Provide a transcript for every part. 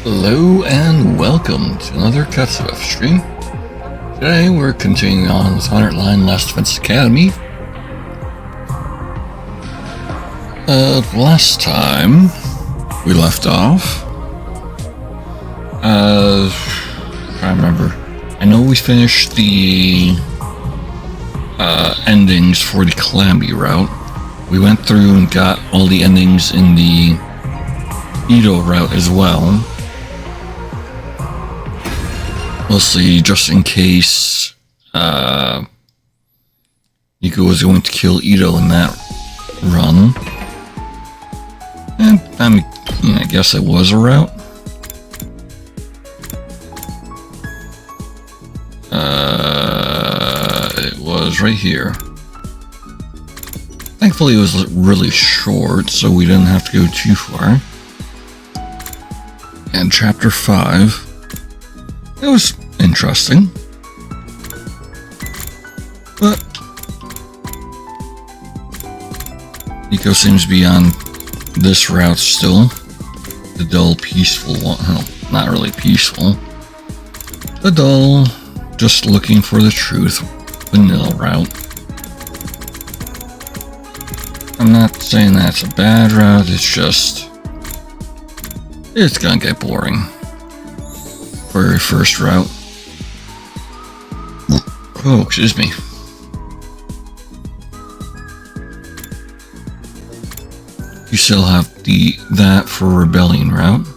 Hello and welcome to another KatsuF stream. Today we're continuing on with 100 Line Last Defense Academy. Last time we left off, I remember. I know we finished the endings for the Calamity route. We went through and got all the endings in the Edo route as well. Mostly just in case Nico was going to kill Edo in that run. And I guess it was a route. It was right here. Thankfully it was really short, so we didn't have to go too far. And chapter 5. It was interesting, but Nico seems to be on this route still, the dull, peaceful one. Well, not really peaceful. The dull, just looking for the truth, vanilla route. I'm not saying that's a bad route, it's gonna get boring. Very first route. Oh, excuse me. You still have that for Rebellion route.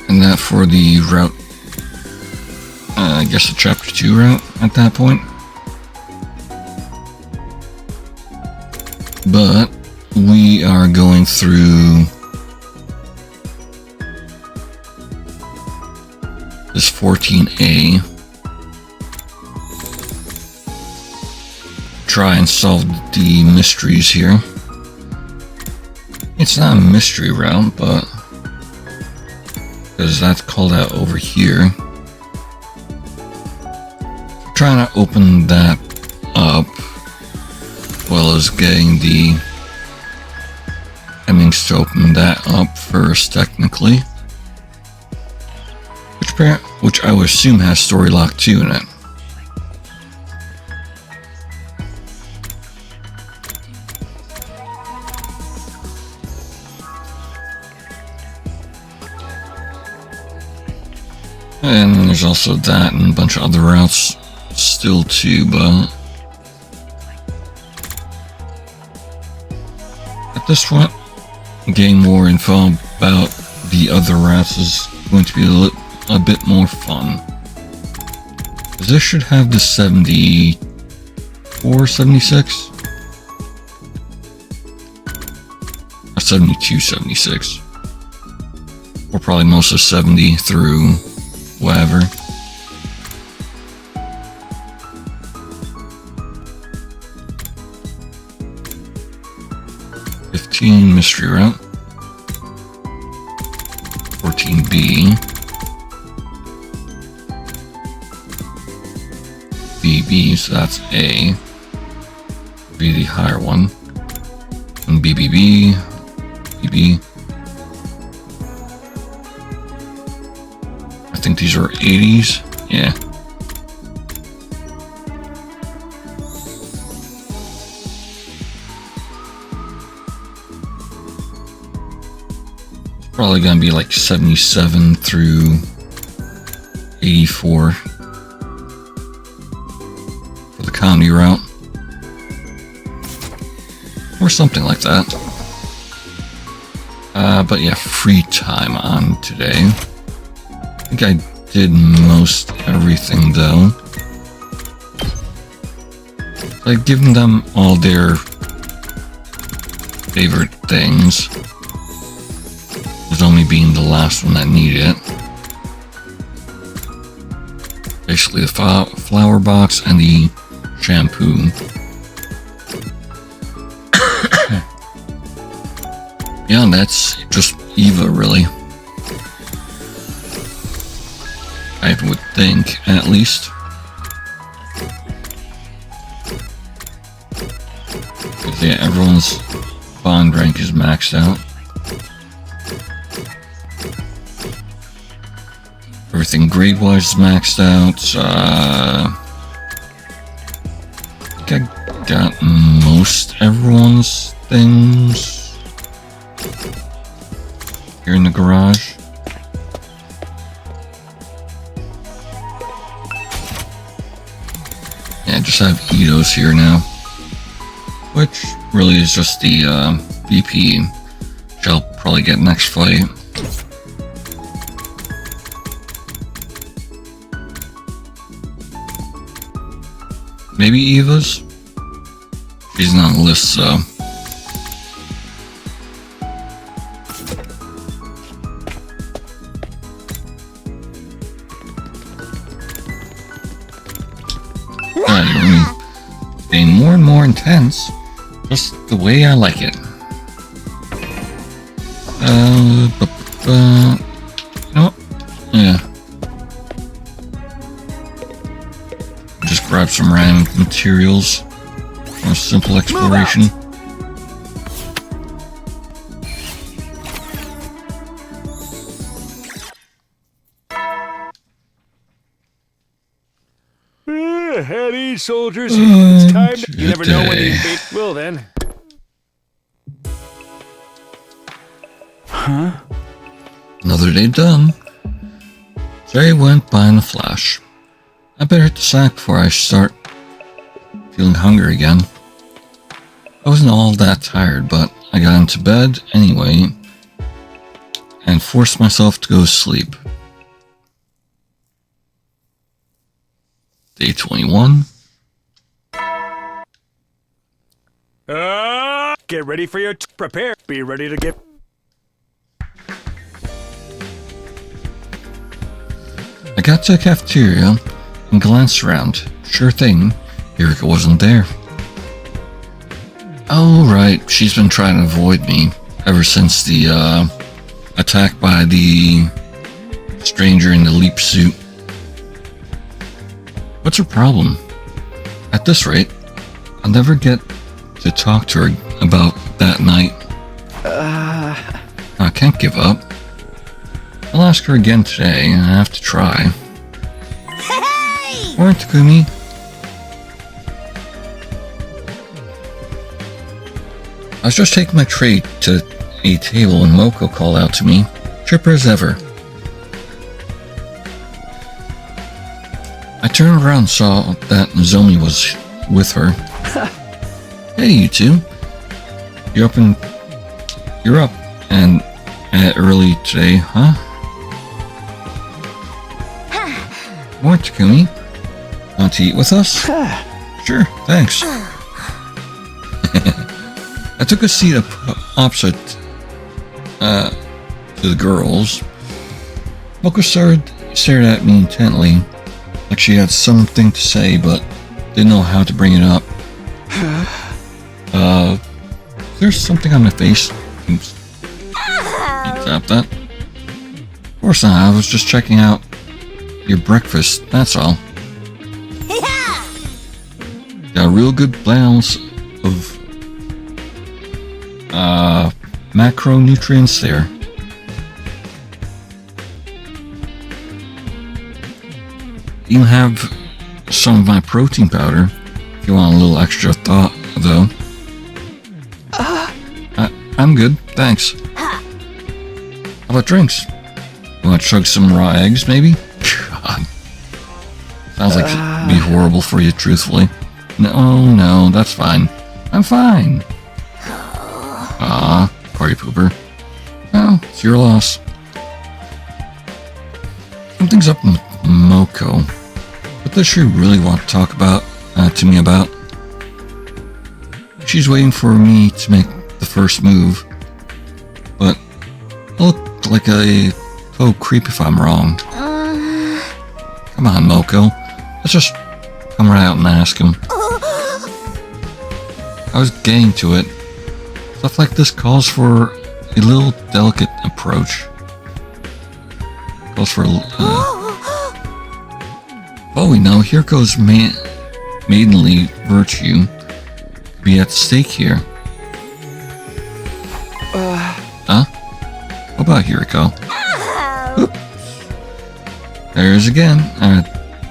And that for the route, I guess the chapter 2 route at that point. But we are going through this 14A. Try and solve the mysteries here. It's not a mystery route, but because that's called out over here. Trying to open that up, as well as getting the endings to open that up first, technically. Which I would assume has Story Lock 2 in it. And there's also that and a bunch of other routes still too, but at this point, getting more info about the other routes is going to be a bit more fun. This should have the 74, 76? Or 72, 76. Or probably most of 70 through whatever. Mystery route. 14B. BB, so that's A. Be the higher one. And BBB. BB. I think these are 80s. Yeah. It's probably gonna be like 77 through 84. Comedy route or something like that. But yeah, free time on today. I think I did most everything though. I've given them all their favorite things, with only being the last one that needed it. Basically the flower box and the shampoo. Yeah, that's just Eva, really. I would think, at least. Because yeah, everyone's bond rank is maxed out. everything grade-wise is maxed out. I think I got most everyone's things here in the garage. Yeah, I just have Ito's here now, which really is just the BP, which I'll probably get next fight. Maybe Eva's? She's not on the list, so. Getting more and more intense, just the way I like it. You know what? Yeah. Just grab some random materials for a simple exploration. Heady soldiers, it's time to... You never know when the invade will then. Huh? Another day done. Today went by in a flash. I better hit the sack before I start feeling hungry again. I wasn't all that tired, but I got into bed anyway and forced myself to go to sleep. Day 21. Get ready for your... Prepare. Be ready to get... I got to the cafeteria and glanced around. Sure thing, Eureka wasn't there. Oh right, she's been trying to avoid me ever since the attack by the stranger in the leap suit. What's her problem? At this rate, I'll never get to talk to her about that night. I can't give up. I'll ask her again today, and I have to try. Morning, Takumi. I was just taking my tray to a table when Moko called out to me, chipper as ever. I turned around and saw that Nozomi was with her. Hey, you two. You're up and early today, huh? Morning, Takumi. Want to eat with us? Sure, thanks. I took a seat opposite to the girls. Moko stared at me intently, like she had something to say, but didn't know how to bring it up. There's something on my face. Oops. You tap that? Of course not, I was just checking out your breakfast, that's all. Got a real good balance of macronutrients there. You have some of my protein powder if you want a little extra thought, though. I'm good, thanks. How about drinks? You want to chug some raw eggs, maybe? God. Sounds like it'd be horrible for you, truthfully. No, that's fine. I'm fine. Party pooper. Well, it's your loss. Something's up with Moko. What does she really want to talk about to me about? She's waiting for me to make the first move, but I'll look like a total creep if I'm wrong. Come on, Moko. Let's just come right out and ask him. I was getting to it. Stuff like this calls for a little delicate approach. Calls for oh, we know, here goes maidenly virtue. Be at stake here. Huh? What about Hiriko? Oops. there's again.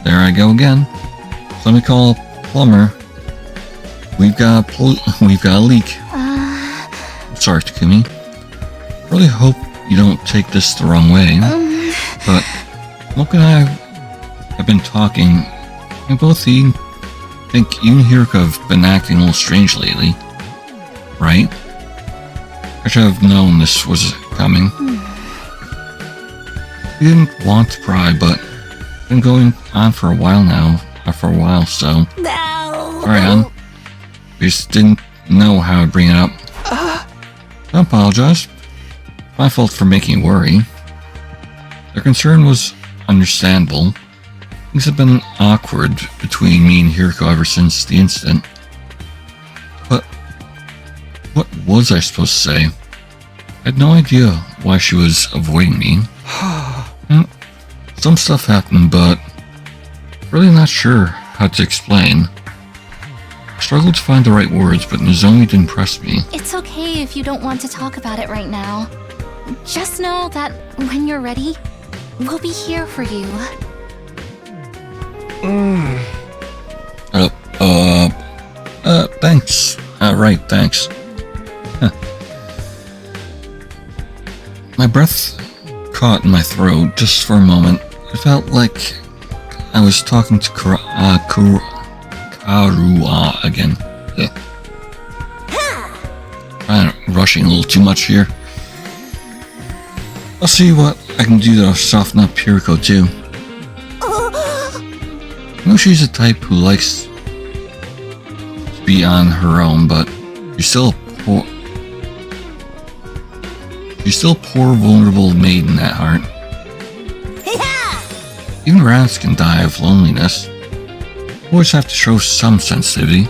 There I go again. So let me call plumber. We've got a leak. Sorry, Takumi. Really hope you don't take this the wrong way. But Mocha and I have been talking, and both think you and Hiroko have been acting a little strange lately. Right? I should have known this was coming. We didn't want to pry, but it's been going on for a while now. So. Sorry, hon. We just didn't know how to bring it up. I apologize. My fault for making you worry. Their concern was understandable. Things have been awkward between me and Hiroko ever since the incident. But what was I supposed to say? I had no idea why she was avoiding me. Some stuff happened, but really not sure how to explain. I struggled to find the right words, but Nozomi didn't press me. It's okay if you don't want to talk about it right now. Just know that when you're ready, we'll be here for you. Thanks. Right, thanks. Huh. My breath caught in my throat just for a moment. It felt like I was talking to Karua again. I'm rushing a little too much here. I'll see what I can do to soften up Hiroko too. I know she's the type who likes to be on her own, but she's still a poor, vulnerable maiden at heart. Even rats can die of loneliness. Always have to show some sensitivity.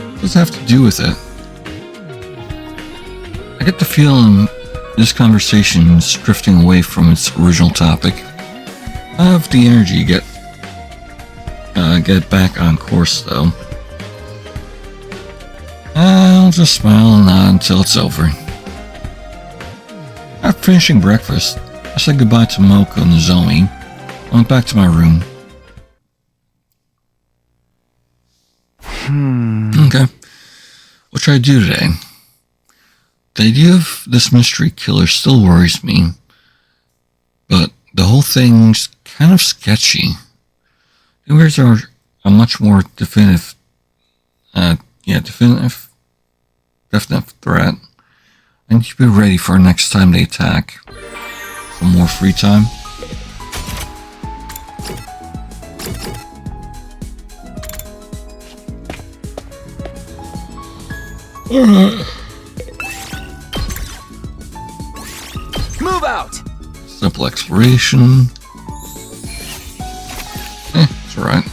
What does that have to do with it? I get the feeling this conversation is drifting away from its original topic. I have the energy to get back on course though. I'll just smile and nod until it's over. After finishing breakfast, I said goodbye to Mocha and Nozomi. I went back to my room. Okay. What should I do today? The idea of this mystery killer still worries me. But the whole thing's kind of sketchy. The words are a much more definite threat. I need to be ready for next time they attack. Some more free time. Move out! Simple exploration. It's alright.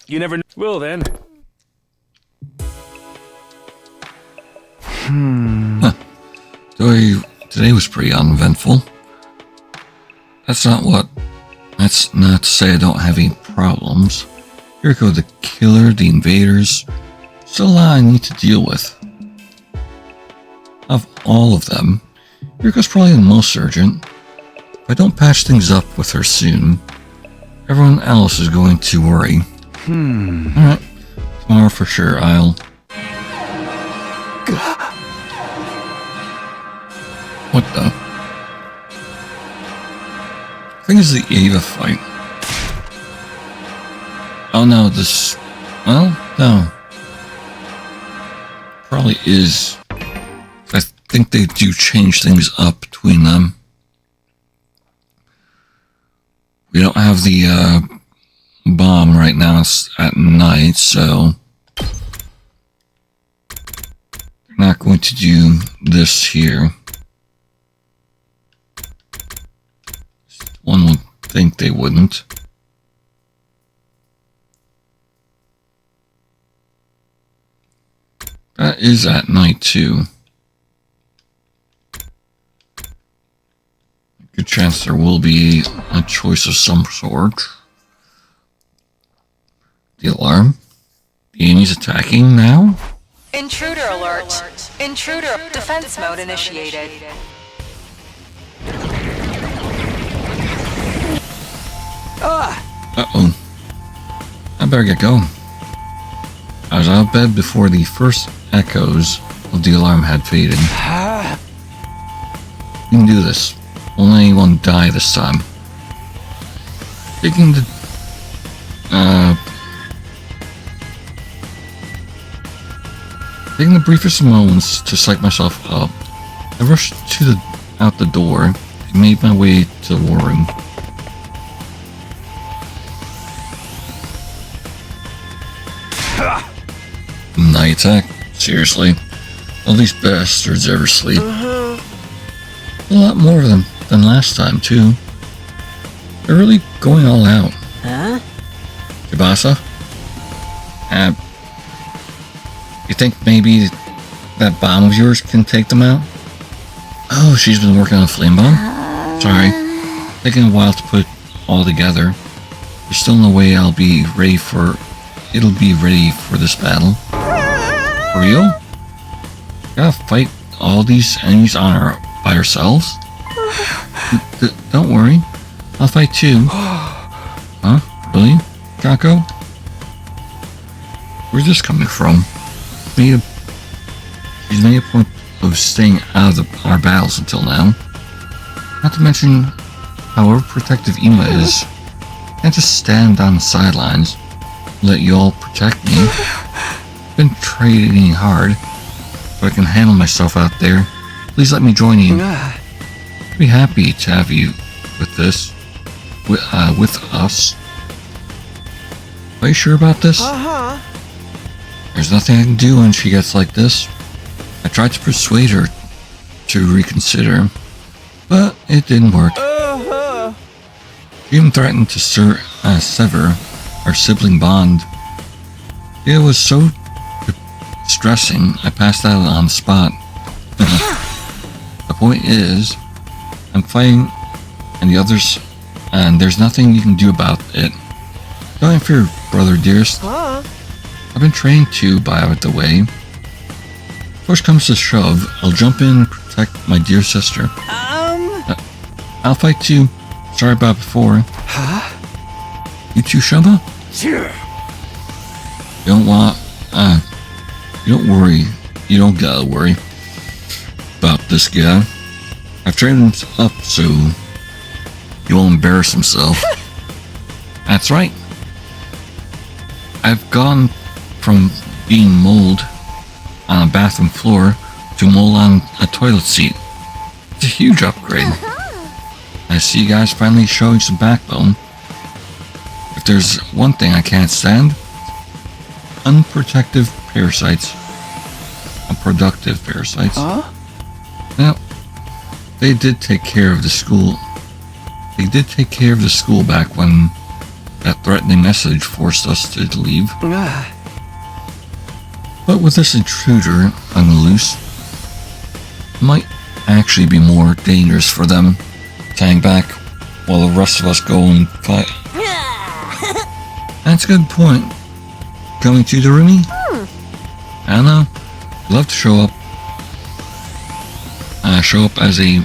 You never know. Well then. Today was pretty uneventful. That's not to say I don't have any problems. Here go the killer, the invaders. Still a lot I need to deal with. Of all of them, Hiriko's probably the most urgent. If I don't patch things up with her soon, everyone else is going to worry. Alright, tomorrow for sure I'll... What the? I think it's the Ava fight. Oh no, this... Well, no. Probably is. I think they do change things up between them. We don't have the bomb right now. It's at night, so they're not going to do this here. One would think they wouldn't. That is at night too. Good chance there will be a choice of some sort. The alarm? The enemy's attacking now? Intruder alert. Intruder defense mode initiated. Uh-oh. I better get going. I was out of bed before the first echoes of the alarm had faded. You can do this. Won't let anyone die this time. Taking the briefest moments to psych myself up, I rushed out the door and made my way to the war room. Night attack? Seriously? All these bastards ever sleep? A lot more of them than last time, too. They're really going all out. Huh? Tsubasa? You think maybe that bomb of yours can take them out? Oh, she's been working on a flame bomb? Sorry. Taking a while to put it all together. There's still no way it'll be ready for this battle. For real? Gotta fight all these enemies by ourselves? Don't worry. I'll fight too. Huh? Really? Kako? Where's this coming from? She's made a point of staying out of our battles until now. Not to mention, however protective Ima is, I can't just stand on the sidelines and let you all protect me. I've been training hard, but I can handle myself out there. Please let me join you. I'd be happy to have you with this, with us. Are you sure about this? There's nothing I can do when she gets like this. I tried to persuade her to reconsider, but it didn't work. She even threatened to sever our sibling bond. It was so distressing, I passed out on the spot. The point is, I'm fighting and the others, and there's nothing you can do about it. Don't fear, brother dearest. I've been trained to, by the way. If push comes to shove, I'll jump in and protect my dear sister. I'll fight too. Sorry about before. You too, Shaba? Sure. You don't worry. You don't gotta worry about this guy. I've trained him up so he won't embarrass himself. That's right. I've gone from being mold on a bathroom floor to mold on a toilet seat. It's a huge upgrade. I see you guys finally showing some backbone. If there's one thing I can't stand, unprotective parasites. Unproductive parasites. Now, they did take care of the school. They did take care of the school back when that threatening message forced us to leave. But with this intruder on the loose, it might actually be more dangerous for them to hang back while the rest of us go and fight. That's a good point. Coming to the Rumi? I don't know. I'd love to show up as a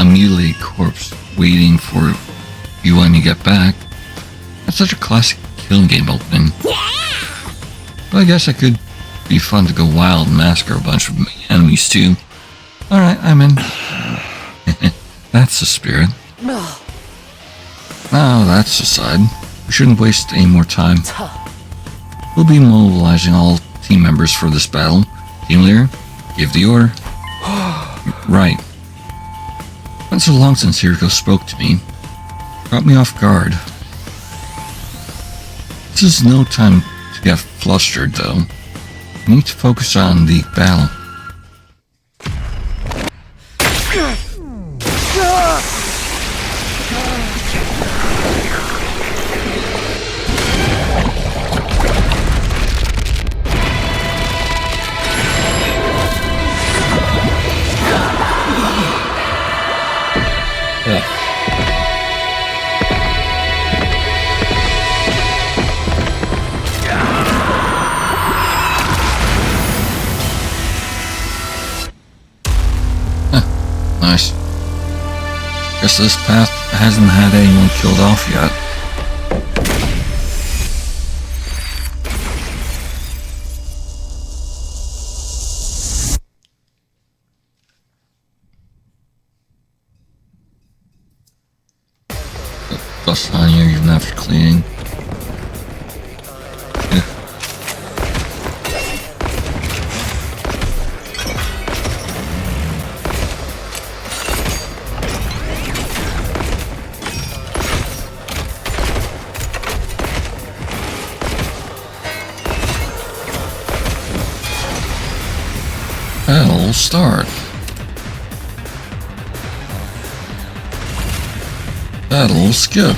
mutilated corpse waiting for you when you get back. That's such a classic killing game opening. But I guess it could be fun to go wild and massacre a bunch of enemies too. Alright, I'm in. That's the spirit. Now that's aside, we shouldn't waste any more time. We'll be mobilizing all team members for this battle. Team leader, give the order. Right. It's been so long since Hiriko spoke to me. Caught me off guard. This is no time to get flustered, though. I need to focus on the battle. Nice. Guess this path hasn't had anyone killed off yet. Dust on you even after cleaning. Yeah. Battle start. Battle skip.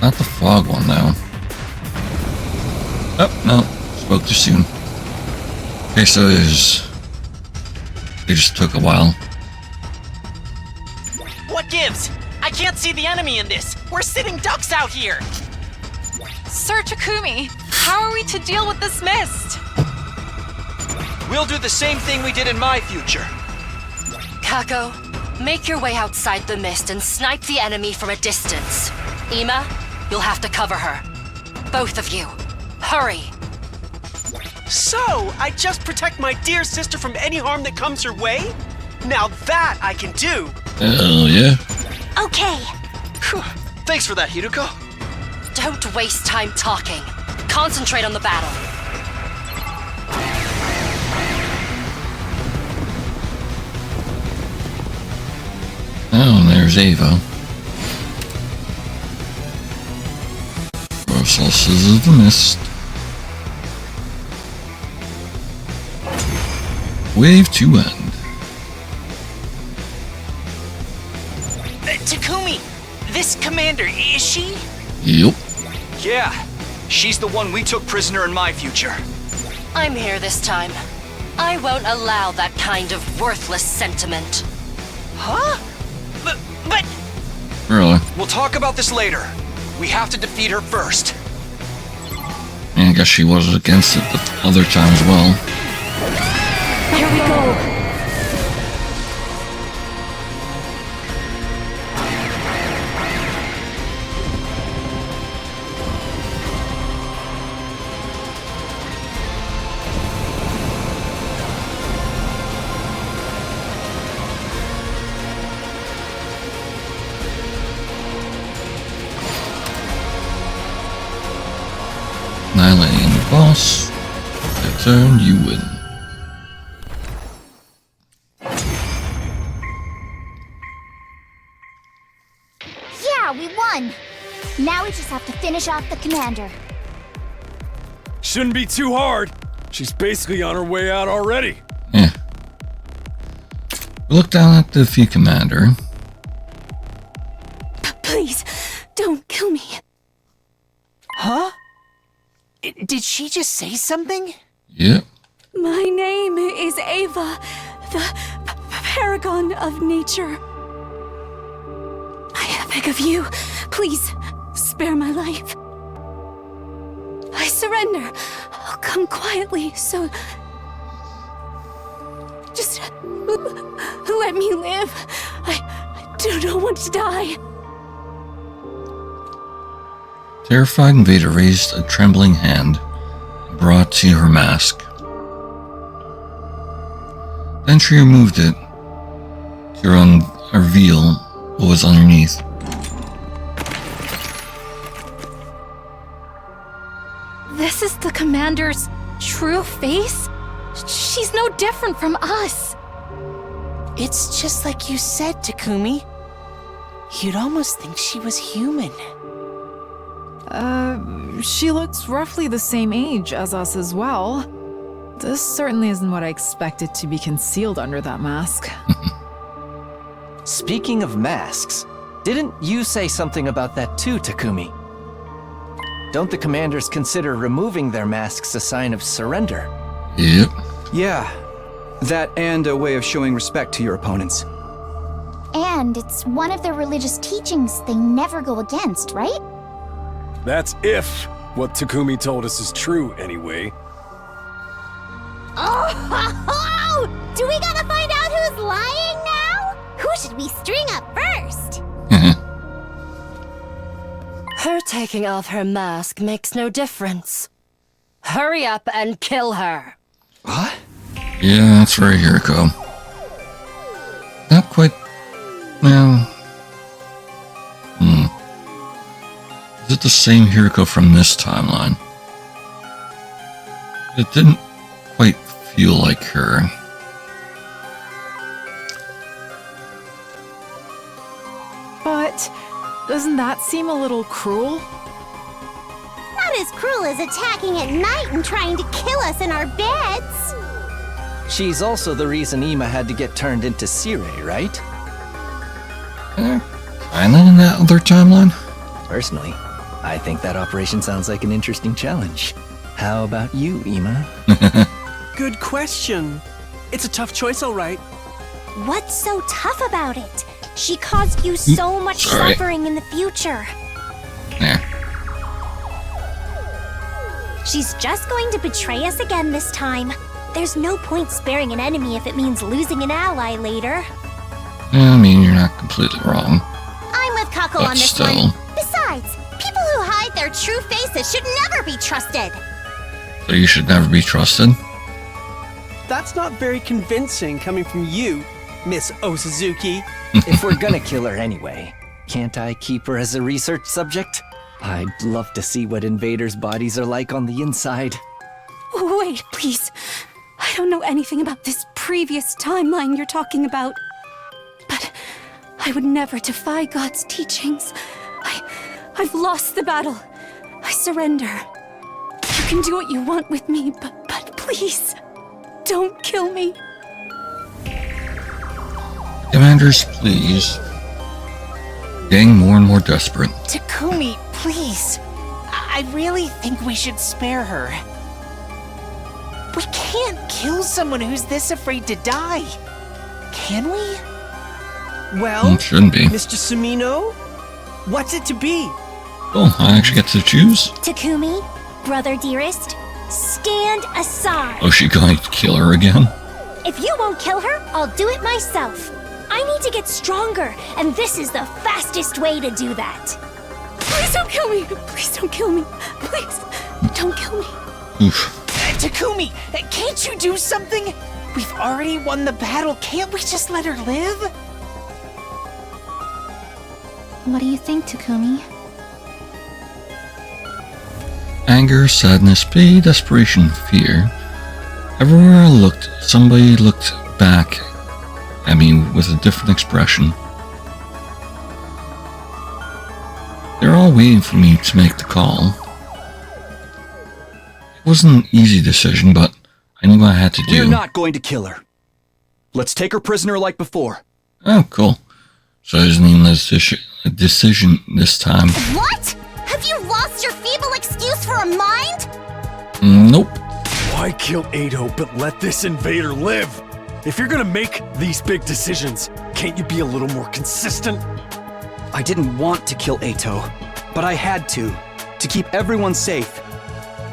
Not the fog one though. Oh, no. Spoke too soon. Okay, so it just took a while. What gives? I can't see the enemy in this. We're sitting ducks out here. Sir Takumi, how are we to deal with this mist? We'll do the same thing we did in my future. Kako, make your way outside the mist and snipe the enemy from a distance. Ima, you'll have to cover her. Both of you. Hurry. So, I just protect my dear sister from any harm that comes her way? Now that I can do. Hell yeah. Okay. Phew. Thanks for that, Hiruko. Don't waste time talking. Concentrate on the battle. Oh, and there's Ava. Sources of the mist. Wave to end. Takumi, this commander, is she? Yep. Yeah, she's the one we took prisoner in my future. I'm here this time. I won't allow that kind of worthless sentiment. Huh? But Really? We'll talk about this later. We have to defeat her first. And I guess she was against it the other time as well. Here we go. Annihilating the boss. Their turn, you win. Yeah, we won! Now we just have to finish off the commander. Shouldn't be too hard. She's basically on her way out already. Yeah. We look down at the defeat commander. Please, don't kill me. Huh? Did she just say something? Yep. My name is Ava, the paragon of nature. I beg of you, please spare my life. I surrender. I'll come quietly, so just let me live. I do not want to die. Terrified invader raised a trembling hand and brought to her mask. Then she removed it to reveal what was underneath. This is the commander's true face? She's no different from us. It's just like you said, Takumi. You'd almost think she was human. She looks roughly the same age as us as well. This certainly isn't what I expected to be concealed under that mask. Speaking of masks, didn't you say something about that too, Takumi? Don't the commanders consider removing their masks a sign of surrender? Yep. Yeah, that and a way of showing respect to your opponents. And it's one of their religious teachings they never go against, right? That's if what Takumi told us is true, anyway. Oh! Do we gotta Taking off her mask makes no difference. Hurry up and kill her. What? Yeah, that's right, Hiriko. Not quite. Well. Is it the same Hiriko from this timeline? It didn't quite feel like her. But doesn't that seem a little cruel? Not as cruel as attacking at night and trying to kill us in our beds. She's also the reason Ima had to get turned into Sirei, right? Kinda in that other timeline? Personally, I think that operation sounds like an interesting challenge. How about you, Ima? Good question. It's a tough choice, all right. What's so tough about it? She caused you so much Sorry. suffering in the future. Yeah. She's just going to betray us again this time. There's no point sparing an enemy if it means losing an ally later. I mean, you're not completely wrong. I'm with Kako But on this still. one. Besides, people who hide their true faces should never be trusted. So you should never be trusted. That's not very convincing coming from you, Miss Osuzuki. If we're gonna kill her anyway, can't I keep her as a research subject? I'd love to see what invaders' bodies are like on the inside. Wait, please. I don't know anything about this previous timeline you're talking about. But I would never defy God's teachings. I've lost the battle. I surrender. You can do what you want with me, but please, don't kill me. Commanders, please. Getting more and more desperate. Takumi, please. I really think we should spare her. We can't kill someone who's this afraid to die. Can we? Well, It shouldn't be. Mr. Sumino, what's it to be? Oh, I actually get to choose. Takumi, brother dearest, stand aside. Oh, she going to kill her again? If you won't kill her, I'll do it myself. I need to get stronger, and this is the fastest way to do that. Please don't kill me. Please don't kill me. Please don't kill me. Oof. Takumi, can't you do something? We've already won the battle. Can't we just let her live? What do you think, Takumi? Anger, sadness, pity, desperation, fear. Everywhere I looked, somebody looked back at me with a different expression. They're all waiting for me to make the call. It wasn't an easy decision, but I knew what I had to do. We're not going to kill her. Let's take her prisoner like before. Oh, cool. So it isn't even a decision this time. What? Have you lost your feeble excuse for a mind? Nope. Why kill Ado but let this invader live? If you're gonna make these big decisions, can't you be a little more consistent? I didn't want to kill Ato, but I had to keep everyone safe.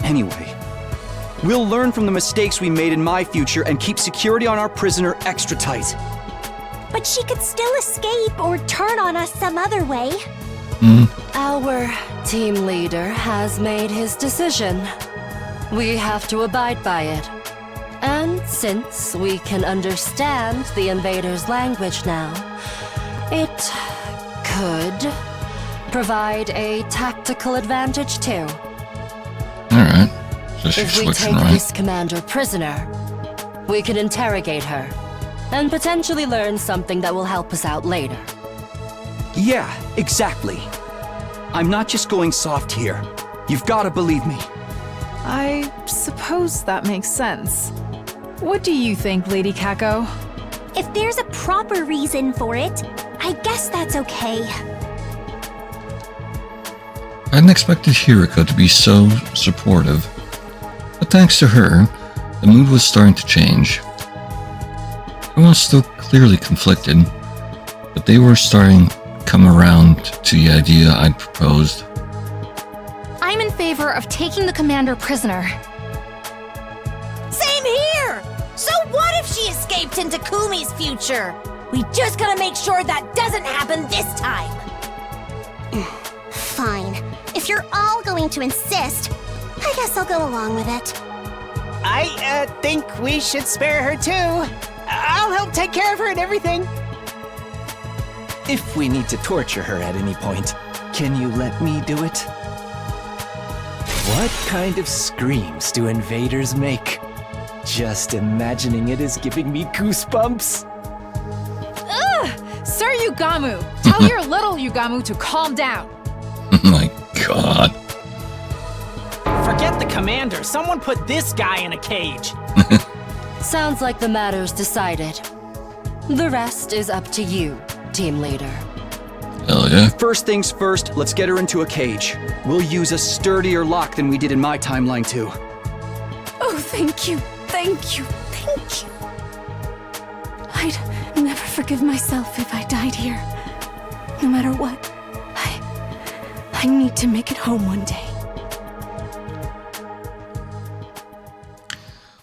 Anyway, we'll learn from the mistakes we made in my future and keep security on our prisoner extra tight. But she could still escape or turn on us some other way. Our team leader has made his decision. We have to abide by it. And since we can understand the invader's language now, it could provide a tactical advantage too. Alright. So she's If we switching, take right? this commander prisoner, we can interrogate her and potentially learn something that will help us out later. Yeah, exactly. I'm not just going soft here. You've got to believe me. I suppose that makes sense. What do you think, Lady Kako? If there's a proper reason for it, I guess that's okay. I hadn't expected Hiriko to be so supportive, but thanks to her, the mood was starting to change. Everyone was still clearly conflicted, but they were starting to come around to the idea I'd proposed. I'm in favor of taking the commander prisoner. Same here! So what if she escaped into Kumi's future? We just gotta make sure that doesn't happen this time. Fine. If you're all going to insist, I guess I'll go along with it. I think we should spare her too. I'll help take care of her and everything. If we need to torture her at any point, can you let me do it? What kind of screams do invaders make? Just imagining it is giving me goosebumps. Ugh! Sir Yugamu, tell your little Yugamu to calm down. Oh my god. Forget the commander. Someone put this guy in a cage. Sounds like the matter's decided. The rest is up to you, team leader. Hell yeah. First things first, let's get her into a cage. We'll use a sturdier lock than we did in my timeline too. Oh, thank you, thank you, thank you. I'd never forgive myself if I died here. No matter what, I need to make it home one day.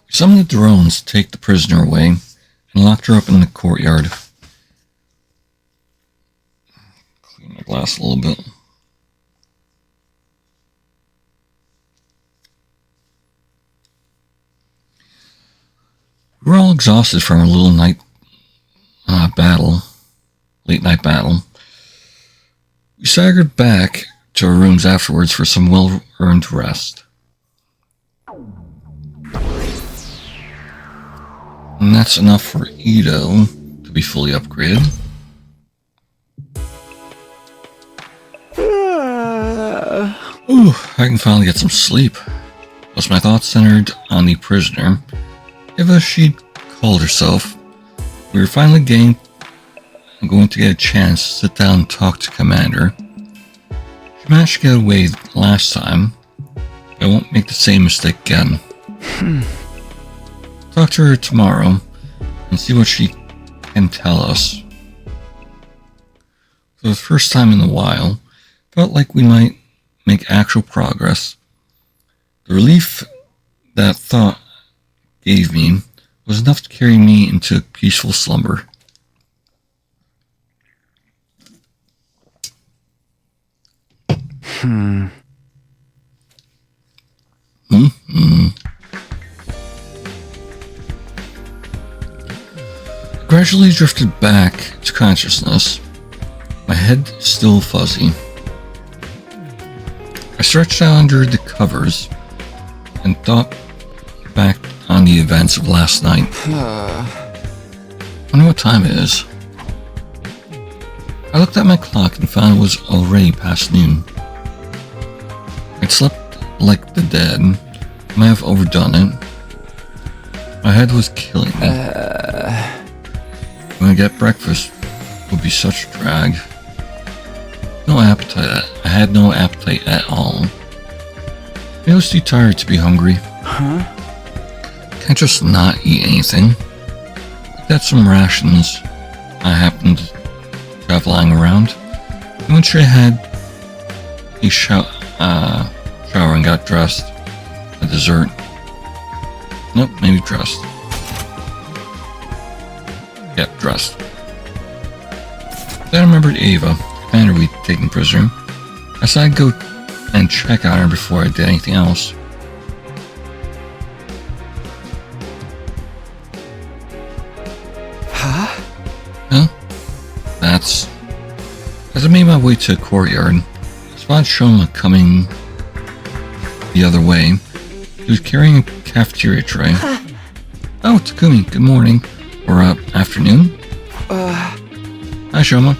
We summoned the drones to take the prisoner away and locked her up in the courtyard. Clean my glass a little bit. We were all exhausted from our little late night battle. We staggered back to our rooms afterwards for some well-earned rest. And that's enough for Ito to be fully upgraded. Ooh, I can finally get some sleep. Plus my thoughts centered on the prisoner. If she called herself, we were finally going to get a chance to sit down and talk to Commander. She managed to get away last time. I won't make the same mistake again. Talk to her tomorrow and see what she can tell us. For the first time in a while, felt like we might make actual progress. The relief that thought gave me was enough to carry me into a peaceful slumber. I gradually drifted back to consciousness, my head still fuzzy. I stretched out under the covers and thought back on the events of last night. Wonder what time it is. I looked at my clock and found it was already past noon. I'd slept like the dead. I may have overdone it. My head was killing me. When I get breakfast, it would be such a drag. No appetite. I had no appetite at all. I was too tired to be hungry. Can't just not eat anything. Got some rations I happened to have lying around. And once I had a shower and got dressed, a dessert. Nope, maybe dressed. Yep, dressed. Then I remembered Ava, the commander we'd taken prisoner. I said I'd go and check on her before I did anything else. Huh? That's... As I made my way to the courtyard, I spotted Shoma coming the other way. He was carrying a cafeteria tray. Oh, Takumi, good morning. Or, afternoon? Hi, Shoma.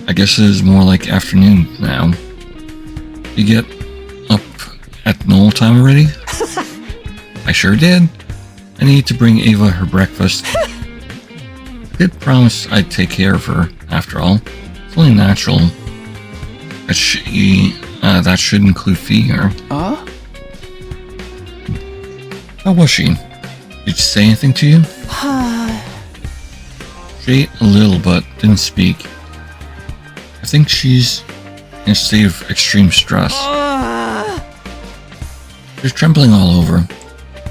I guess it is more like afternoon now. You get up at normal time already? I sure did. I needed to bring Ava her breakfast. I did promise I'd take care of her, after all. It's only natural that that should include feeding her. How was she? Did she say anything to you? She ate a little but didn't speak. I think she's in a state of extreme stress. She's trembling all over,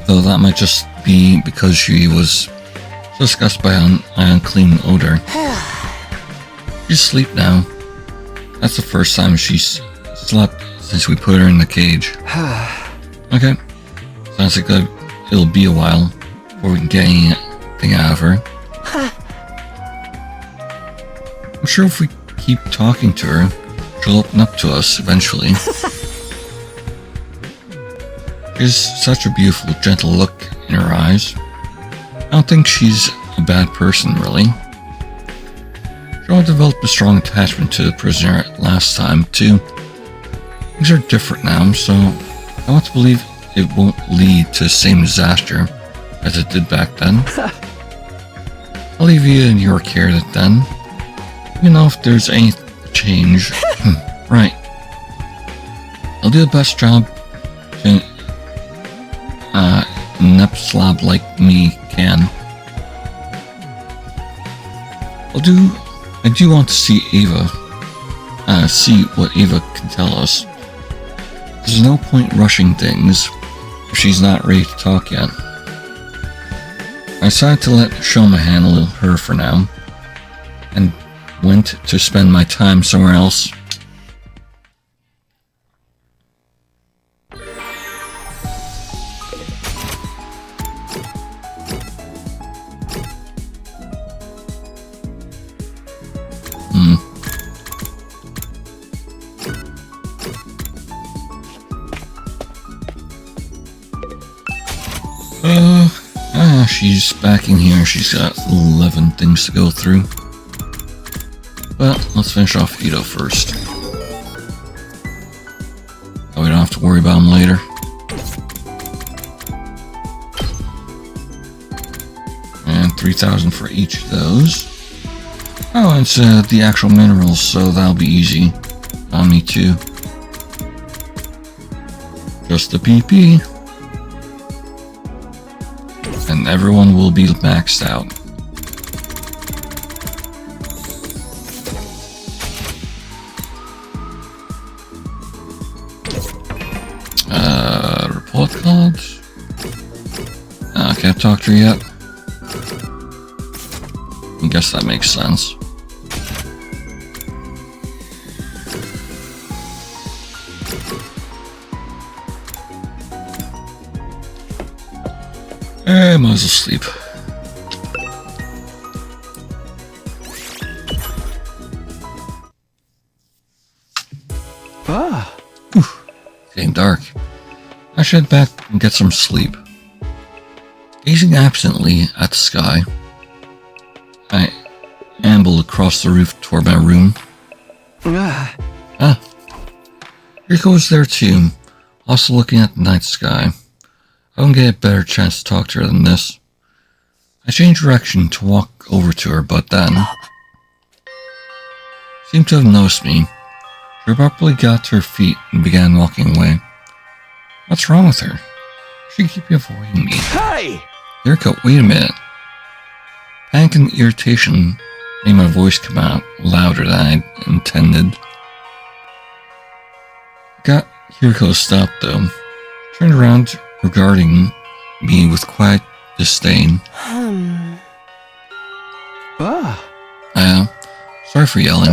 though that might just be because she was so disgusted by an unclean odor. She's asleep now. That's the first time she's slept since we put her in the cage. Okay. Sounds like it'll be a while before we can get anything out of her. I'm sure if we keep talking to her, she'll open up to us eventually. She has such a beautiful, gentle look in her eyes. I don't think she's a bad person, really. She all developed a strong attachment to the prisoner last time, too. Things are different now, so I want to believe it won't lead to the same disaster as it did back then. I'll leave you in your care then. You know if there's any change. Right. I'll do the best job to Nepslab like me can. I do want to see Ava. See what Ava can tell us. There's no point rushing things if she's not ready to talk yet. I decided to let Shoma handle her for now, and went to spend my time somewhere else. She's back in here. She's got 11 things to go through. But let's finish off Ito first. We don't have to worry about him later. And 3,000 for each of those. Oh, it's the actual minerals, so that'll be easy on me too. Just the PP. And everyone will be maxed out. Report cards? Can't talk to her yet. I guess that makes sense. I might as well sleep. Whew. Getting dark. I should head back and get some sleep. Gazing absently at the sky, I ambled across the roof toward my room. Rico was there too, also looking at the night sky. I don't get a better chance to talk to her than this. I changed direction to walk over to her, but then seemed to have noticed me. She abruptly got to her feet and began walking away. What's wrong with her? She keep avoiding me. Hey! Yuriko, wait a minute. Panic and irritation made my voice come out louder than I intended. Got Yuriko to stop though. Turned around regarding me with quiet disdain. Sorry for yelling.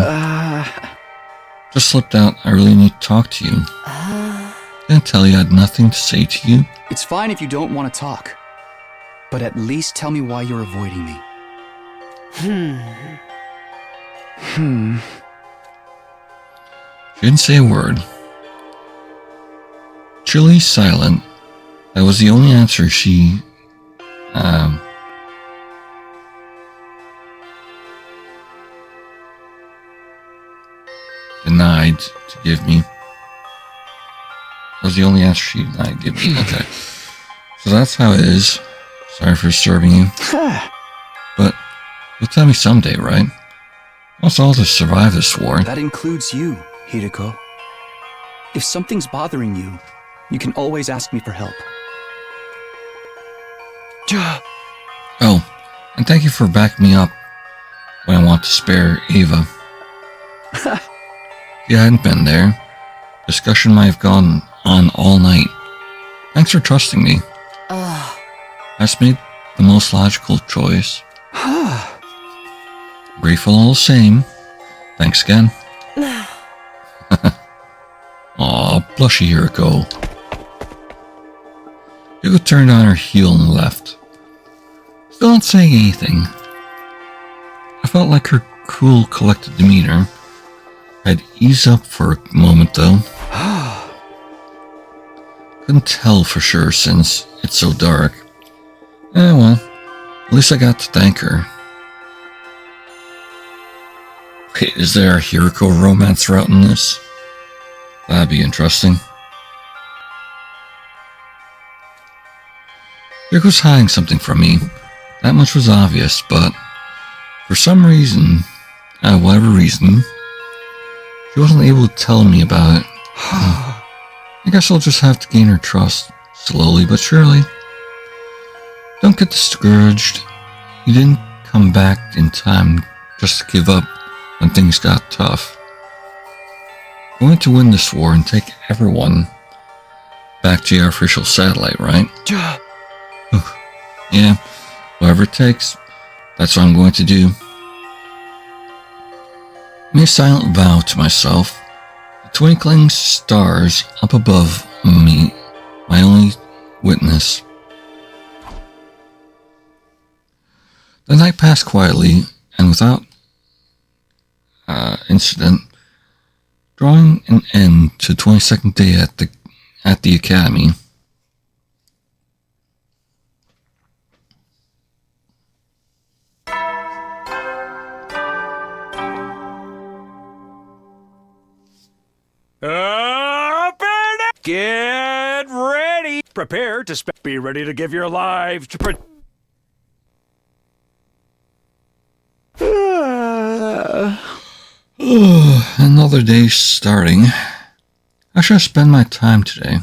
Just slipped out. I really need to talk to you. Didn't tell you I had nothing to say to you. It's fine if you don't want to talk. But at least tell me why you're avoiding me. She didn't say a word. Chilly silent. That was the only answer she denied to give me. That was the only answer she denied to give me. Okay. So that's how it is. Sorry for disturbing you. But you'll tell me someday, right? Us all to survive this war. That includes you, Hiriko. If something's bothering you, you can always ask me for help. Oh, and thank you for backing me up when I want to spare Ava. If you hadn't been there, discussion might have gone on all night. Thanks for trusting me. That's made the most logical choice. Grateful all the same. Thanks again. Aw, blushy Hiriko. Hiriko turned on her heel and left. Still not saying anything. I felt like her cool, collected demeanor had eased up for a moment though. Couldn't tell for sure since it's so dark. Well, at least I got to thank her. Wait, is there a Hiriko romance route in this? That'd be interesting. Hiriko's hiding something from me. That much was obvious, but for some reason, whatever reason, she wasn't able to tell me about it. I guess I'll just have to gain her trust, slowly but surely. Don't get discouraged. You didn't come back in time just to give up when things got tough. We're going to win this war and take everyone back to our official satellite, right? Yeah, whatever it takes, that's what I'm going to do. I made a silent vow to myself. The twinkling stars up above me, my only witness. The night passed quietly and without incident, drawing an end to the 22nd day at the academy. Get ready! Prepare to be ready to give your lives to Another day starting. How should I spend my time today?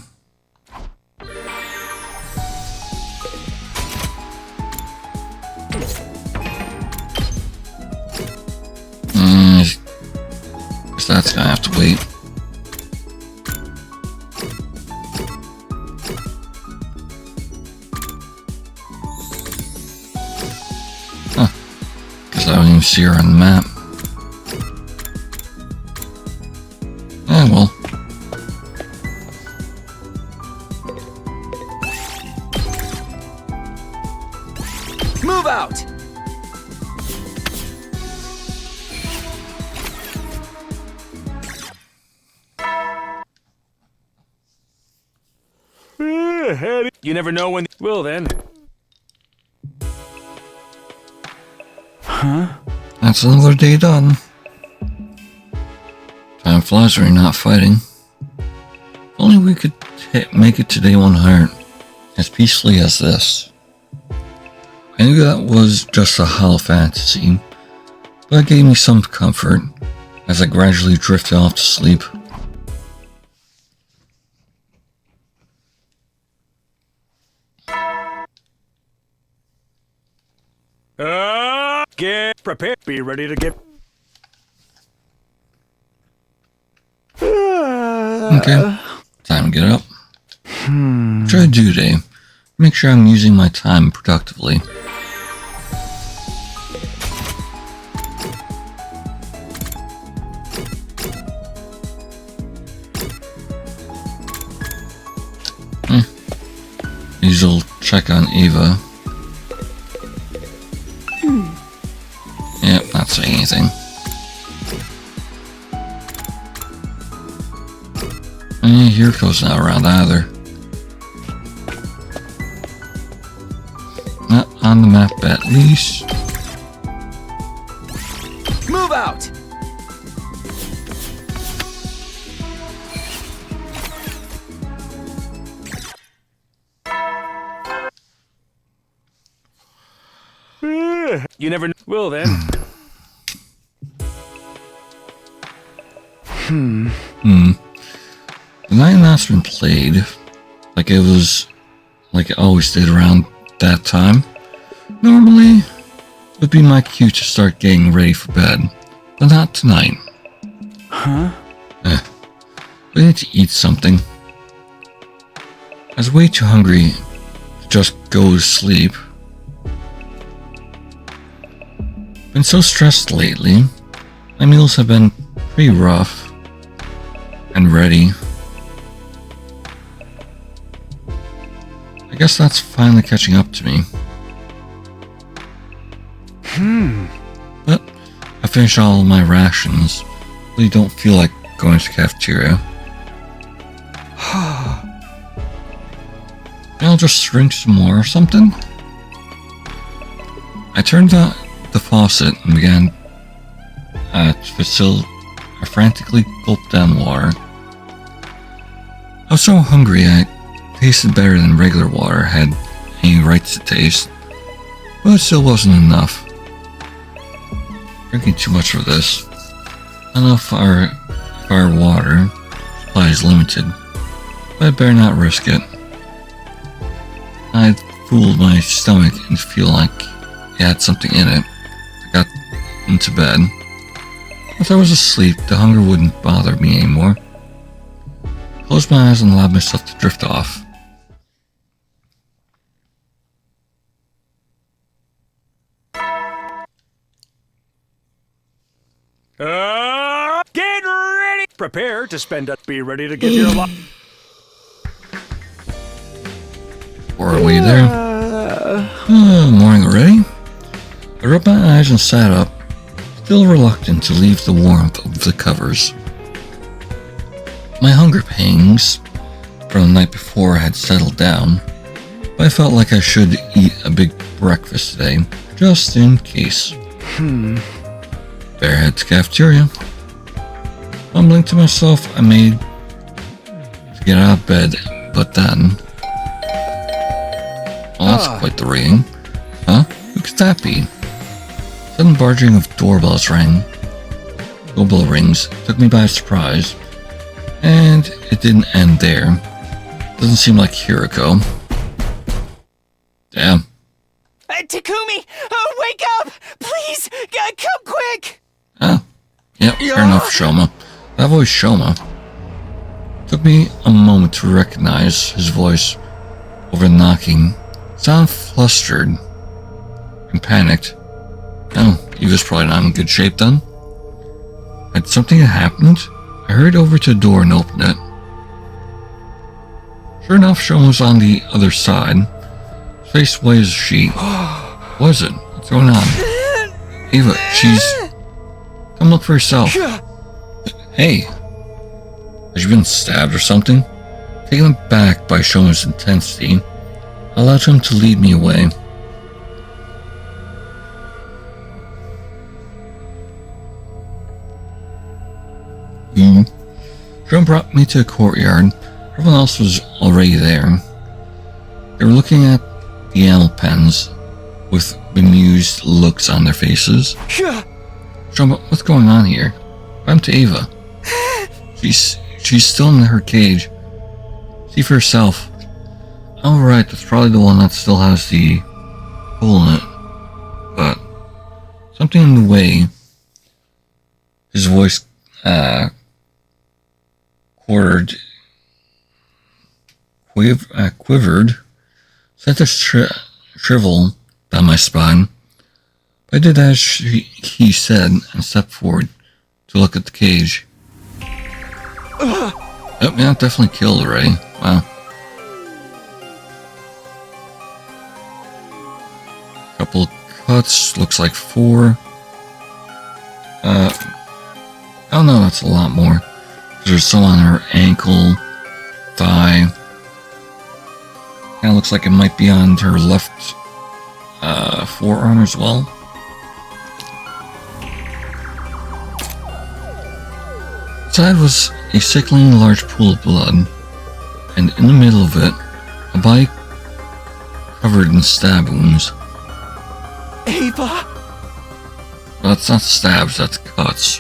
Guess that's gonna have to wait. Guess I don't even see her on the map. Well. Move out! You never know when. Well then. That's another day done. Time flies when you're not fighting. Only we could make it to day 100 as peacefully as this. I knew that was just a hollow fantasy, but it gave me some comfort as I gradually drifted off to sleep. Get prepared. Be ready to get. Okay, time to get up. What should I do today? Make sure I'm using my time productively. Usual check on Eva. Yep, not saying anything. Hiriko's not around either. Not on the map at least. Move out! You never know. Well then. The night announcement played like it always did around that time. Normally, it would be my cue to start getting ready for bed, but not tonight. I need to eat something. I was way too hungry to just go to sleep. Been so stressed lately. My meals have been pretty rough and ready. I guess that's finally catching up to me. But I finished all of my rations. Really don't feel like going to the cafeteria. Maybe I'll just drink some more or something. I turned on the faucet and began I frantically gulped down water. I was so hungry it tasted better than regular water had any right to taste, but it still wasn't enough. Drinking too much of this. I know if our water supply is limited, but I better not risk it. I fooled my stomach and feel like it had something in it. I got into bed. Once I was asleep, the hunger wouldn't bother me anymore. I closed my eyes and allowed myself to drift off. Get ready! Prepare to spend it. Be ready to give your life. Or are we there? Morning already? I rubbed my eyes and sat up, still reluctant to leave the warmth of the covers. My hunger pangs from the night before had settled down, but I felt like I should eat a big breakfast today, just in case. Better head to cafeteria. Mumbling to myself, I made to get out of bed, but then... Oh, that's quite the ringing. Huh? Who could that be? Sudden barging of doorbells rang. Doorbell rings took me by surprise, and it didn't end there. Doesn't seem like Hiriko. Damn. Takumi! Wake up! Please! Come quick! Yep, fair enough, Shoma. That voice, Shoma. Took me a moment to recognize his voice over the knocking. Sound flustered and panicked. Oh, he was probably not in good shape then. Had something happened? I hurried over to the door and opened it. Sure enough, Shoma was on the other side. His face white as a sheet. What is it? What's going on? Eva, she's... Come look for yourself. Hey. Has she been stabbed or something? Taken aback by Shoma's intensity, I allowed him to lead me away. Shoma brought me to a courtyard. Everyone else was already there. They were looking at the animal pens with bemused looks on their faces. Shoma, what's going on here? I'm to Eva. She's still in her cage. See for yourself. Oh right, that's probably the one that still has the hole in it. But something in the way his voice quivered, sent a shrivel down my spine. I did as he said and stepped forward to look at the cage. Yep, yeah, definitely killed already. Wow. Couple of cuts, looks like 4. Oh no, that's a lot more. There's some on her ankle, thigh. Kinda looks like it might be on her left forearm as well. Inside was a sickeningly large pool of blood, and in the middle of it, a body covered in stab wounds. Ava! Well, that's not stabs, that's cuts.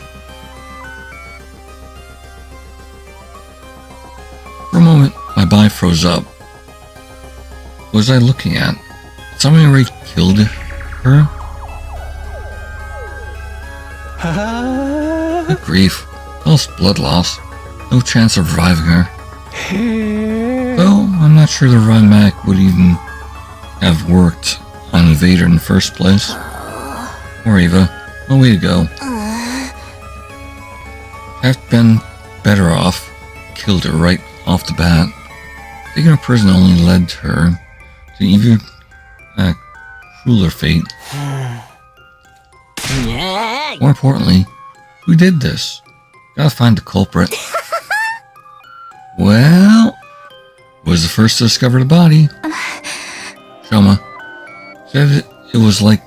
For a moment, my body froze up. What was I looking at? Had somebody already killed her? Good grief. Almost blood loss. No chance of reviving her. Well, I'm not sure the Rhymac would even have worked on Vader in the first place. Or Eva. No way to go. I've been better off. Killed her right off the bat. Taking her prison only led her to an even crueler fate. More importantly, who did this? Gotta find the culprit. Well, was the first to discover the body. Shoma said it was like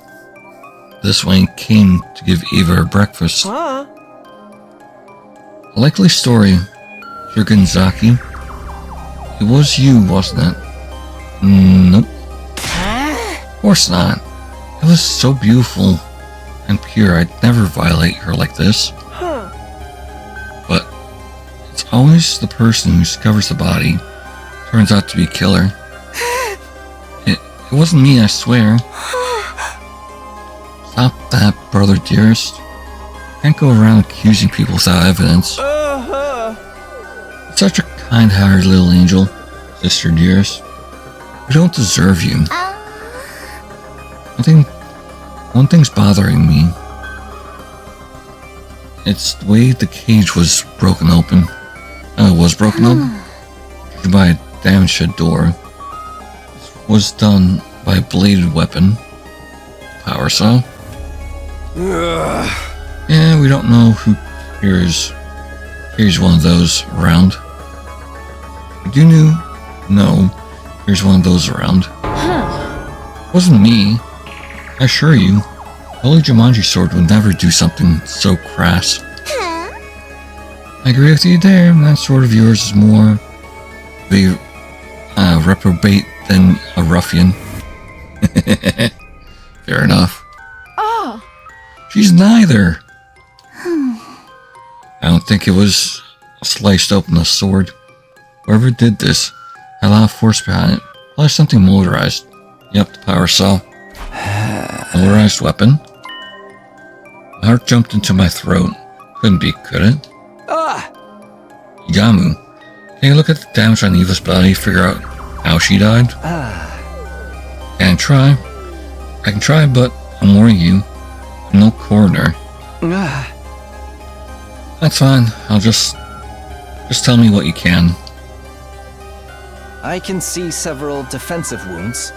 this when he came to give Eva her breakfast. A likely story, Shirganzaki. It was you, wasn't it? Nope. Of course not. It was so beautiful and pure, I'd never violate her like this. But it's always the person who discovers the body turns out to be a killer. It wasn't me, I swear. Stop that, brother dearest. Can't go around accusing people without evidence. Such a kind-hearted little angel, sister dearest. We don't deserve you. One thing's bothering me. It's the way the cage was broken open. It was broken open by a damaged door. This was done by a bladed weapon. Power saw. Yeah, we don't know who carries one of those around. We do know there's one of those around. It wasn't me. I assure you, Holy Jumanji Sword would never do something so crass. I agree with you there, that sword of yours is more of a reprobate than a ruffian. Fair enough. Oh! She's neither. I don't think it was sliced open a sword. Whoever did this had a lot of force behind it. Probably something motorized. Yep, the power saw. Motorized weapon. My heart jumped into my throat. Couldn't be, could it? Igamu, take a look at the damage on Eva's body, figure out how she died. I can try, but I'm warning you, I'm no coroner. That's fine. I'll just tell me what you can. I can see several defensive wounds.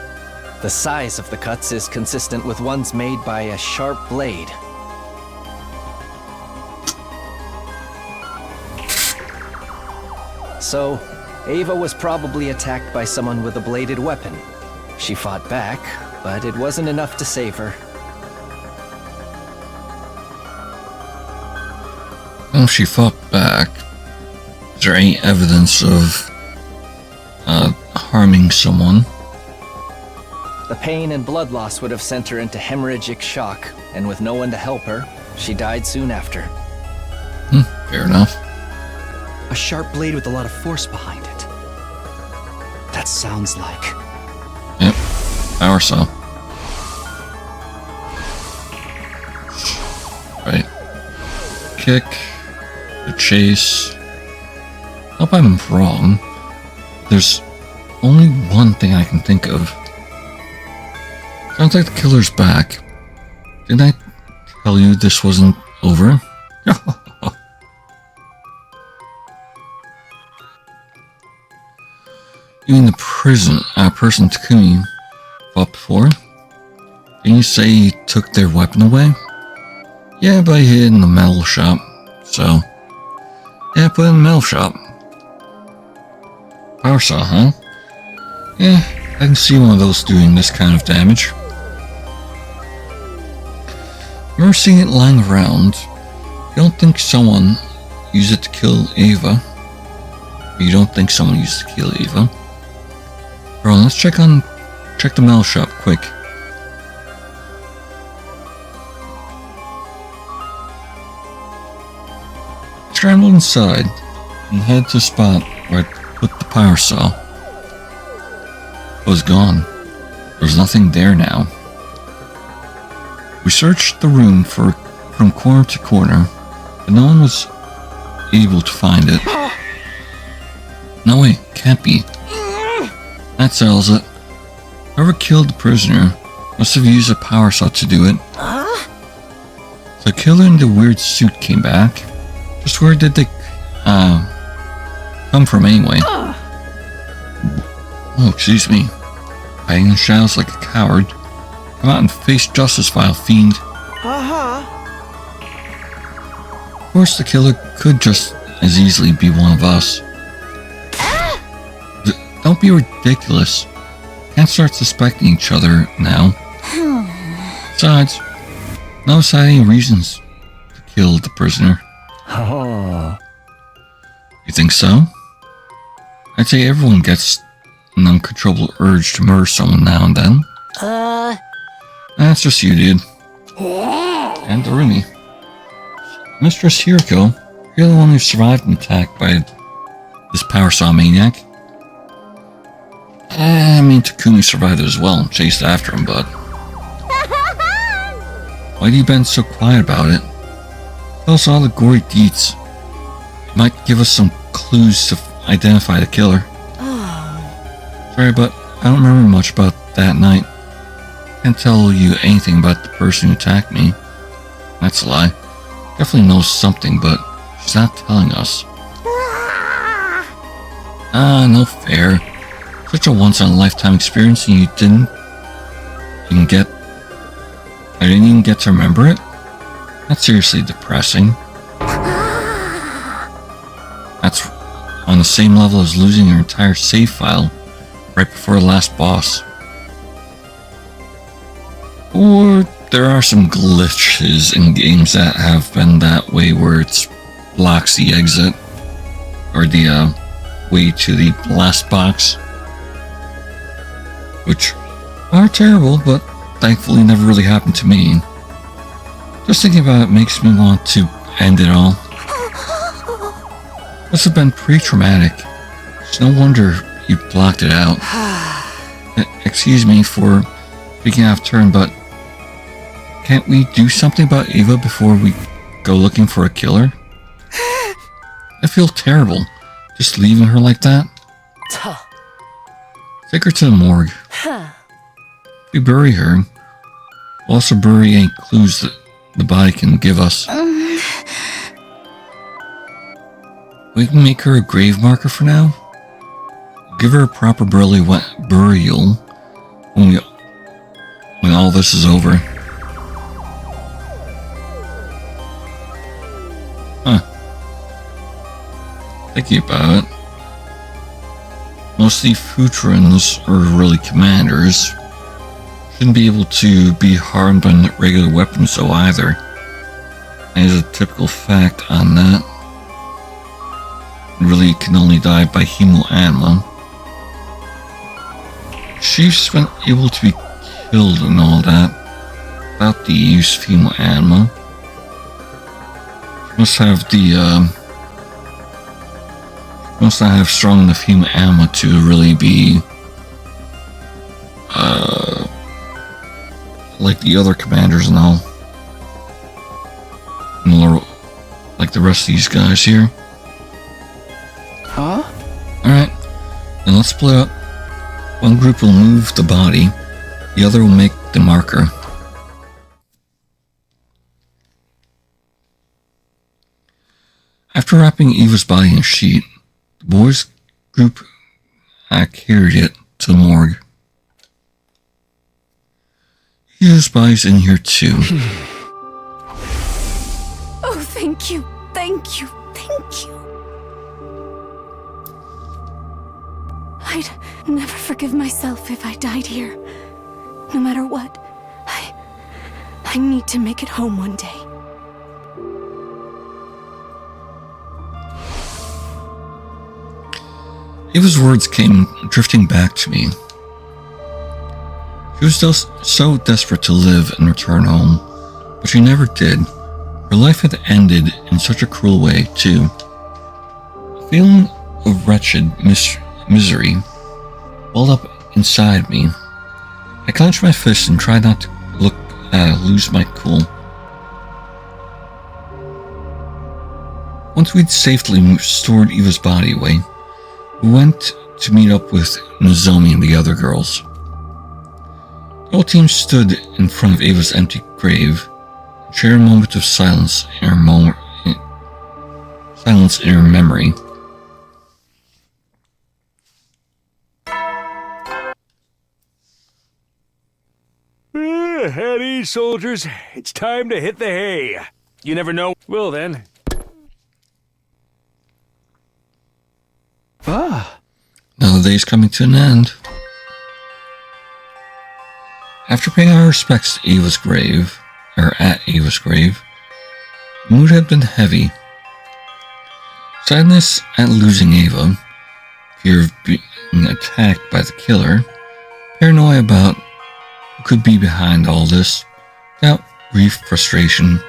The size of the cuts is consistent with ones made by a sharp blade. So, Ava was probably attacked by someone with a bladed weapon. She fought back, but it wasn't enough to save her. Well, if she fought back, is there any evidence of harming someone? The pain and blood loss would have sent her into hemorrhagic shock, and with no one to help her, she died soon after. Fair enough. A sharp blade with a lot of force behind it. That sounds like... Yep, power saw. Right. Kick. The chase. Hope I'm wrong. There's only one thing I can think of. Sounds like the killer's back. Didn't I tell you this wasn't over? You mean the person Takumi fought before? Didn't you say he took their weapon away? Yeah, but I hid it in the metal shop. So, yeah, put it in the metal shop. Power saw, huh? Yeah, I can see one of those doing this kind of damage. You're seeing it lying around. You don't think someone used it to kill Ava. You don't think someone used it to kill Ava. Bro, let's check the metal shop quick. Scramble inside and head to the spot where I put the power saw. It was gone. There's nothing there now. We searched the room from corner to corner, but no one was able to find it. No way, can't be. That settles it. Whoever killed the prisoner must have used a power saw to do it. The killer in the weird suit came back. Just where did they come from anyway? Oh, excuse me. I hiding in the shadows like a coward. Come out and face justice, vile fiend. Of course, the killer could just as easily be one of us. Don't be ridiculous. Can't start suspecting each other now. Besides, no exciting reasons to kill the prisoner. You think so? I'd say everyone gets an uncontrollable urge to murder someone now and then. That's just you, dude. And Darumi. Mistress Hiriko, you're the one who survived an attack by this power saw maniac. I mean, Takumi survived it as well and chased after him, but... Why have you been so quiet about it? Tell us all the gory deeds. It might give us some clues to identify the killer. Sorry, but I don't remember much about that night. Can't tell you anything about the person who attacked me. That's a lie. Definitely knows something, but she's not telling us. No fair. Such a once-in-a-lifetime experience and you didn't even get... I didn't even get to remember it? That's seriously depressing. That's on the same level as losing your entire save file right before the last boss. Or there are some glitches in games that have been that way where it blocks the exit or the way to the last box, which are terrible, but thankfully never really happened to me. Just thinking about it makes me want to end it all. Must have been pretty traumatic. It's no wonder you blocked it out. Excuse me for speaking out of turn, but can't we do something about Eva before we go looking for a killer? I feel terrible just leaving her like that. Take her to the morgue. If we bury her, we'll also bury any clues that the body can give us. We can make her a grave marker for now. Give her a proper burial when all this is over. Thinking about it, most of the Futrans, or really commanders, shouldn't be able to be harmed by regular weapons though either. There's a typical fact on that. Really can only die by hemoanima. She's been able to be killed and all that without the use of hemoanima. She must have must not have strong enough hemoanima to really be like the other commanders and all. Like the rest of these guys here. Alright, then let's split up. One group will move the body, the other will make the marker. After wrapping Eva's body in a sheet, the boys' group carried it to the morgue. Eva's body's in here too. Oh, thank you, thank you, thank you. I'd never forgive myself if I died here. No matter what, I need to make it home one day. Eva's words came drifting back to me. She was just so desperate to live and return home, but she never did. Her life had ended in such a cruel way, too. A feeling of wretched misery welled up inside me. I clenched my fist and tried not to lose my cool. Once we'd safely stored Eva's body away, we went to meet up with Nozomi and the other girls. The whole team stood in front of Eva's empty grave and shared a moment of silence in her memory. At ease, soldiers. It's time to hit the hay. You never know. Well then. Ah. Now the day's coming to an end. After paying our respects to Eva's grave, or at Eva's grave, the mood had been heavy. Sadness at losing Eva, fear of being attacked by the killer, paranoia about who could be behind all this, doubt, grief, frustration.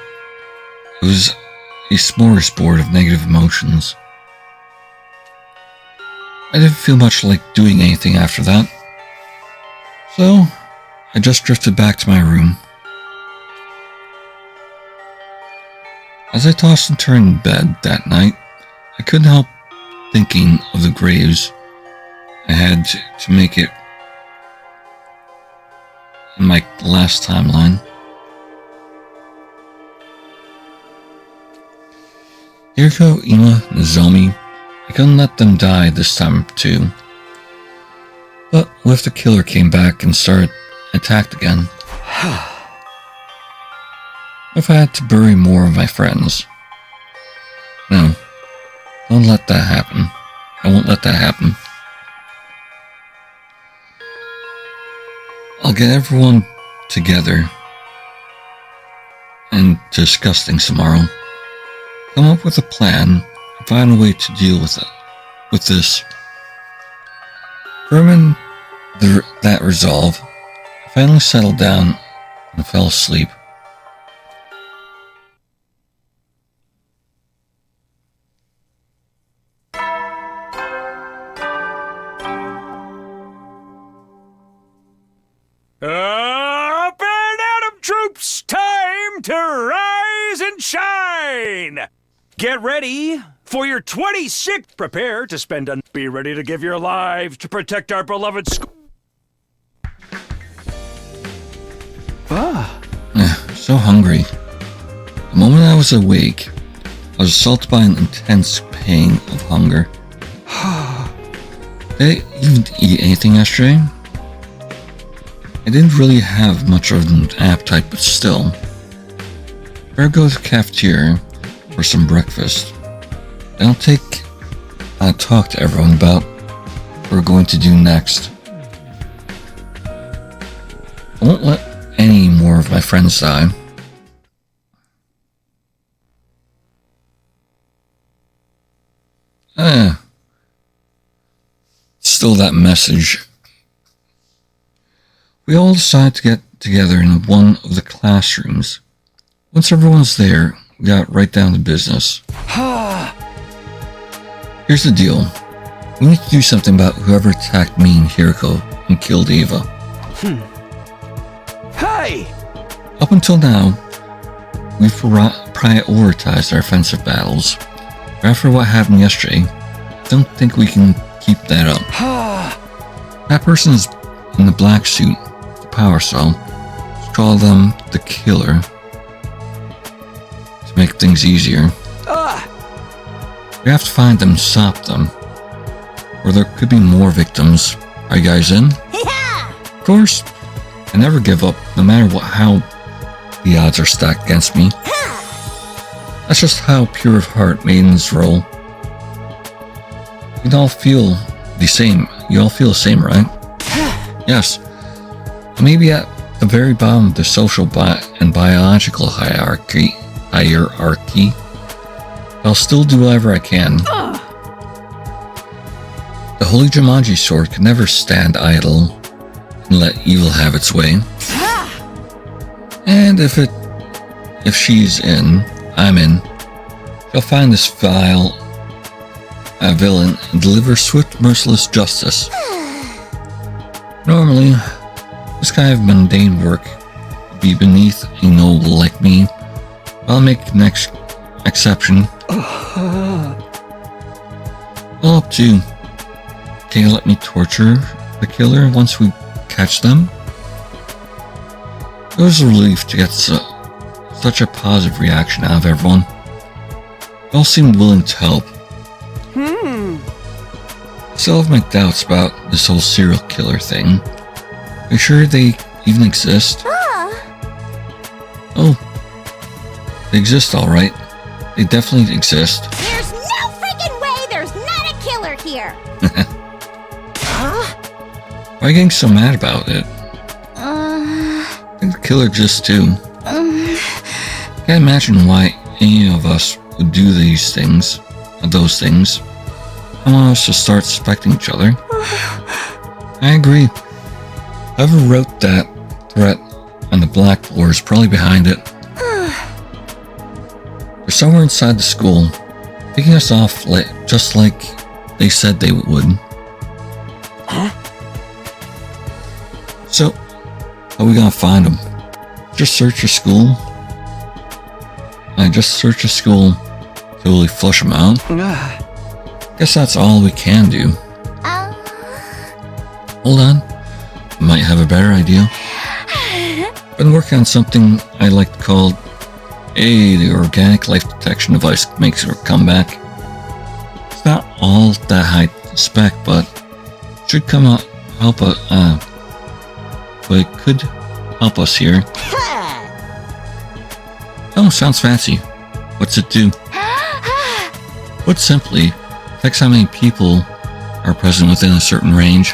It was a smorgasbord of negative emotions. I didn't feel much like doing anything after that, so I just drifted back to my room. As I tossed and turned in bed that night, I couldn't help thinking of the graves I had to make it in my last timeline. Hiriko, Ima, Nozomi, I couldn't let them die this time too. But what if the killer came back and started attacked again? If I had to bury more of my friends? No, don't let that happen. I won't let that happen. I'll get everyone together and discuss things tomorrow. Come up with a plan and find a way to deal with this. Firm in that resolve, I finally settled down and fell asleep. Up and at 'em, troops! Time to rise and shine! Get ready for your 26th. Prepare to spend a... Be ready to give your lives to protect our beloved school. So hungry. The moment I was awake, I was assaulted by an intense pang of hunger. Did I even eat anything yesterday? I didn't really have much of an appetite, but still. Better go to the cafeteria for some breakfast. Then I'll talk to everyone about what we're going to do next. I won't let any more of my friends die. Still that message. We all decided to get together in one of the classrooms. Once everyone's there, we got right down to business. Here's the deal. We need to do something about whoever attacked me and Hiriko and killed Eva. Hey! Up until now, we've prioritized our offensive battles. But after what happened yesterday, I don't think we can keep that up. That person is in the black suit, the power cell. Let's call them the killer. To make things easier. We have to find them and stop them. Or there could be more victims. Are you guys in? Yeah! Of course. I never give up, no matter how the odds are stacked against me. That's just how pure of heart maidens roll. You all feel the same. You all feel the same, right? Yes. Maybe at the very bottom of the social and biological hierarchy, I'll still do whatever I can. The Holy Jumanji sword can never stand idle and let evil have its way. And if she's in, I'm in. She'll find this vile villain and deliver swift, merciless justice. Normally, this kind of mundane work would be beneath a noble like me. I'll make an exception. Well, up to you. Can you let me torture the killer once we catch them? It was a relief to get such a positive reaction out of everyone. They all seemed willing to help. I still have my doubts about this whole serial killer thing. Are you sure they even exist? They exist, alright. They definitely exist. There's no freaking way there's not a killer here! Why are you getting so mad about it? I think the killer exists too. Can't imagine why any of us would do those things. I want us to start suspecting each other. I agree. Whoever wrote that threat on the blackboard is probably behind it. They're somewhere inside the school, picking us off just like they said they would. So, how are we gonna find them? Just search your school? Just search your school till we flush them out? Guess that's all we can do. Hold on. I might have a better idea. Been working on something I like to call the organic life detection device makes her come back. It's not all that high spec, but should come out help us. But it could help us here. Oh, sounds fancy. What's it do? Put simply, detects how many people are present within a certain range.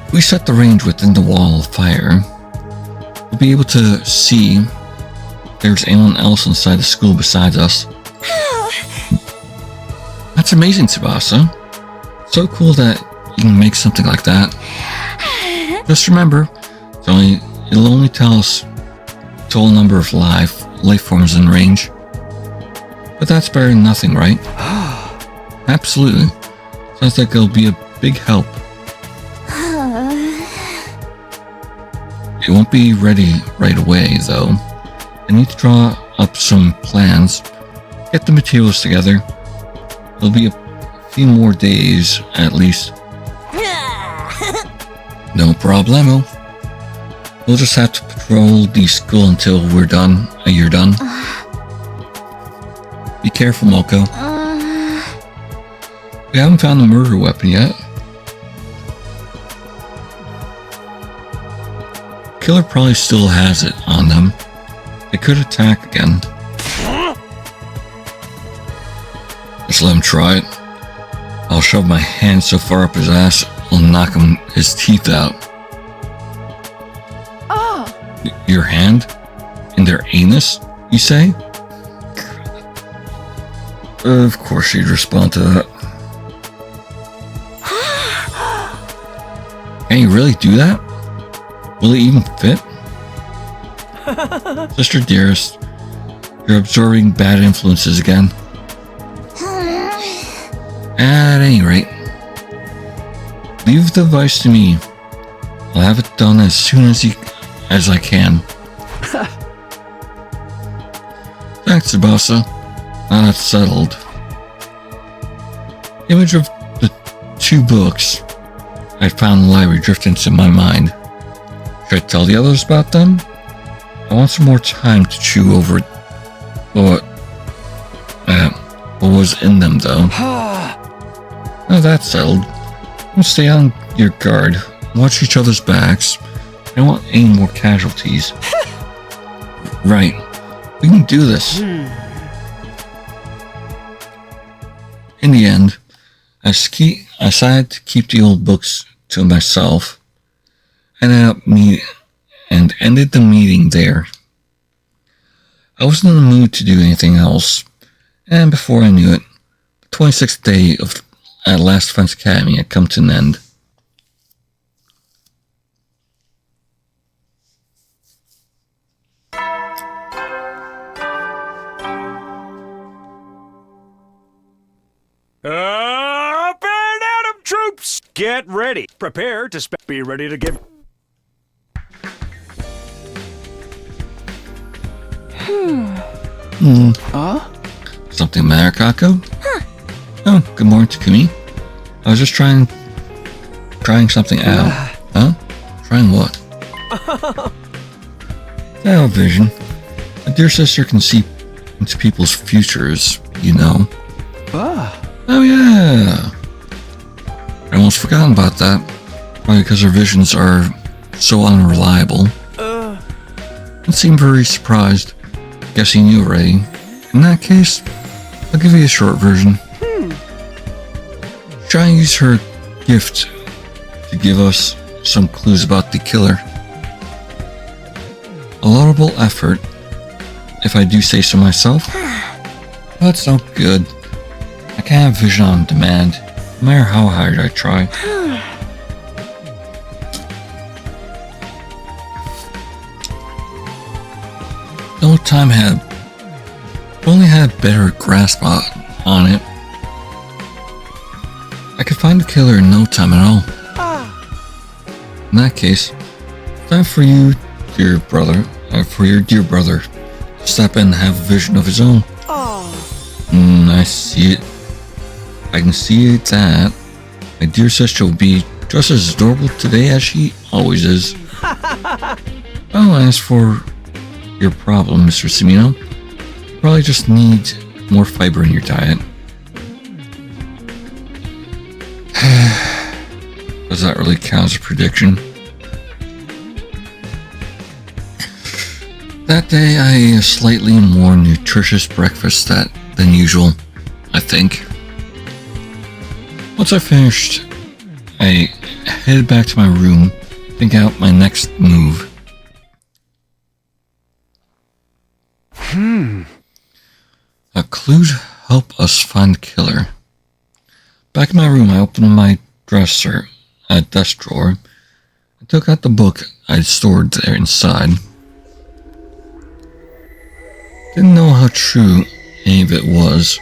If we set the range within the wall of fire, we'll be able to see if there's anyone else inside the school besides us. That's amazing, Tsubasa. So cool that you can make something like that. Just remember, it'll only tell us the total number of life forms in range. But that's better than nothing, right? Absolutely. Sounds like it'll be a big help. It won't be ready right away, though. I need to draw up some plans, get the materials together. It'll be a few more days, at least. No problemo. We'll just have to patrol the school until you're done. Be careful, Moko. We haven't found the murder weapon yet. Killer probably still has it on them. They could attack again. Just let him try it. I'll shove my hand so far up his ass, I'll knock his teeth out. Your hand? In their anus, you say? Of course she'd respond to that. Can you really do that? Will it even fit? Sister dearest, you're absorbing bad influences again. At any rate, leave the device to me. I'll have it done as soon as I can. Thanks, Tsubasa. Now that's settled. The image of the two books I found in the library drifted into my mind. Should I tell the others about them? I want some more time to chew over what was in them, though. Now that's settled. We'll stay on your guard. Watch each other's backs. I don't want any more casualties. Right. We can do this. In the end, I decided to keep the old books to myself. And ended the meeting there. I wasn't in the mood to do anything else, and before I knew it, the 26th day at Last Defense Academy had come to an end. Up and at 'em, troops! Get ready. Prepare to be ready to give... Something matter, Kako? Oh, good morning, Takumi. I was just trying something out. Huh? Trying what? Oh, vision. My dear sister can see into people's futures, you know. Oh yeah. I almost forgotten about that. Probably because her visions are so unreliable. It seemed very surprised, guessing you were ready. In that case, I'll give you a short version. Try and use her gift to give us some clues about the killer. A laudable effort, if I do say so myself. But it's no good. I can't have vision on demand, no matter how hard I try. No time had only had a better grasp on it. I could find the killer in no time at all. In that case, time for you, dear brother, for your dear brother, to step in and have a vision of his own. I see it. I can see that my dear sister will be just as adorable today as she always is. Well, as for your problem, Mr. Semino, you probably just need more fiber in your diet. Does that really count as a prediction? That day, I ate a slightly more nutritious breakfast than usual, I think. Once I finished, I headed back to my room to think out my next move. A clue to help us find the killer. Back in my room, I opened my dresser, a desk drawer, and took out the book I'd stored there inside. Didn't know how true any of it was.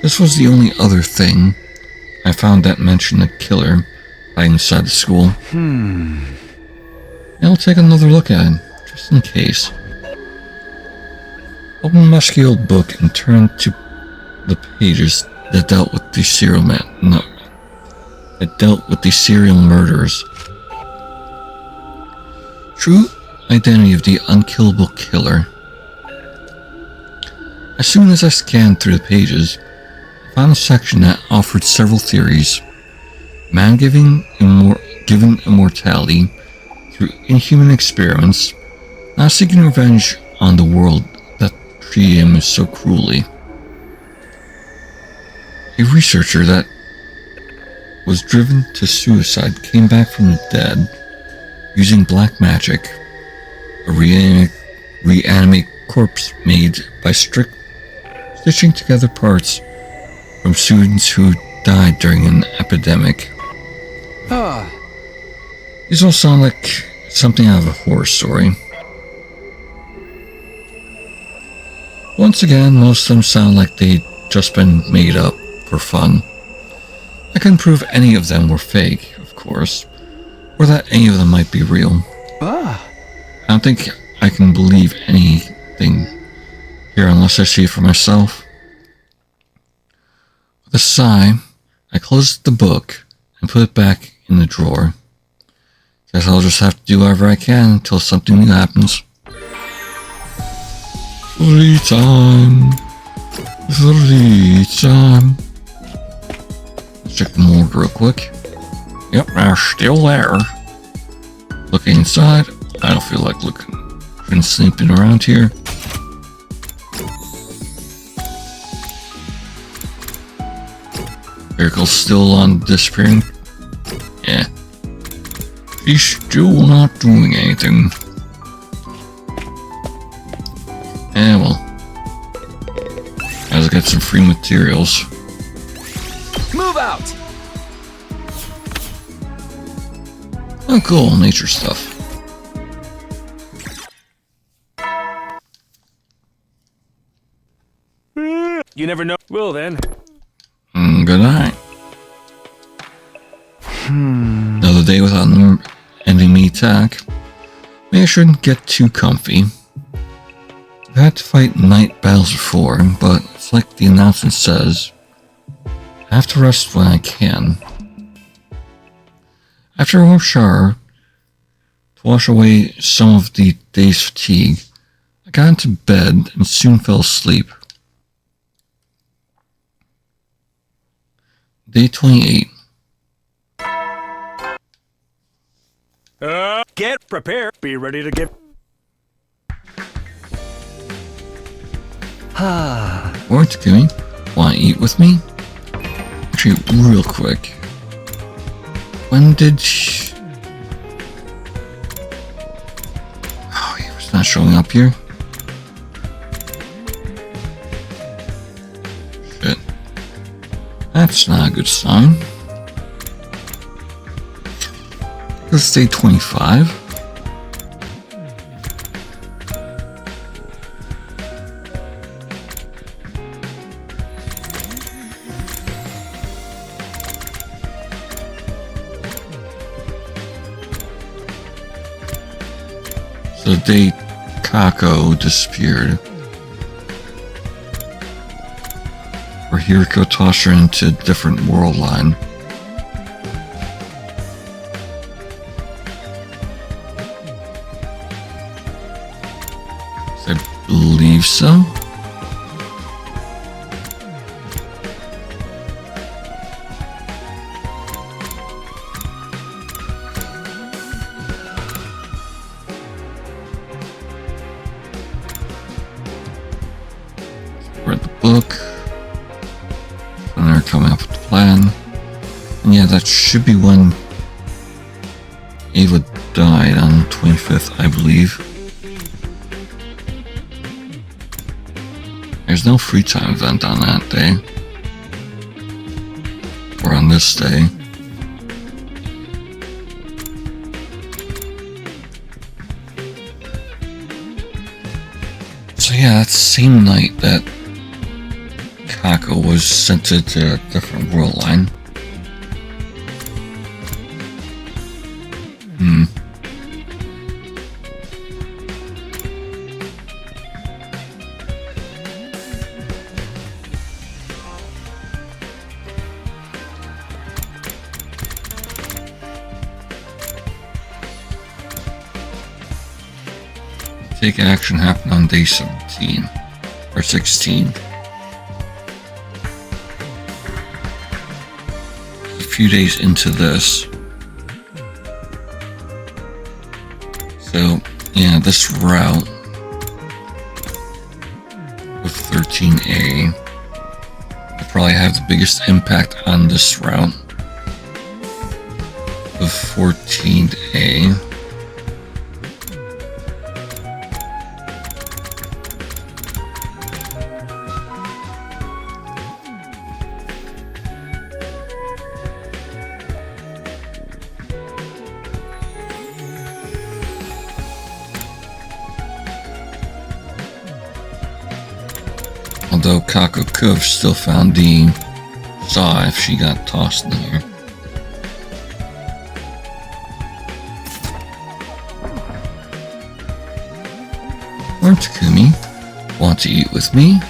This was the only other thing I found that mentioned the killer hiding inside the school. I'll take another look at it, just in case. Open the musky old book and turn to the pages that dealt with the serial murders. True identity of the unkillable killer. As soon as I scanned through the pages, I found a section that offered several theories. Man given immortality through inhuman experiments, now seeking revenge on the world that treated him so cruelly. A researcher that was driven to suicide came back from the dead using black magic, a reanimate corpse made by stitching together parts from students who died during an epidemic. These all sound like something out of a horror story. Once again, most of them sound like they'd just been made up for fun. I couldn't prove any of them were fake, of course, or that any of them might be real. I don't think I can believe anything here unless I see it for myself. With a sigh, I closed the book and put it back in the drawer. Guess I'll just have to do whatever I can until something new happens. Free time. Free time. Let's check the morgue real quick. Yep, they're still there. Looking inside. I don't feel like been snooping around here. Vehicle's still on disappearing. Yeah. He's still not doing anything. Eh, well. I'll get some free materials. Move out! Oh, cool. Nature stuff. You never know. Well then. Good night. Another day without an enemy attack. Maybe I shouldn't get too comfy. I've had to fight night battles before, but it's like the announcement says, I have to rest when I can. After a warm shower, to wash away some of the day's fatigue, I got into bed and soon fell asleep. Day 28. Get prepared. Be ready to give. Or Takumi, want to eat with me? Actually, real quick. When did she... Oh, he was not showing up here? Shit. That's not a good sign. Let's stay 25. So the day Kako disappeared, or Hiriko tossed her into a different world line. I believe so. Read the book. And they're coming up with the plan. And yeah, that should be when Ava died on the 25th, I believe. There's no free time event on that day. Or on this day. So yeah, that's the same night that Kako was sent to a different world line. Take action happened on day 17 or 16. A few days into this. So yeah, this route of 13A will probably have the biggest impact on this route of 14A. Although Kako could have still found the saw if she got tossed in the air. Or Takumi, want to eat with me?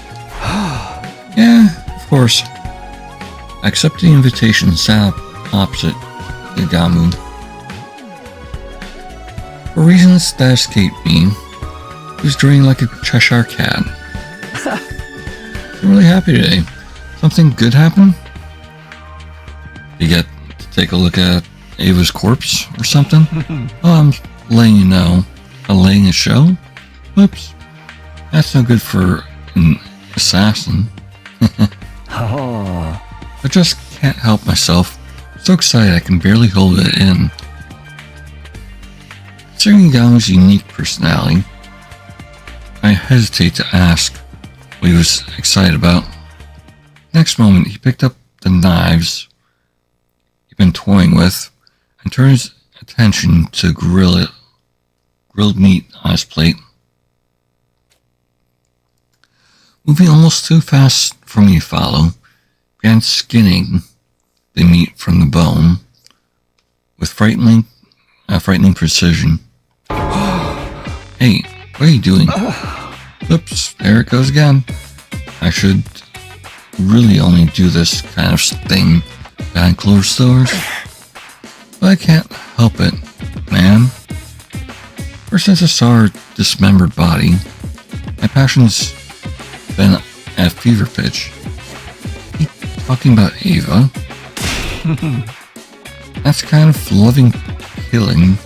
Yeah, of course. I accept the invitation and sat opposite Igamu. For reasons that escaped me, he was drooling like a Cheshire cat. I'm really happy today. Something good happened? You get to take a look at Ava's corpse or something? Oh, I'm letting you know. I'm laying a show? Whoops. That's no good for an assassin. Oh. I just can't help myself. I'm so excited I can barely hold it in. Considering Igamu's unique personality, I hesitate to ask what he was excited about. Next moment, he picked up the knives he'd been toying with and turned his attention to grilled meat on his plate. Moving almost too fast for me to follow, began skinning the meat from the bone with frightening precision. Hey, what are you doing? Oops, there it goes again. I should really only do this kind of thing behind closed doors. But I can't help it, man. Ever since I saw her dismembered body, my passion's been at fever pitch. Keep talking about Ava. That's kind of loving killing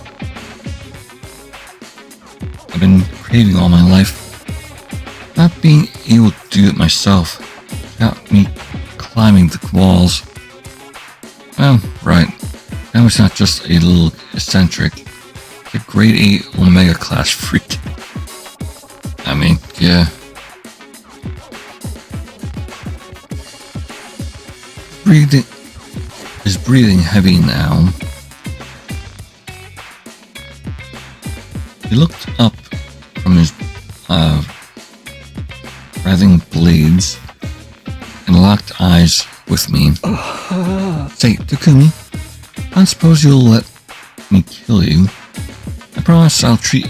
I've been craving all my life. Not being able to do it myself got me climbing the walls. Well, right. I was not just a little eccentric, a grade 8 Omega class freak. I mean, yeah. Is breathing heavy now. He looked up from his writhing blades and locked eyes with me. Say, Takumi, I suppose you'll let me kill you. I promise I'll treat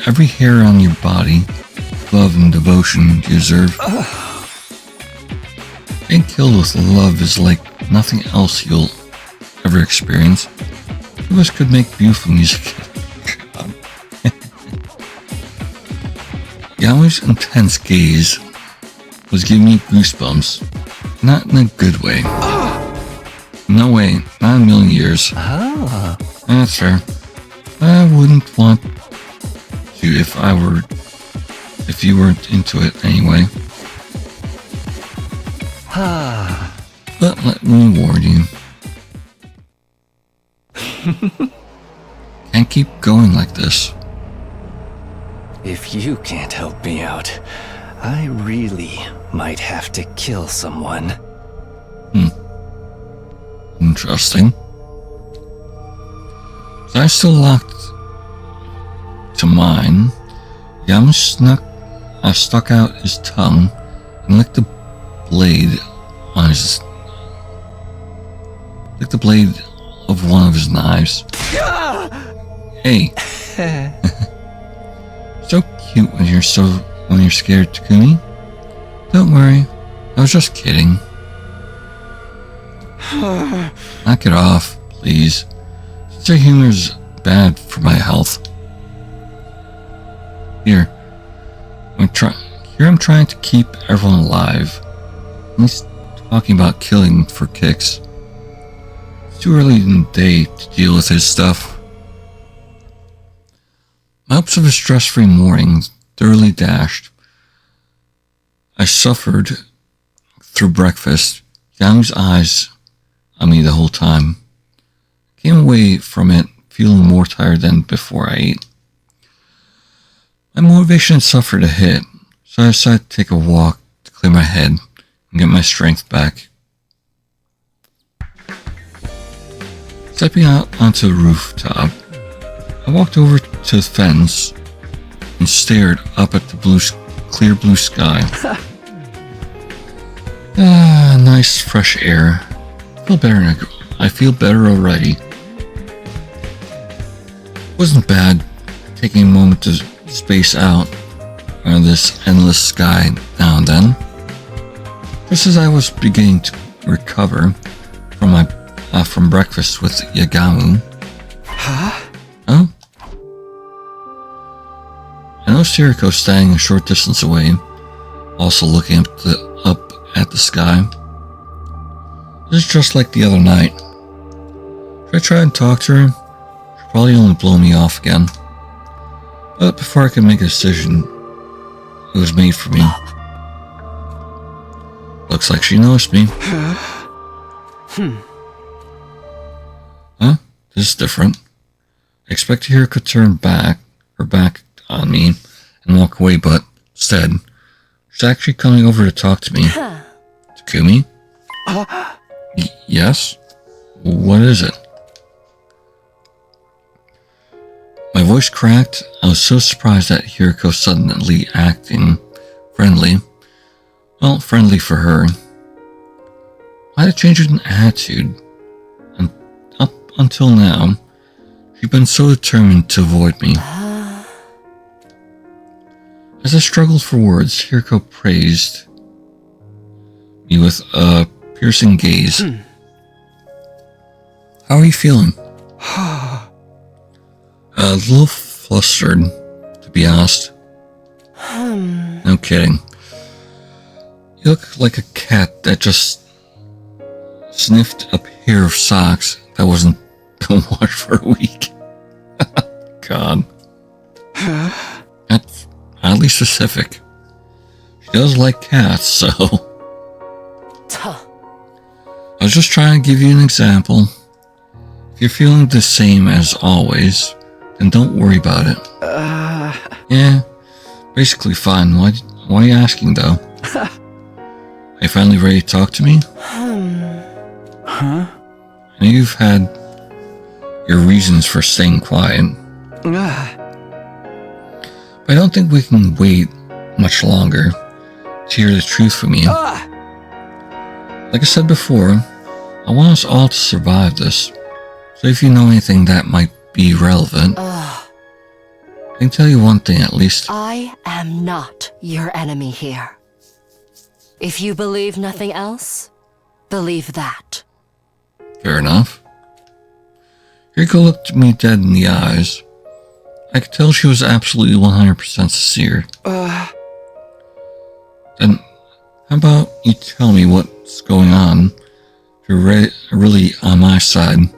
every hair on your body with love and devotion you deserve. Being killed with love is like nothing else you'll ever experience. Two of us could make beautiful music. Yaoi's intense gaze was giving me goosebumps. Not in a good way. No way, not in a million years. That's fair. I wouldn't want to if you weren't into it anyway. But let me warn you. Can't keep going like this. If you can't help me out, I really might have to kill someone. Interesting. As I still locked to mine, Yam stuck out his tongue and licked the blade of one of his knives. Hey. So cute when you're scared, Takumi. Don't worry, I was just kidding. Knock it off, please. Such humor's bad for my health. Here, I'm trying to keep everyone alive. At least talking about killing for kicks. It's too early in the day to deal with his stuff. My hopes of a stress-free morning thoroughly dashed. I suffered through breakfast, Yaoi's eyes on me the whole time. Came away from it feeling more tired than before I ate. My motivation suffered a hit, so I decided to take a walk to clear my head and get my strength back. Stepping out onto the rooftop, I walked over to the fence and stared up at the clear blue sky. Nice fresh air. I feel better already. Wasn't bad taking a moment to space out on this endless sky now and then. Just as I was beginning to recover from breakfast with Yagamu. Oh? I noticed Hiriko standing a short distance away, also looking up at the sky. This is just like the other night. Should I try and talk to her? She'll probably only blow me off again. But before I could make a decision, it was made for me. Looks like she noticed me. Huh? This is different. I expected Hiriko to turn her back on me and walk away, but instead, she's actually coming over to talk to me. Takumi? Yes? What is it? My voice cracked. I was so surprised at Hiriko suddenly acting friendly. Well, friendly for her. I had a change in attitude. And up until now, she'd been so determined to avoid me. As I struggled for words, Hiriko praised me with a piercing gaze. How are you feeling? A little flustered, to be honest. No kidding. You look like a cat that just sniffed a pair of socks that wasn't washed for a week. God. That's oddly specific. She does like cats, so... I was just trying to give you an example. If you're feeling the same as always, then don't worry about it. Yeah, basically fine. Why are you asking, though? Are you finally ready to talk to me? Huh? I know you've had your reasons for staying quiet. But I don't think we can wait much longer to hear the truth from you. Like I said before, I want us all to survive this. So if you know anything that might be relevant, I can tell you one thing at least. I am not your enemy here. If you believe nothing else, believe that. Fair enough. Yuriko looked me dead in the eyes. I could tell she was absolutely 100% sincere. Then, how about you tell me what's going on? If you're really on my side, you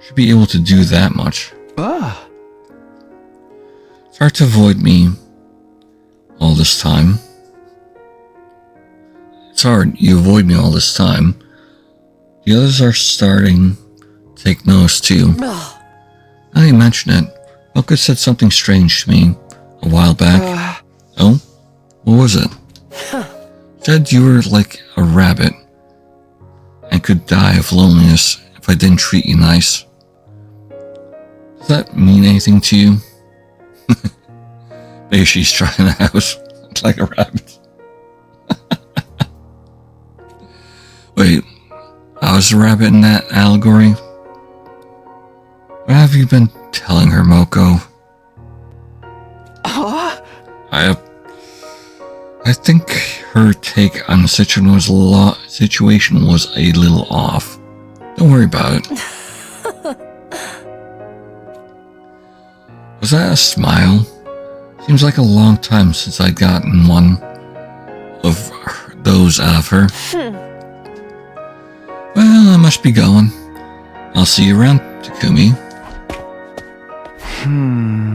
should be able to do that much. It's hard to avoid me all this time. It's hard, you avoid me all this time. The others are starting to take notice too. Now that you mention it, Milka said something strange to me a while back. Oh? What was it? Said you were like a rabbit and could die of loneliness if I didn't treat you nice. Does that mean anything to you? Maybe she's trying to house like a rabbit. Wait, I was a rabbit in that allegory? What have you been telling her, Moko? I think her take on the situation was a little off. Don't worry about it. Was that a smile? Seems like a long time since I'd gotten one of those out of her. Well, I must be going. I'll see you around, Takumi.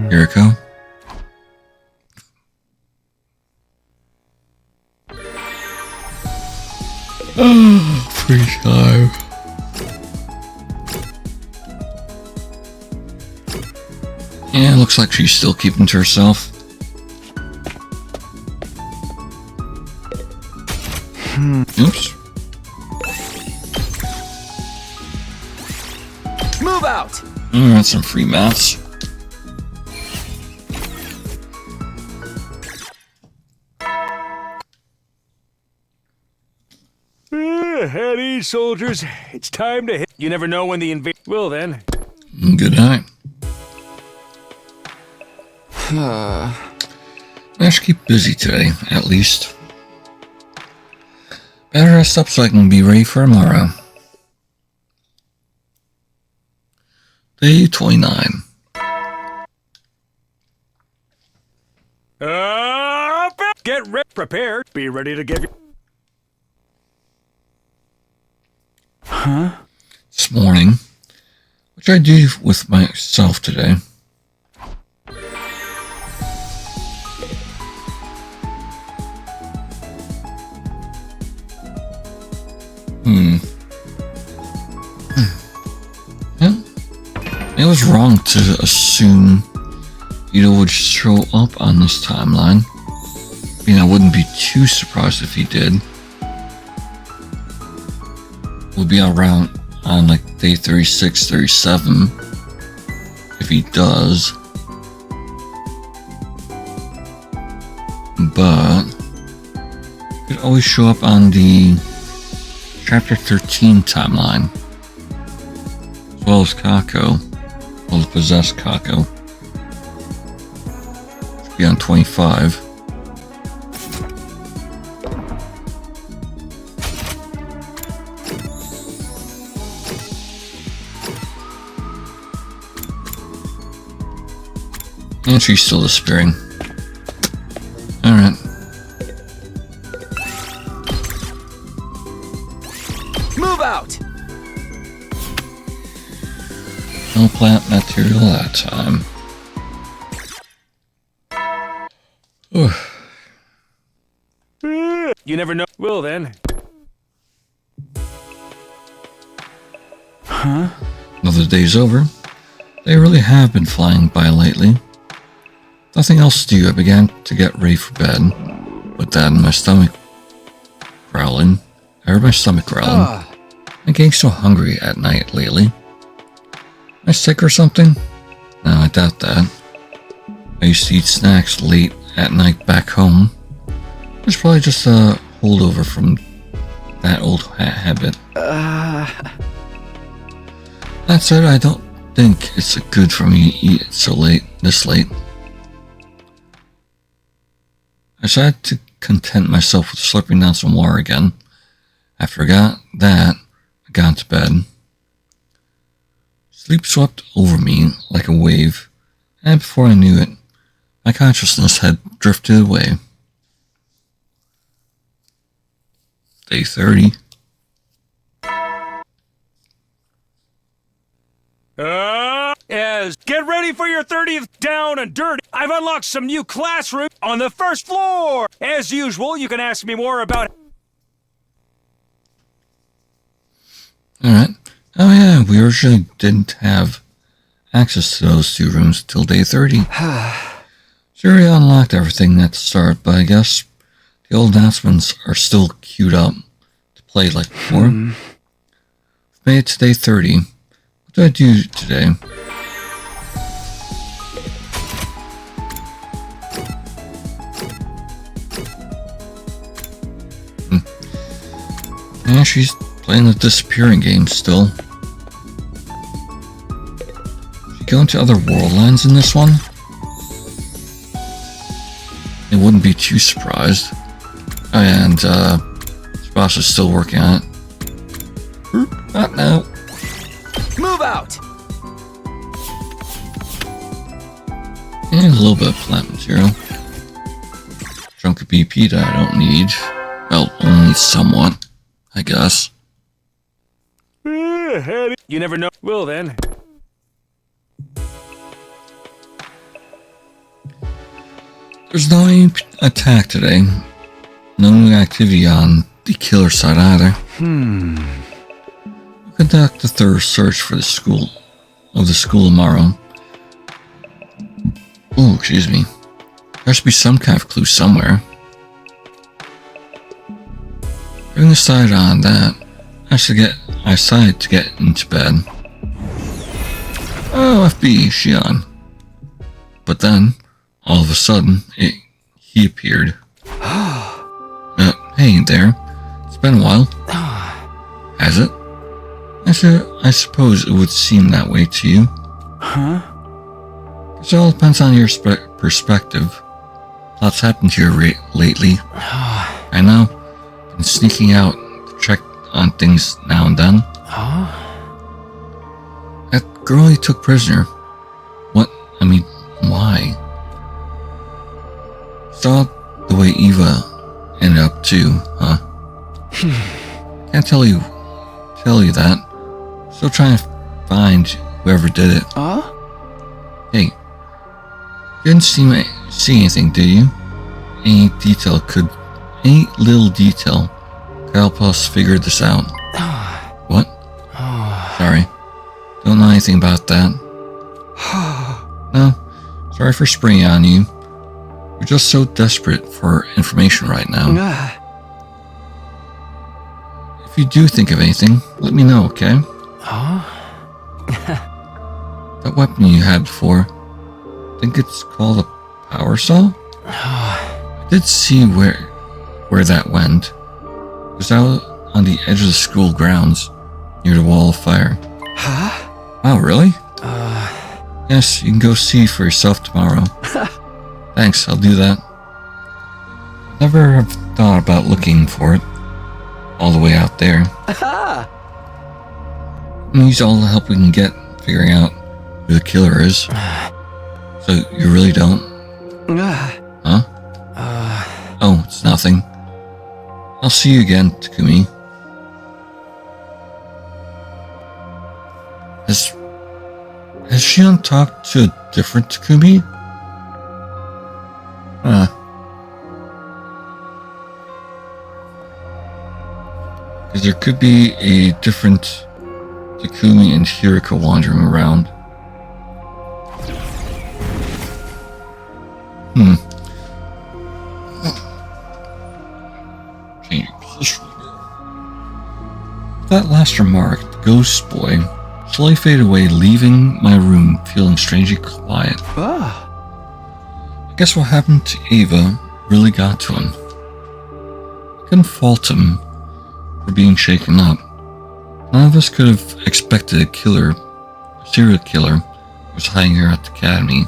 Yuriko. Free time. Yeah, looks like she's still keeping to herself. Oops. Move out! Alright, some free mats. At ease, soldiers. It's time to hit. You never know when the invasion. Well, then. Good night. I should keep busy today, at least. Better rest up so I can be ready for tomorrow. Day 29. Get ready, prepared, be ready to give you. This morning, which I do with myself today. Yeah, it was wrong to assume Ito would show up on this timeline. I mean, I wouldn't be too surprised if he did. We'll be around on like day 36, 37 if he does. But he could always show up on the chapter 13 timeline, as well as Kako, well, the possessed Kako. Should be on 25. And she's still despairing. Alright. Move out! No plant material that time. You never know. Will then. Huh? Another day's over. They really have been flying by lately. Nothing else to do, I began to get ready for bed. With that in my stomach growling. I heard my stomach growling. I'm getting so hungry at night lately. Am I sick or something? No, I doubt that. I used to eat snacks late at night back home. It's probably just a holdover from that old habit. That said, I don't think it's good for me to eat so late, this late. I decided to content myself with slurping down some water again. After I got that, I got into bed. Sleep swept over me like a wave, and before I knew it, my consciousness had drifted away. Day 30. Get ready for your 30th down and dirty. I've unlocked some new classrooms on the first floor. As usual, you can ask me more about... Alright. Oh yeah, we originally didn't have access to those two rooms until day 30. Sure, we unlocked everything at the start, but I guess the old announcements are still queued up to play like before. We've made it to day 30. What do I do today? Yeah, she's playing the disappearing game still. Should she go into other world lines in this one? I wouldn't be too surprised. Oh yeah, and Boss is still working on it. Not now. Move out! And a little bit of plant material. Chunk of BP that I don't need. Well, only somewhat, I guess. You never know. Will then. There's no any attack today. No new activity on the killer side either. We'll conduct a thorough search for the school tomorrow. Oh, excuse me. There should be some kind of clue somewhere. Putting aside on that, I decided to get into bed. Oh, FB, Shion. But then, all of a sudden, he appeared. Hey there. It's been a while. Has it? I suppose it would seem that way to you. It all depends on your perspective. Lots happened here lately. I know. Been sneaking out to check on things now and then. That girl you took prisoner. What? I mean, why? Saw the way Eva ended up too, huh? Can't tell you that. Still trying to find whoever did it. Hey, you didn't see anything, did you? Any little detail could help us figure this out. What? Sorry. Don't know anything about that. No, sorry for springing on you. We're just so desperate for information right now. If you do think of anything, let me know, okay? That weapon you had before, I think it's called a power saw? I did see where that went. It was out on the edge of the school grounds, near the wall of fire. Oh, really? Yes, you can go see for yourself tomorrow. Thanks, I'll do that. Never have thought about looking for it. All the way out there. Use all the help we can get figuring out who the killer is. So you really don't? Huh? Oh, it's nothing. I'll see you again, Takumi. Has Shion talked to a different Takumi? Because there could be a different Takumi and Hiriko wandering around. Changing position here. With that last remark, the ghost boy slowly faded away, leaving my room feeling strangely quiet. I guess what happened to Ava really got to him. I couldn't fault him for being shaken up. None of us could have expected a serial killer, was hiding here at the academy.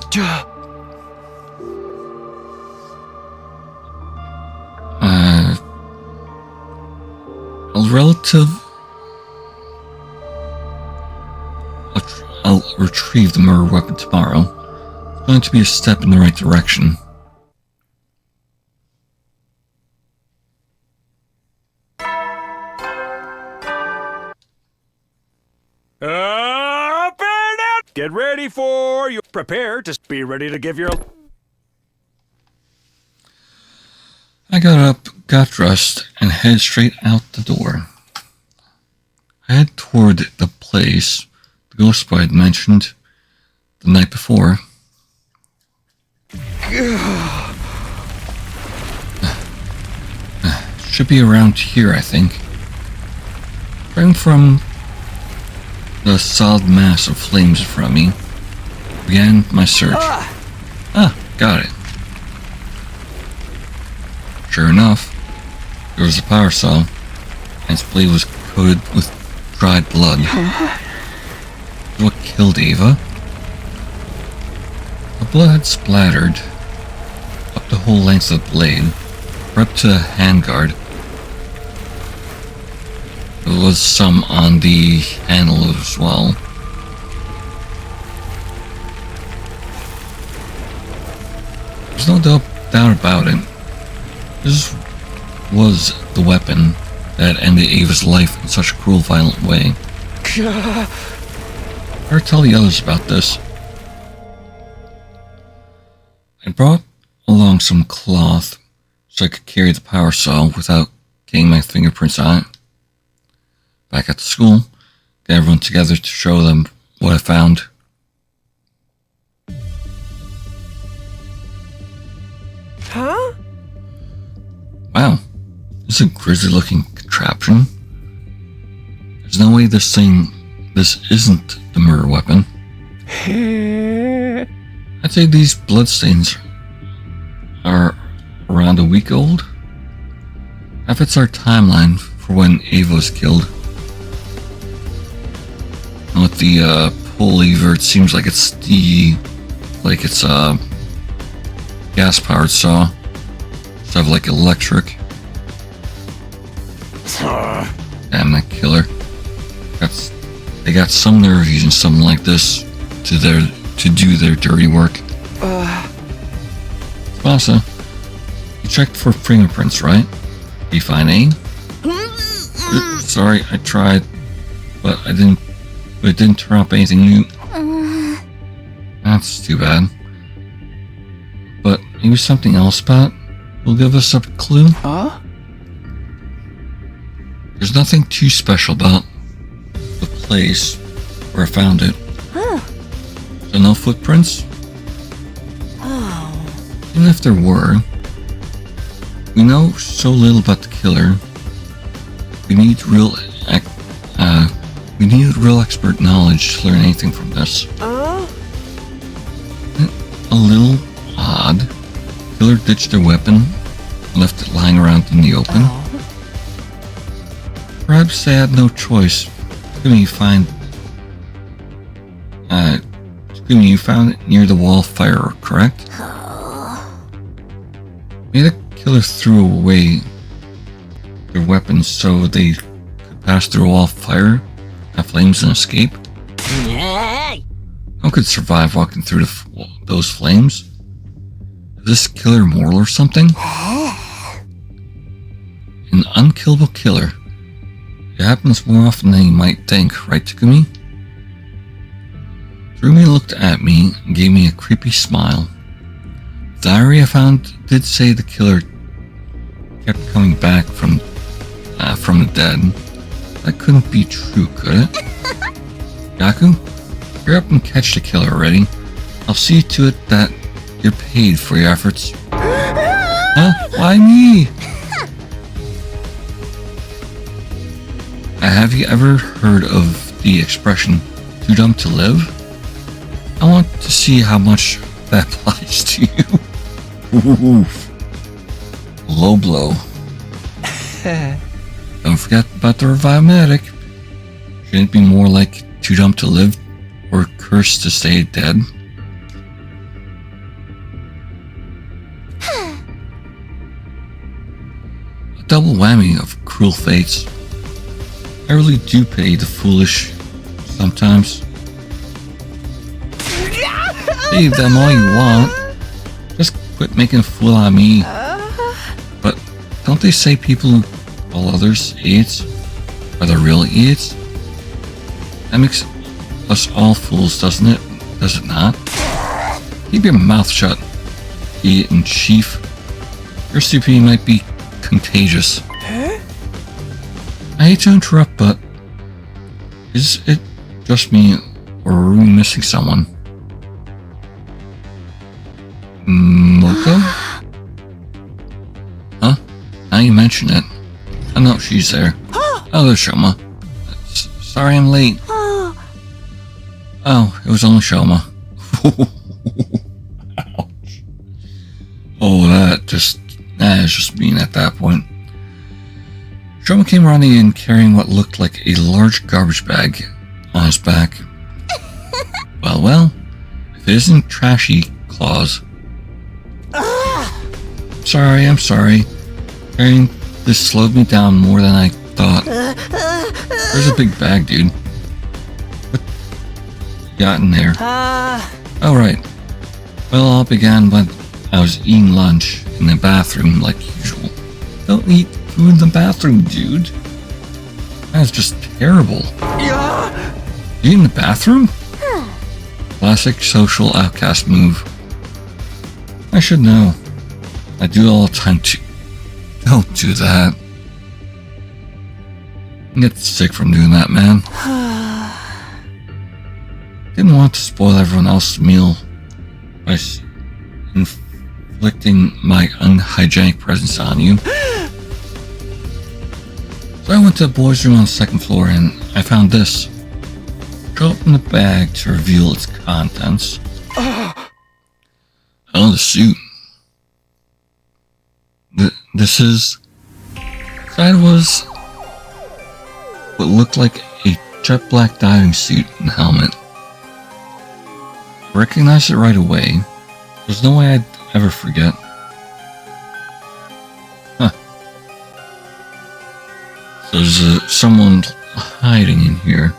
I'll retrieve the murder weapon tomorrow. It's going to be a step in the right direction. Up and out! Get ready for your prepare to be ready to give your... I got up, got dressed, and headed straight out the door. I head toward the place the ghost boy had mentioned the night before. Should be around here, I think. Turning from the solid mass of flames in front of me, began my search. Got it. Sure enough, there was a power saw, and its blade was coated with dried blood. What killed Ava? The blood had splattered up the whole length of the blade, up to the handguard. There was some on the handle as well. There's no doubt about it. This was the weapon that ended Ava's life in such a cruel, violent way. Better tell the others about this. I brought along some cloth so I could carry the power saw without getting my fingerprints on it. Back at the school, got everyone together to show them what I found. Huh? Wow, this is a grisly looking contraption. There's no way this isn't the murder weapon. I'd say these bloodstains are around a week old. That fits our timeline for when Ava was killed. And with the pull lever, it seems like it's gas powered saw instead of like electric. Damn that killer. They got some nerve using something like this to do their dirty work. Spasa, you checked for fingerprints, right? Did you find any? Sorry, I tried, but it didn't turn up anything new. That's too bad. But maybe something else about it will give us a clue? There's nothing too special about the place where I found it. So no footprints? Even if there were, we know so little about the killer. We need real expert knowledge to learn anything from this. A little odd. The killer ditched their weapon and left it lying around in the open. Perhaps they had no choice. You found it near the wall of fire, correct? Maybe the killer threw away their weapons so they could pass through a wall of fire, have flames, and escape. No one could survive walking through those flames. Is this killer immortal or something? An unkillable killer. It happens more often than you might think, right, Takumi? Takumi looked at me and gave me a creepy smile. The diary I found did say the killer kept coming back from the dead. That couldn't be true, could it? Yaku, hurry up and catch the killer already. I'll see to it that you're paid for your efforts. Huh? Why me? Have you ever heard of the expression, too dumb to live? I want to see how much that applies to you. Oof. Low blow. Don't forget about the Revive-Matic. Shouldn't it be more like too dumb to live or cursed to stay dead? A double whammy of cruel fates. I really do pity the foolish sometimes. Save them all you want. Just quit making a fool out of me. But don't they say people who call others idiots are the real idiots? That makes us all fools, doesn't it? Does it not? Keep your mouth shut, idiot in chief. Your stupidity might be contagious. I hate to interrupt, but is it just me, or are we missing someone? Moko? Huh? Now you mention it. I know she's there. Oh, there's Shoma. Sorry I'm late. Oh, it was only Shoma. Ouch. Oh, that is just mean at that point. Shoma came running in carrying what looked like a large garbage bag on his back. Well, if it isn't Trashy Claus. I'm sorry. Carrying this slowed me down more than I thought. There's a big bag, dude. What you got in there? Oh, right. Well, all began when I was eating lunch in the bathroom like usual. Don't eat food in the bathroom, dude. That's just terrible. You in the bathroom? Classic social outcast move. I should know. I do it all the time too. Don't do that. I get sick from doing that, man. Didn't want to spoil everyone else's meal by inflicting my unhygienic presence on you. So I went to the boys' room on the second floor and I found this. Go open the bag to reveal its contents. Oh, the suit. Inside was what looked like a jet black diving suit and helmet. I recognized it right away. There's no way I'd ever forget. Huh. So there's someone hiding in here.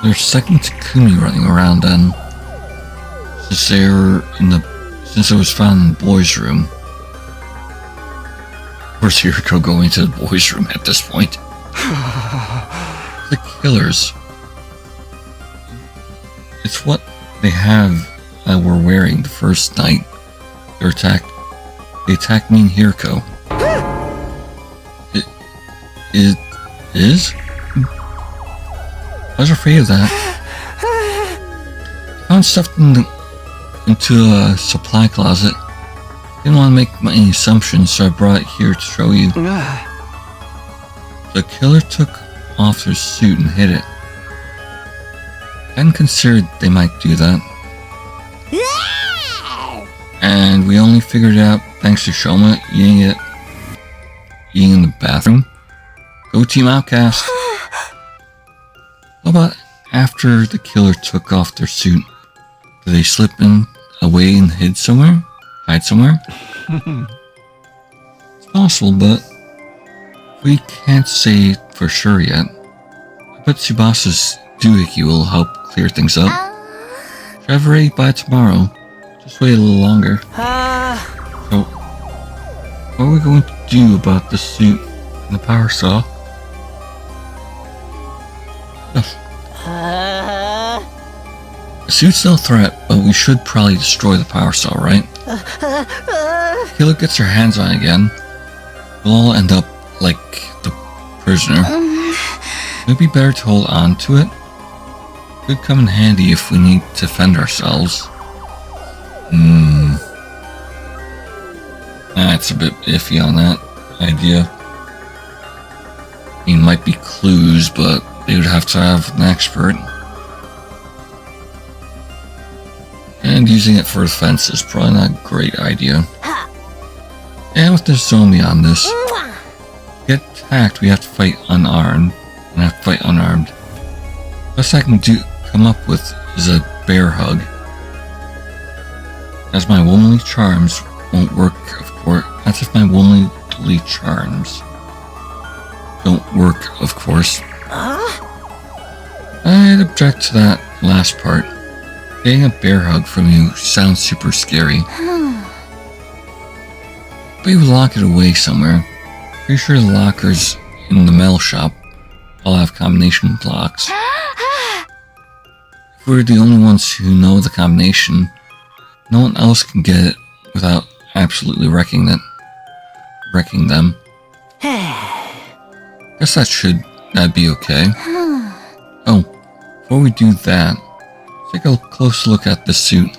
There's second Takumi running around then. Since it was found in the boys' room. Where's Hiriko going to the boys' room at this point? The killers. It's what they have that we're wearing the first night. They attacked me and Hiriko. It is? I was afraid of that. I found stuff into a supply closet. Didn't want to make any assumptions, so I brought it here to show you. The killer took off their suit and hid it. I hadn't considered they might do that. And we only figured it out thanks to Shoma eating in the bathroom. Go Team Outcast! How about after the killer took off their suit? Did they slip away and hide somewhere? It's possible, but we can't say for sure yet. I bet Tsubasa's doohickey will help clear things up. Should have ready by tomorrow. Just wait a little longer. So, what are we going to do about the suit and the power saw? The suit's no threat, but we should probably destroy the power saw, right? Killer gets her hands on it again. We'll all end up like the prisoner. Maybe better to hold on to it. Could come in handy if we need to defend ourselves. That's a bit iffy on that idea. I mean, might be clues, but they would have to have an expert. And using it for defense is probably not a great idea. And with the zombie on this, to get attacked, we have to fight unarmed. And I have to fight unarmed. Best I can come up with is a bear hug. As my womanly charms won't work, of course. That's if my womanly charms don't work, of course. I'd object to that last part. Getting a bear hug from you sounds super scary. But you would lock it away somewhere. Pretty sure the lockers in the metal shop all have combination locks. If we're the only ones who know the combination, no one else can get it without absolutely wrecking them. Guess that'd be okay. Oh, before we do that, take a close look at the suit.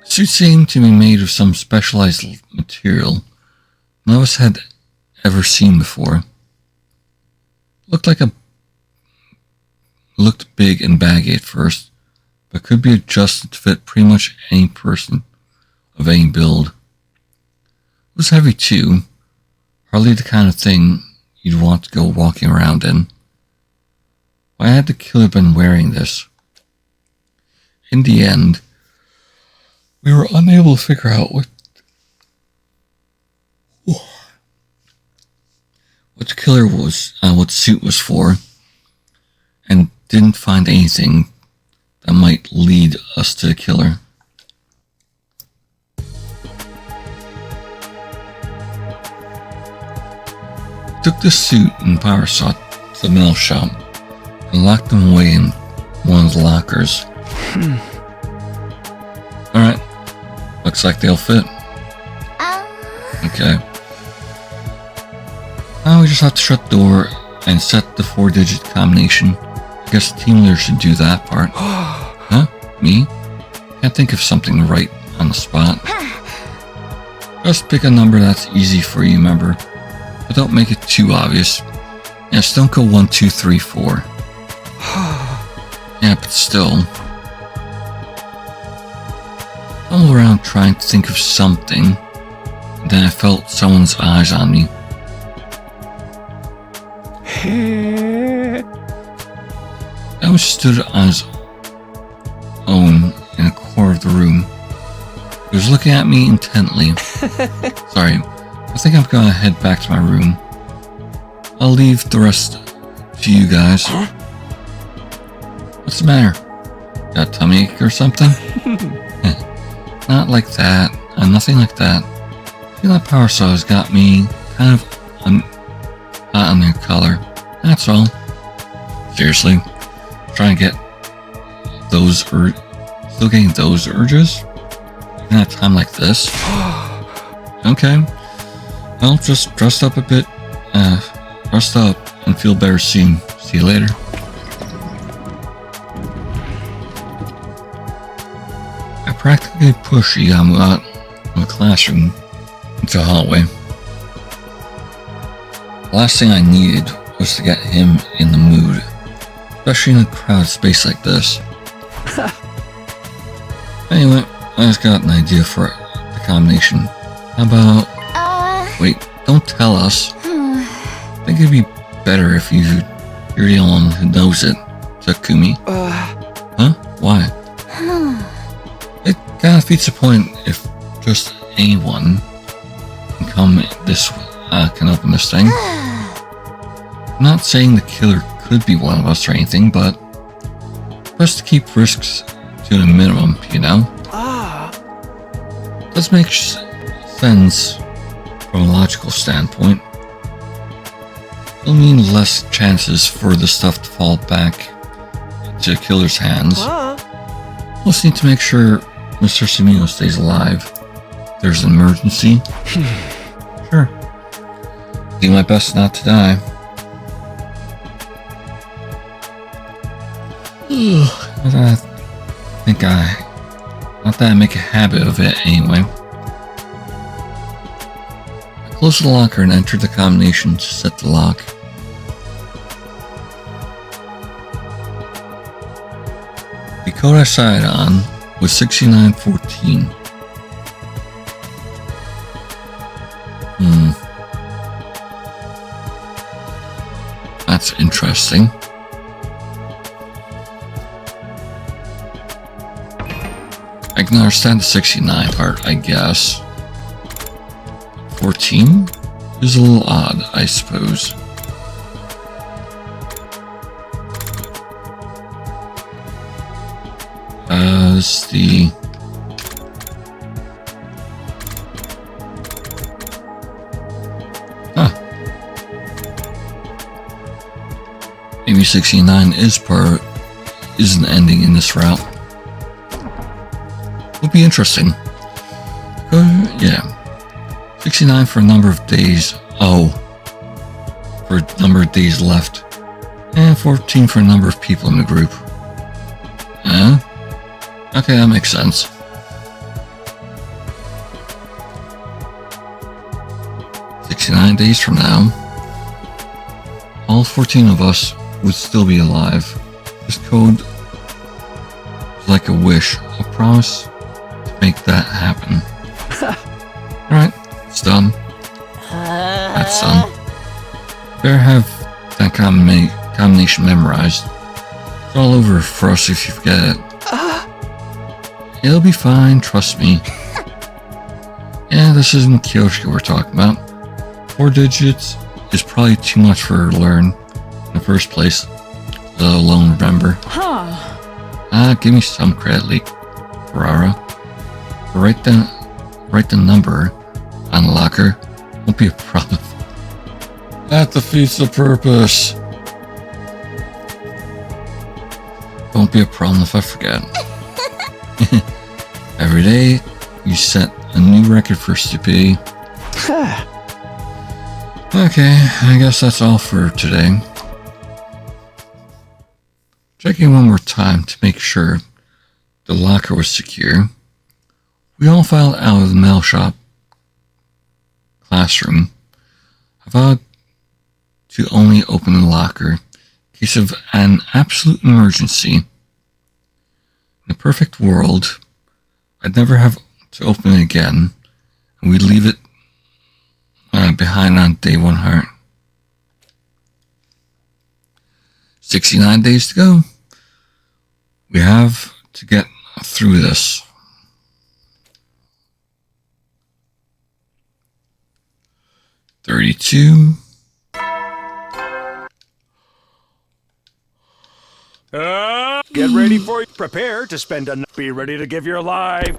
The suit seemed to be made of some specialized material none of us had ever seen before. Looked big and baggy at first, but could be adjusted to fit pretty much any person of any build. It was heavy too, hardly the kind of thing you'd want to go walking around in. Why had the killer been wearing this? In the end, we were unable to figure out what the killer was, what the suit was for, and didn't find anything that might lead us to the killer. Took the suit and power saw to the metal shop and locked them away in one of the lockers. Alright, looks like they'll fit. Okay. Now we just have to shut the door and set the 4-digit combination. I guess the team leader should do that part. Huh? Me? Can't think of something right on the spot. Just pick a number that's easy for you, remember. But don't make it too obvious. Yes, don't go 1, 2, 3, 4. Yeah, but still. I was around trying to think of something, and then I felt someone's eyes on me. Elmo stood on his own in a corner of the room. He was looking at me intently. Sorry, I think I'm gonna head back to my room. I'll leave the rest to you guys. What's the matter? Got a tummy ache or something? Not like that. Nothing like that. I feel that power saw has got me kind of hot on their collar. That's all. Seriously? Trying to get those still getting those urges? Even at a time like this? Okay. Well, just dressed up a bit. Rest up and feel better soon. See you later. I practically pushed Yamu out of the classroom into the hallway. The last thing I needed was to get him in the mood, especially in a crowded space like this. Anyway, I just got an idea for the combination. How about... Wait, don't tell us. I think it'd be better if you're the only one who knows it, Takumi. Huh? Why? It kind of defeats the point if just anyone can open this thing. I'm not saying the killer could be one of us or anything, but just to keep risks to a minimum, you know? Does make sense from a logical standpoint. It'll mean less chances for the stuff to fall back into the killer's hands. We'll just need to make sure Mr. Semino stays alive. There's an emergency. Sure. Do my best not to die. I think not that I make a habit of it anyway. I close the locker and enter the combination to set the lock. The code I decided on was 6914. That's interesting. I can understand the 69 part, I guess. 14 is a little odd, I suppose. It's the... Maybe 69 is an ending in this route. Would be interesting. Yeah. 69 for a number of days. Oh. For a number of days left. And 14 for a number of people in the group. Okay, that makes sense. "69 days from now, all 14 of us would still be alive. This code is like a wish, a promise to make that happen." Alright, it's done. That's done. Better have that combination memorized. It's all over for us if you forget it. It'll be fine, trust me. Yeah, this isn't Kyoshka we're talking about. 4 digits is probably too much for her to learn in the first place, let alone remember. Give me some credit, Ferrara. But write the number on the locker. Won't be a problem. That defeats the purpose. Won't be a problem if I forget. Every day, you set a new record for stupidity. Okay, I guess that's all for today. Checking one more time to make sure the locker was secure. We all filed out of the mail shop classroom. I vowed to only open the locker in case of an absolute emergency. In a perfect world, I'd never have to open it again, and we'd leave it behind on day 100. 69 days to go. We have to get through this. $32. Get ready for it. Prepare to spend a night. Be ready to give your life.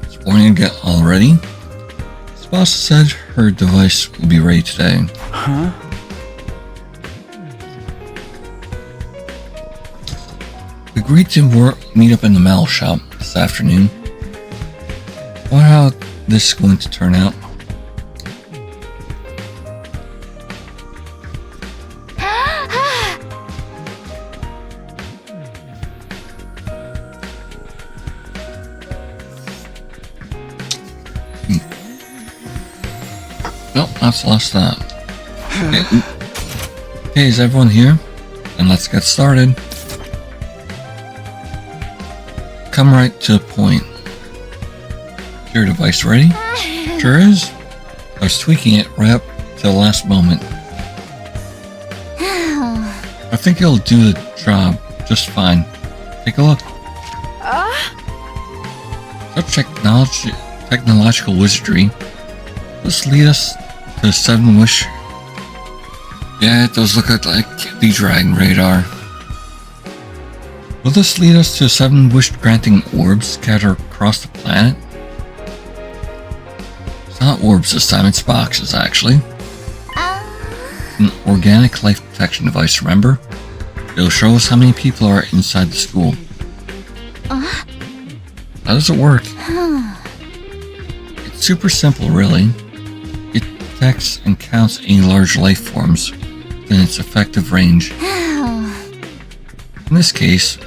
It's morning again already. Spouse said her device will be ready today. We agreed to meet up in the mail shop this afternoon. Wonder how this is going to turn out. Nope, that's lost that. Okay, is everyone here? Then let's get started. Come right to the point. Is your device ready? Sure is. I was tweaking it right up to the last moment. I think it'll do the job just fine. Take a look. Such technological wizardry. This lead us to the 7 wish. Yeah, it does look like the Dragon Radar. Will this lead us to 7 wish-granting orbs scattered across the planet? It's not orbs this time, it's boxes, actually. An organic life protection device, remember? It'll show us how many people are inside the school. How does it work? It's super simple, really. It detects and counts any large life forms within its effective range. In this case,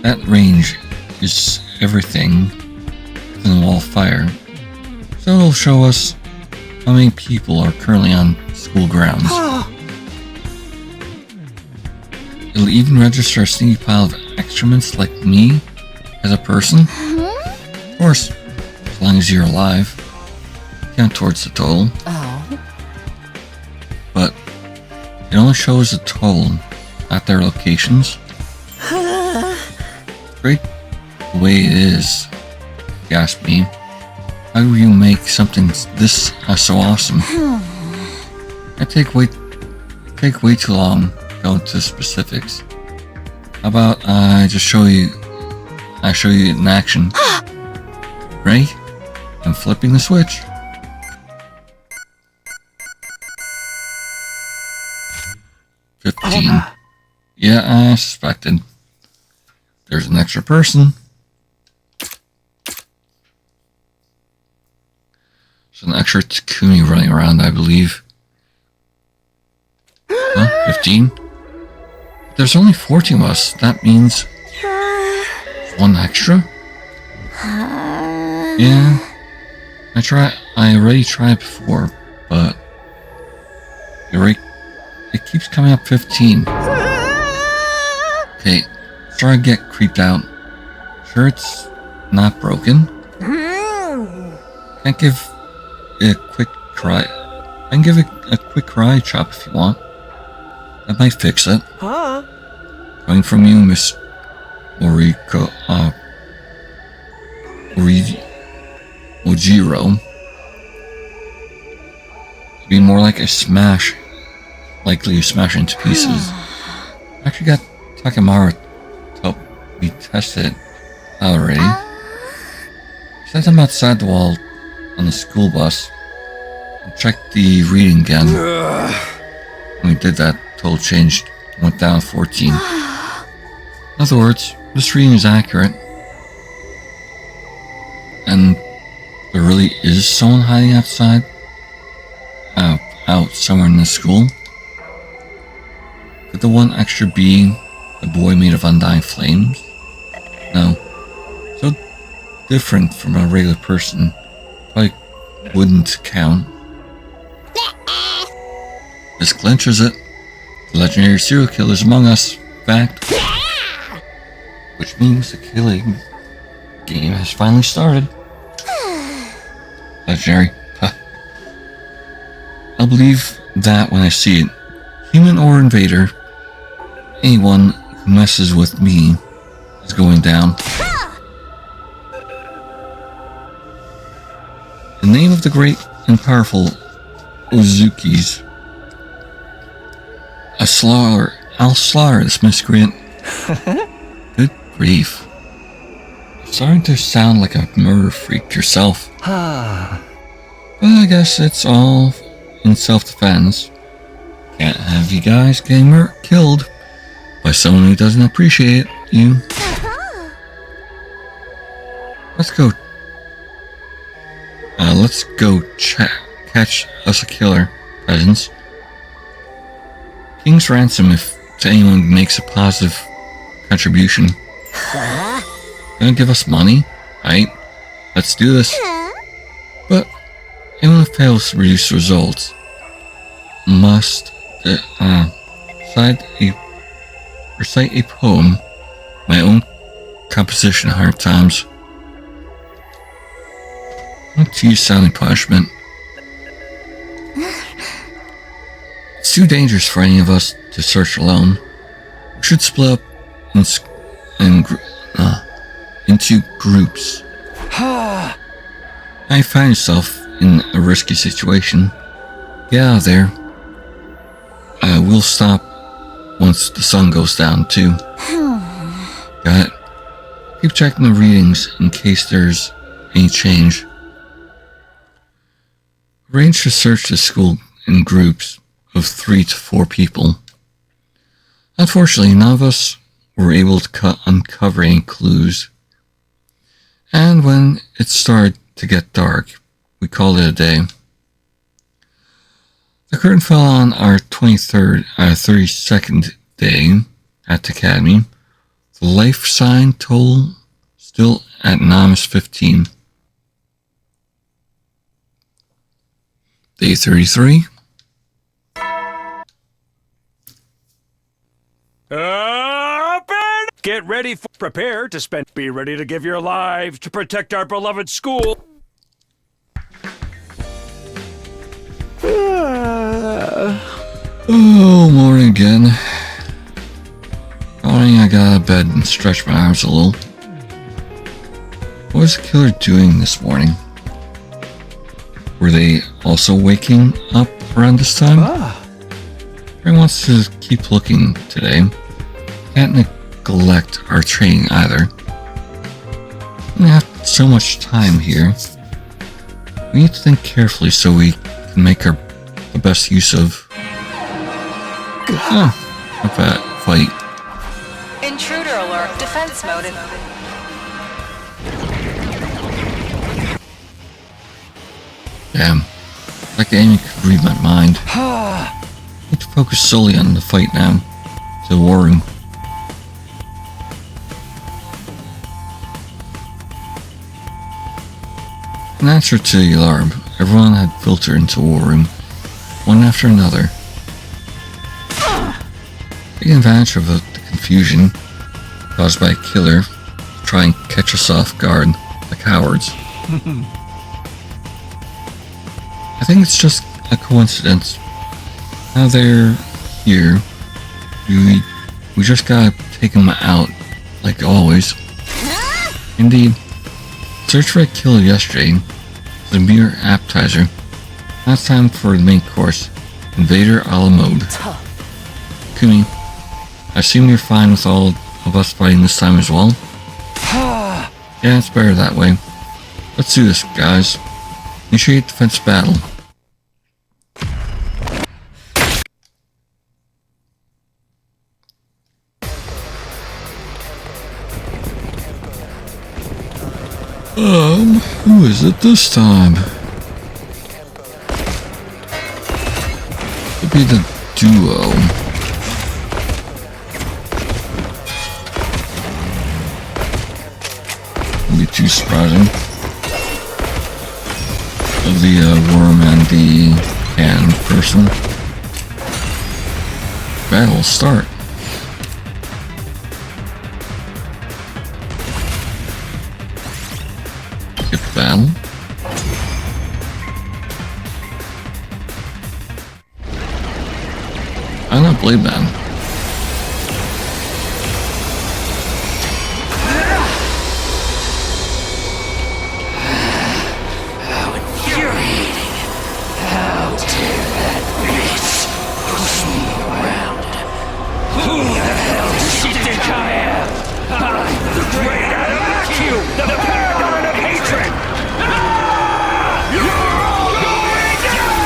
that range is everything within the wall of fire. So it'll show us how many people are currently on school grounds. It'll even register a sneaky pile of excrements like me as a person. Of course, as long as you're alive. Count towards the total. But it only shows the total, not their locations. Great the way it is, if you ask me. How do you make something this so awesome? I take way too long to go into specifics. How about I show you it in action. Ready? I'm flipping the switch. $15. Yeah, I suspected. There's an extra person. There's an extra Takumi running around, I believe. Huh? 15? There's only 14 of us. That means one extra? Yeah. I already tried before, but you're right. It keeps coming up 15. Okay, sorry to get creeped out. Sure it's not broken. Can't give it a quick try. I can give it a quick karate chop if you want. That might fix it. Coming from you, Miss Moriko, Ojiro. It'd be more like a smash. Likely you smash into pieces. I actually got Takemaru to help me test it already. He sent him outside the wall on the school bus and checked the reading again. When we did that, total changed, went down 14. In other words, this reading is accurate. And there really is someone hiding outside? Out somewhere in the school? Could the one extra be the boy made of undying flames? No. So different from a regular person. Probably wouldn't count. This clinches it. The legendary serial killers among us. Fact. Which means the killing game has finally started. Legendary. Huh. I'll believe that when I see it. Human or invader, anyone who messes with me is going down. In the name of the great and powerful Ozukis, I'll slaughter this miscreant. Good grief. Starting to sound like a murder freak yourself. But I guess it's all in self-defense. Can't have you guys getting killed by someone who doesn't appreciate you. Let's go. Let's go catch us a killer, peasants. King's ransom if to anyone makes a positive contribution. Gonna give us money, right? Let's do this. But anyone who fails to reduce results must recite a poem, my own composition 100 times. Not to use sounding punishment. It's too dangerous for any of us to search alone. We should split up into groups. Now you find yourself in a risky situation. Get out of there. We'll stop once the sun goes down too. Got it. Keep checking the readings in case there's any change. Arrange to search the school in groups of 3 to 4 people. Unfortunately, none of us were able to uncover any clues. And when it started to get dark, we called it a day. The curtain fell on our 32nd day at the Academy. The life sign toll still at -15. Day 33. Up and get ready for prepare to spend. Be ready to give your lives to protect our beloved school. Oh, morning again. Morning, I got out of bed and stretched my arms a little. What was the killer doing this morning? Were they also waking up around this time? Everyone wants to keep looking today. Can't neglect our training either. We have so much time here. We need to think carefully so we can make the best use of that fight. Intruder alert. Defense mode. Damn. Like the enemy could read my mind. Need to focus solely on the fight now. To the war room. In answer to the alarm, everyone had filtered into the war room, one after another. Taking advantage of the confusion caused by a killer to try and catch us off guard, like cowards. I think it's just a coincidence. Now they're here, we just gotta take them out, like always. Indeed, search for a killer yesterday was a mere appetizer. Now it's time for the main course, Invader a la mode. Kumi, I assume you're fine with all of us fighting this time as well? Yeah, it's better that way. Let's do this, guys. Initiate defense battle. Who is it this time? Could be the duo. Wouldn't be too surprising. Of the worm and the can person. Battle start. Battle. I'm not Blade Man. How infuriating. How dare that bitch push me around. Who the hell does she think I am? I'm the great Animacu, the paragon of hatred! You're all going down!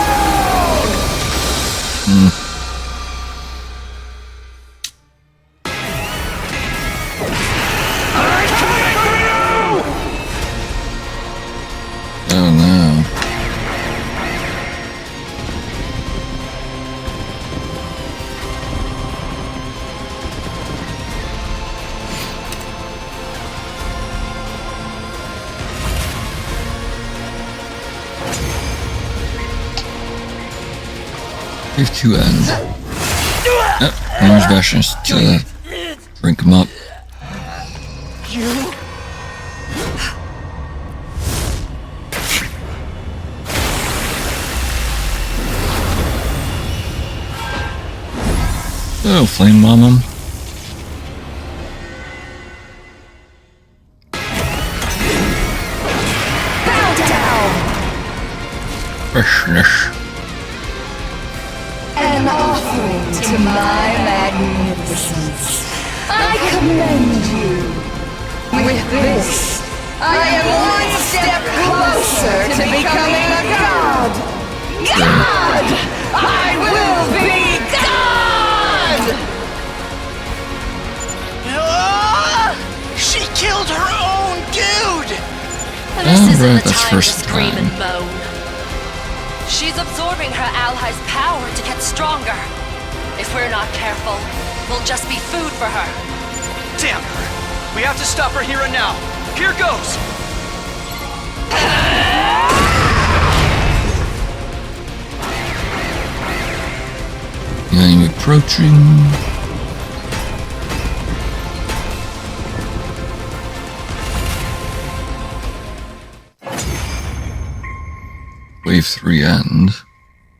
I'm coming for you! Oh no. Wave 2 end. Yep, Homer's bashing us to drink him up. You? Oh, flame bomb him. Bow down! Freshness. An offering to my magnificence. I commend you. With this, I am one step closer to becoming a god. God! I will be God! Alright, that's first scream time. and moan. She's absorbing her allies' power to get stronger. If we're not careful, we'll just be food for her. Damn her! We have to stop her here and now. Here goes! I'm approaching. Wave 3 end.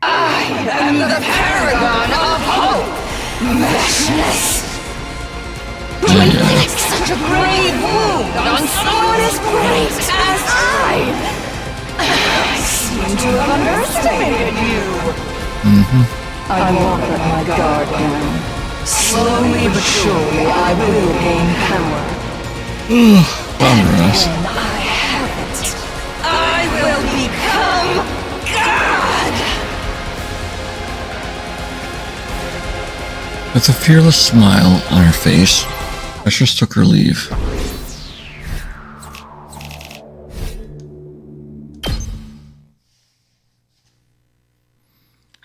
I am the paragon of hope! Meshness! To inflict such a grave wound on someone as great as I seem to have underestimated you. I won't let my guard down. Slowly but surely I will gain power. Bummer us. When I have it, I will become God! With a fearless smile on her face, Precious took her leave.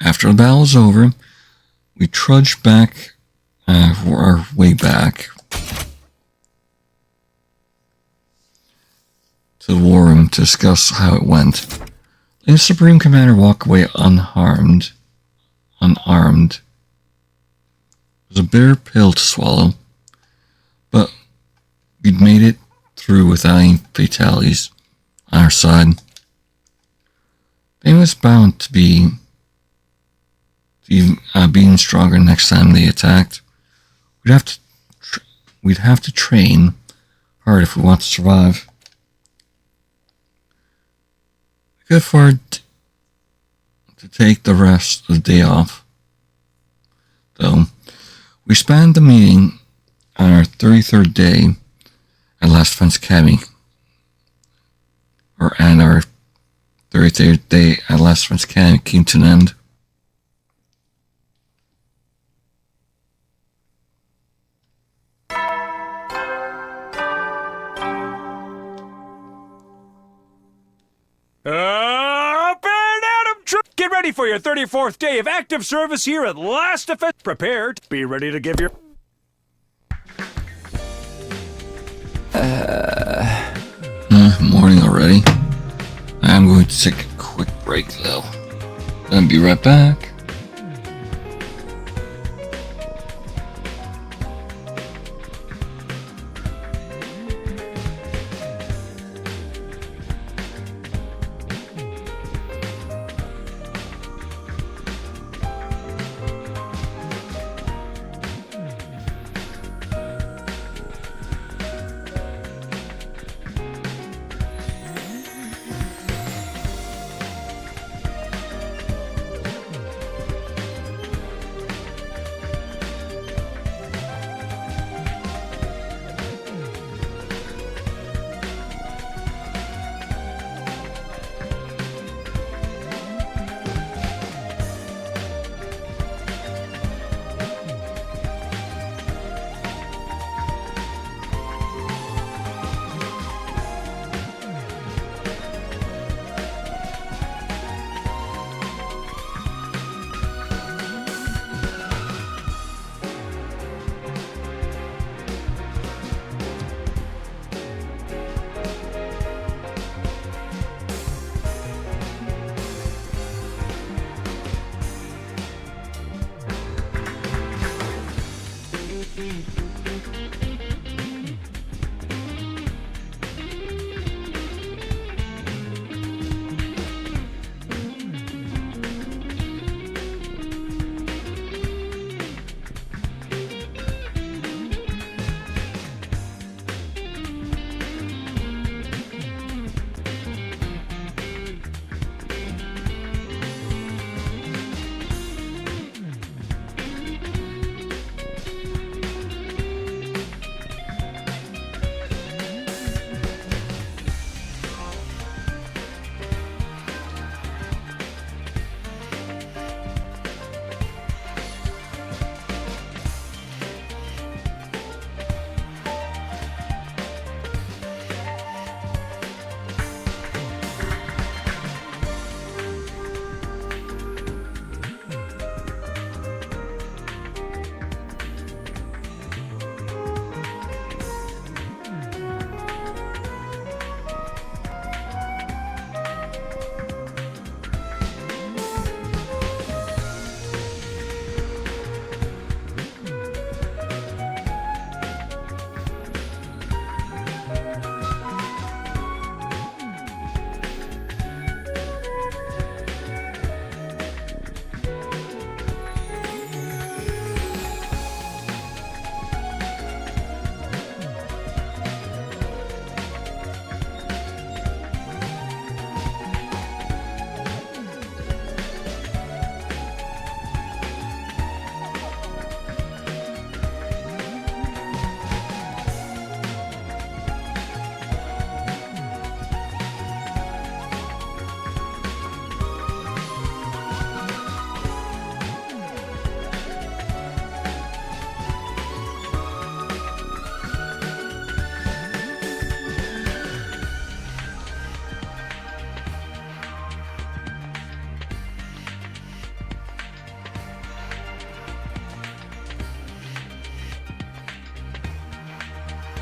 After the battle was over, we trudged back our way back to the war room to discuss how it went. The Supreme Commander walked away unarmed. It was a bitter pill to swallow, but we'd made it through without any fatalities on our side. They was bound to be being stronger next time they attacked. We'd have to train hard if we want to survive. We could afford to take the rest of the day off, though. We spent the meeting on our 33rd day at Last Defense Academy, and our 33rd day at Last Defense Academy came to an end. Up and at 'em, troops! Get ready for your 34th day of active service here at Last Defense. Prepare to be ready to give your... Morning already. I'm going to take a quick break though. Then be right back.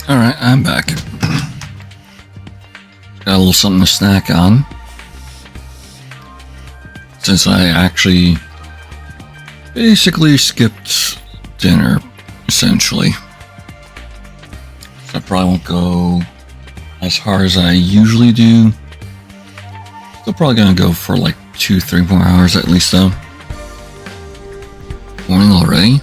Alright, I'm back. Got a little something to snack on. Since I actually basically skipped dinner, essentially. So I probably won't go as hard as I usually do. Still probably gonna go for like 2-3 more hours at least though. Morning already?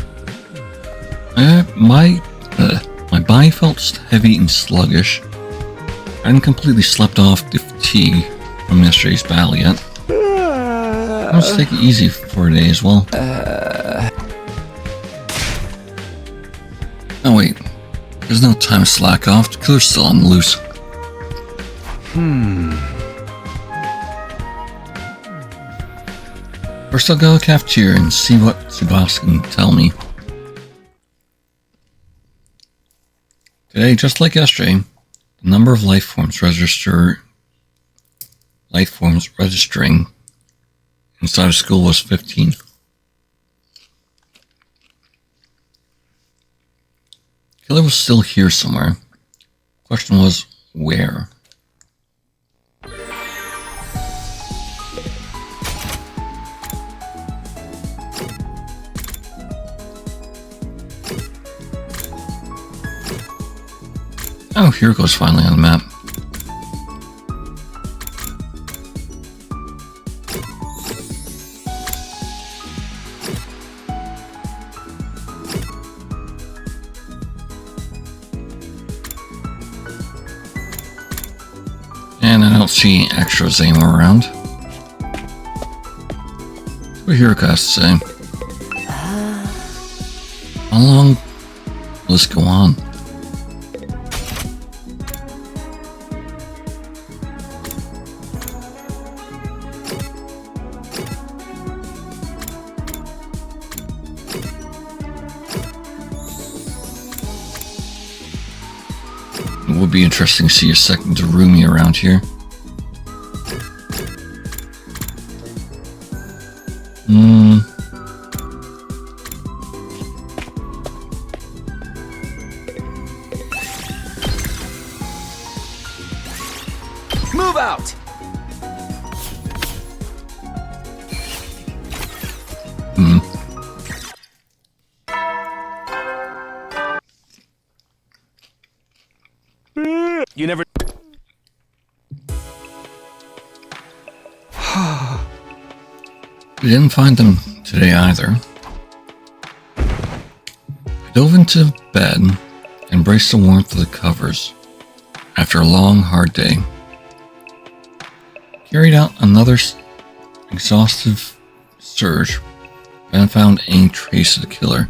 My body felt heavy and sluggish. I hadn't completely slept off the fatigue from yesterday's battle yet. Let's take it easy for a day as well. Oh wait, there's no time to slack off. The killer's still on the loose. First I'll go to the cafeteria and see what Tsubasa can tell me. Today, just like yesterday, the number of life forms registering inside of school was 15. Killer was still here somewhere. Question was, where? Oh, here it goes finally on the map. And I don't see any extras anywhere around. What Hiroko has to say. How long will this go on? It would be interesting to see a second Darumi around here. Move out! You never... We didn't find them today either. I dove into bed and embraced the warmth of the covers after a long, hard day. Carried out another exhaustive search and found any trace of the killer.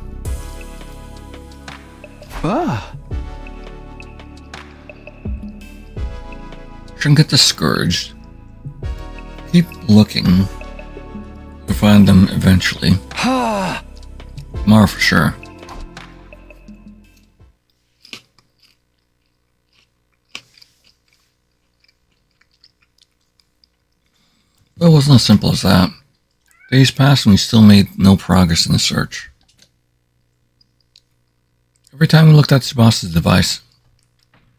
Shouldn't get discouraged. Keep looking. You'll find them eventually. Tomorrow for sure. But it wasn't as simple as that. Days passed and we still made no progress in the search. Every time we looked at Tsubasa's device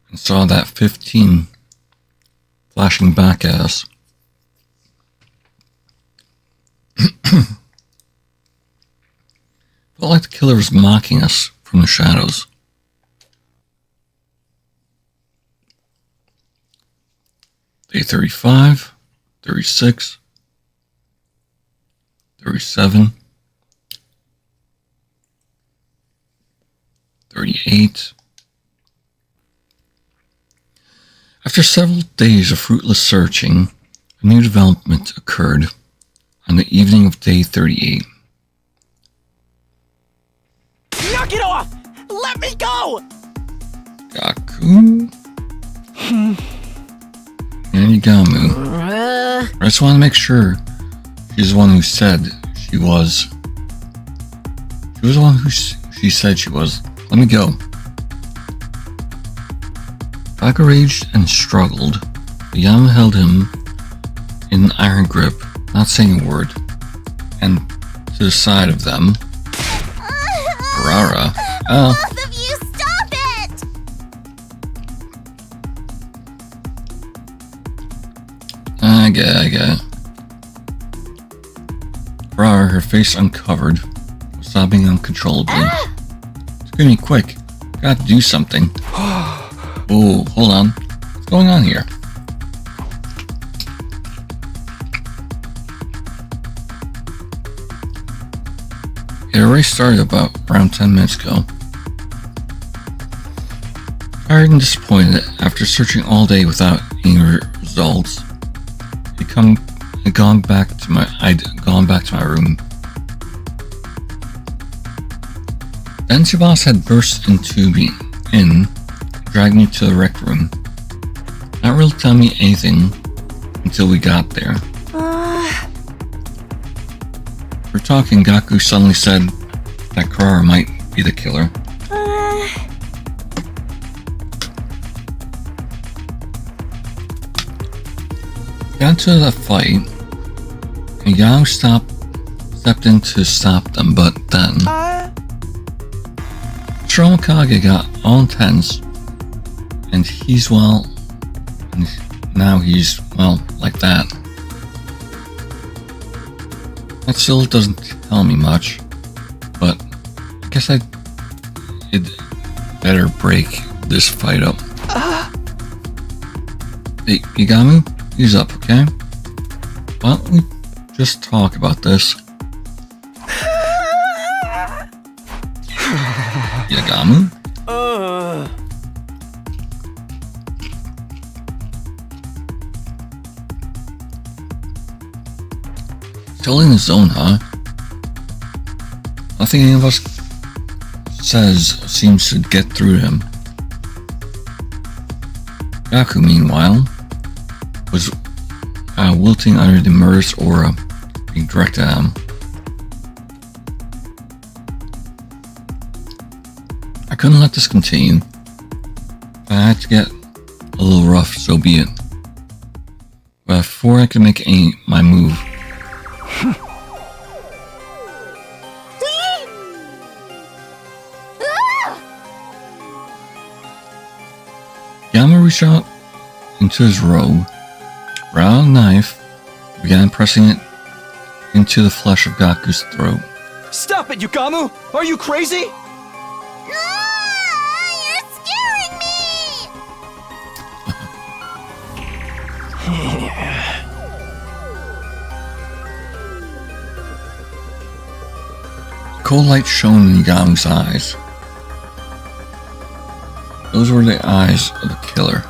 and saw that 15 flashing back at us, felt like the killer was mocking us from the shadows. Day 35, 36, 37, 38. After several days of fruitless searching, a new development occurred on the evening of day 38. Knock it off! Let me go! Gaku and Igamu. I just want to make sure she's the one who said she was. She was the one who she said she was. Let me go. Gaku raged and struggled. Yama held him in an iron grip, not saying a word. And to the side of them, Urara. Both of you, stop it! I get it. Ferrara, her face uncovered, was sobbing uncontrollably. Takumi, quick. Gotta do something. Oh, hold on. What's going on here? It already started about around 10 minutes ago. Tired and disappointed after searching all day without any results, I'd gone back to my room. Then Tsubasa had burst dragged me to the rec room. Not really telling me anything until we got there. We're talking, Gaku suddenly said that Kurara might be the killer. Got into the fight, and Yang stepped in to stop them, but then Shiromikage got all intense, and now he's like that. That still doesn't tell me much, but I guess I'd better break this fight up. Hey, Igamu, ease up, okay? Why don't we just talk about this? Yagamu? Still in the zone, huh? Nothing any of us says seems to get through to him. Gaku, meanwhile, was wilting under the murderous aura being directed at him. I couldn't let this continue. If I had to get a little rough, so be it. But before I could make my move, Yama reached out into his robe, brought out a knife, and began pressing it into the flesh of Gaku's throat. Stop it, Yugamu! Are you crazy? You're scaring me! Cold light shone in Yagamu's eyes. Those were the eyes of the killer.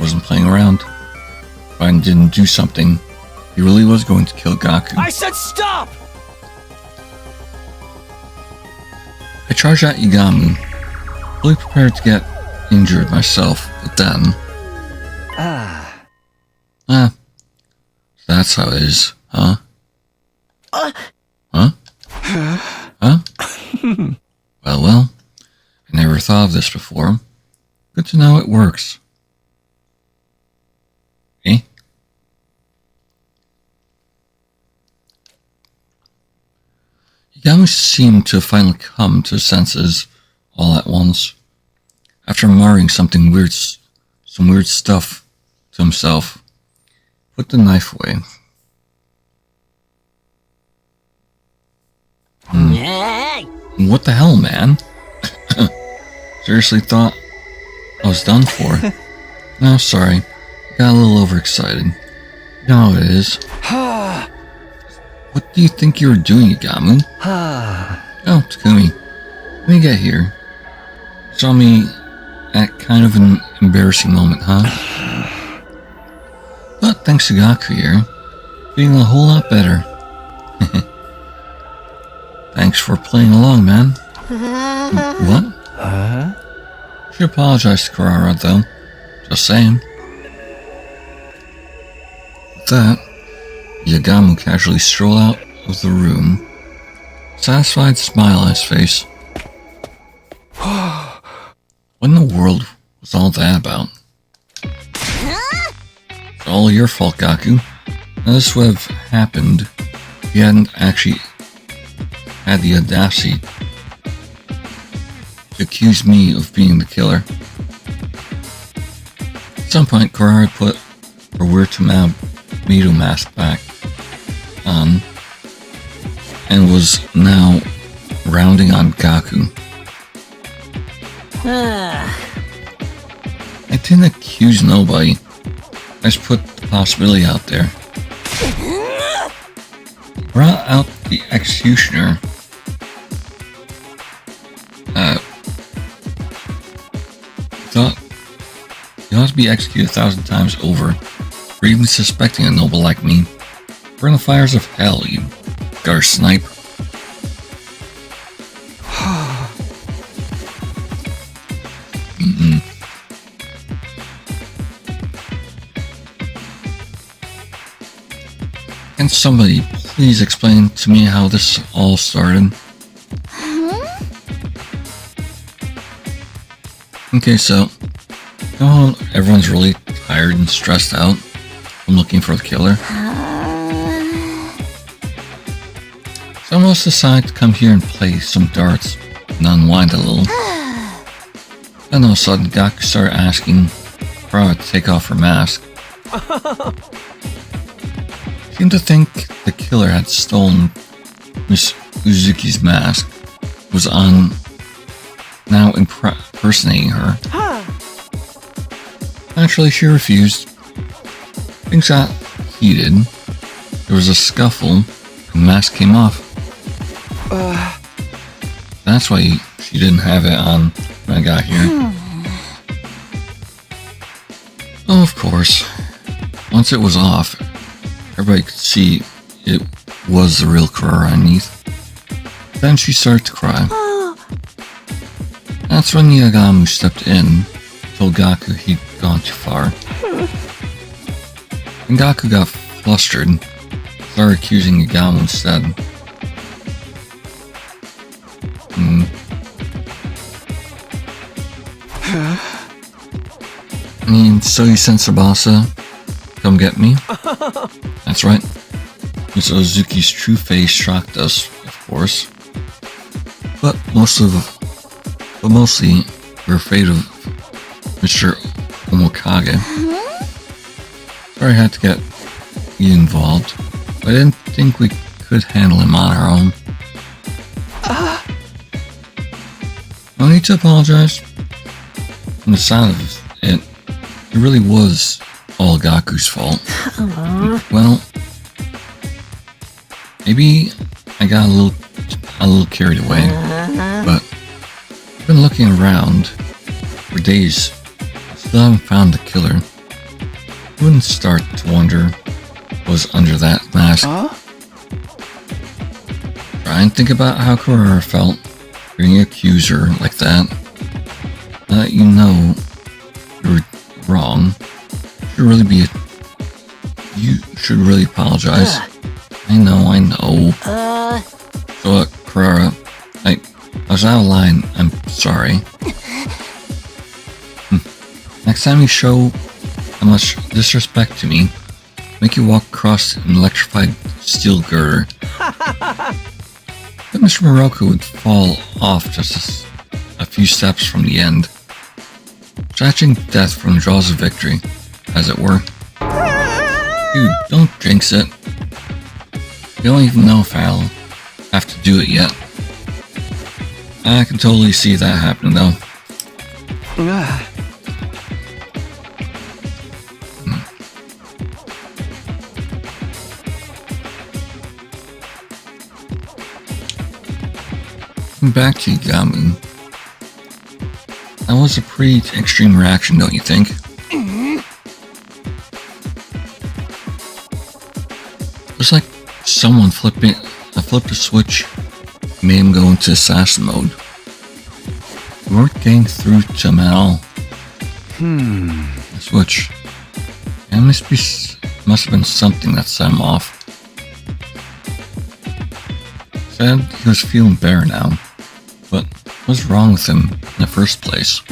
Wasn't playing around. If I didn't do something, he really was going to kill Gaku. I said stop! I charged at Yagamu, fully prepared to get injured myself, but then... that's how it is, huh? Huh? Well, I never thought of this before. Good to know it works. Eh? Yagamu seemed to finally come to his senses all at once, after muttering some weird stuff to himself. Put the knife away. What the hell, man? Seriously thought I was done for. No, sorry. Got a little overexcited. You know how it is. What do you think you were doing, Yagamu? Oh, Takumi. Let me get here. Saw me at kind of an embarrassing moment, huh? But thanks to Gaku here, feeling a whole lot better. Thanks for playing along, man. What? Should apologize to Kurara, though. Just saying. With that, Yagamu casually strolled out of the room, satisfied smile on his face. What in the world was all that about? It's all your fault, Gaku. Now this would have happened if you hadn't actually had the audacity to accuse me of being the killer. At some point, Kurara put her Weird-to-Mido mask back on and was now rounding on Gaku. I didn't accuse nobody. I just put the possibility out there. Brought out the executioner. Thought you ought to be executed 1,000 times over for even suspecting a noble like me. Burn the fires of hell, you gar snipe. Can somebody please explain to me how this all started? Okay, so you know how everyone's really tired and stressed out from looking for the killer? Some of us decide to come here and play some darts and unwind a little. Then all of a sudden, Gaku started asking Kurara to take off her mask. Seemed to think the killer had stolen Miss Uzuki's mask, was on now impersonating her. Naturally, she refused. Things got heated. There was a scuffle, and the mask came off. That's why she didn't have it on when I got here. Oh, of course. Once it was off, everybody could see it was the real Kurara underneath. Then she started to cry. That's when Yagamu stepped in, told Gaku he'd gone too far. And Gaku got flustered, started accusing Yagamu instead. So you sent Tsubasa come get me? That's right. Miss Uzuki's true face shocked us, of course. But mostly we're afraid of Mr. Omokage. Sorry I had to get you involved, but I didn't think we could handle him on our own. No need to apologize. From the sound of it, it really was all Gaku's fault. Well, maybe I got a little carried away, but I've been looking around for days. Still haven't found the killer. I wouldn't start to wonder what was under that mask. Try and think about how Kurara felt hearing you accuse her like that. Now that you know you were wrong, you should really apologize. I know. So, Kurara, I was out of line. I'm sorry. Next time you show how much disrespect to me, make you walk across an electrified steel girder. But Mr. Moroku would fall off just a few steps from the end, snatching death from the jaws of victory, as it were. Dude, don't jinx it. You don't even know if I'll have to do it yet. I can totally see that happening, though. Back to Yagamu. That was a pretty extreme reaction, don't you think? It was like someone flipped a switch, made him go into assassin mode. We weren't getting through to him at all. The switch. It must have been something that set him off. Said he was feeling better now, but what was wrong with him in the first place?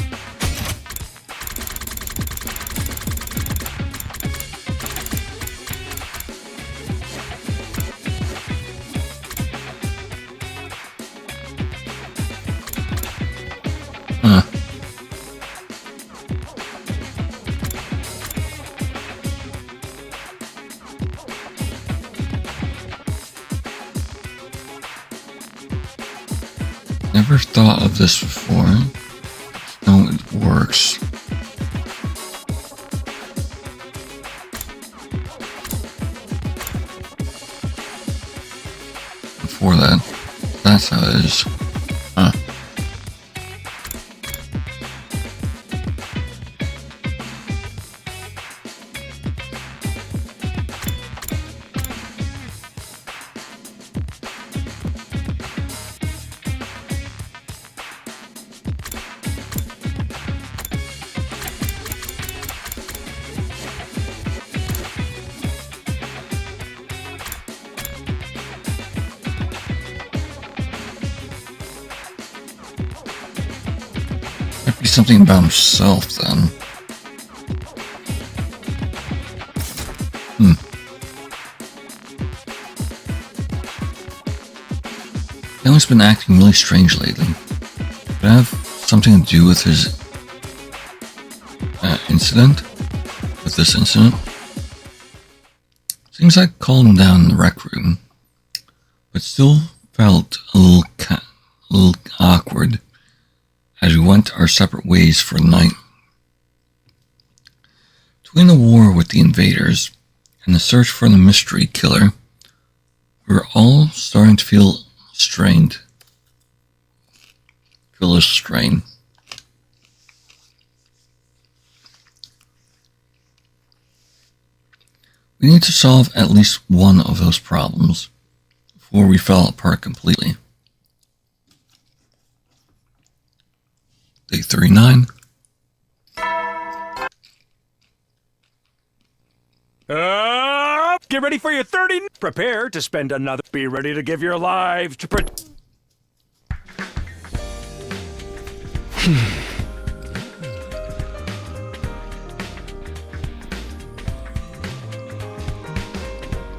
Never thought of this before. No, it works. Before that, that's how it is. Huh. Might be something about himself then. He's been acting really strange lately. Could it have something to do with his incident? With this incident? Seems like calmed him down in the rec room, but still felt a little awkward as we went our separate ways for the night. Between the war with the invaders and the search for the mystery killer, we were all starting to feel strained. Feel this strain. We need to solve at least one of those problems before we fell apart completely. Day 39. Get ready for your 30. Prepare to spend another. Be ready to give your life to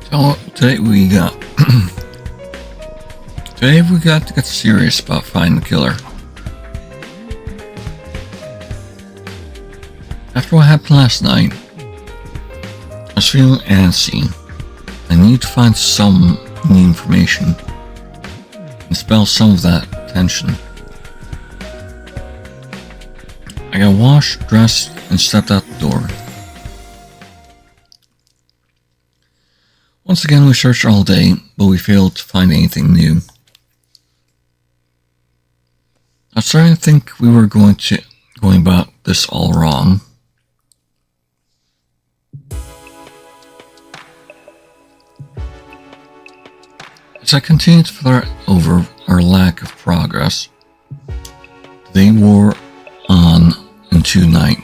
So today we got to get serious about finding the killer. After what happened last night, I was feeling antsy. I need to find some new information and dispel some of that tension. I got washed, dressed, and stepped out the door. Once again, we searched all day, but we failed to find anything new. I was starting to think we were going about this all wrong. As I continued to fret over our lack of progress, they wore on into night.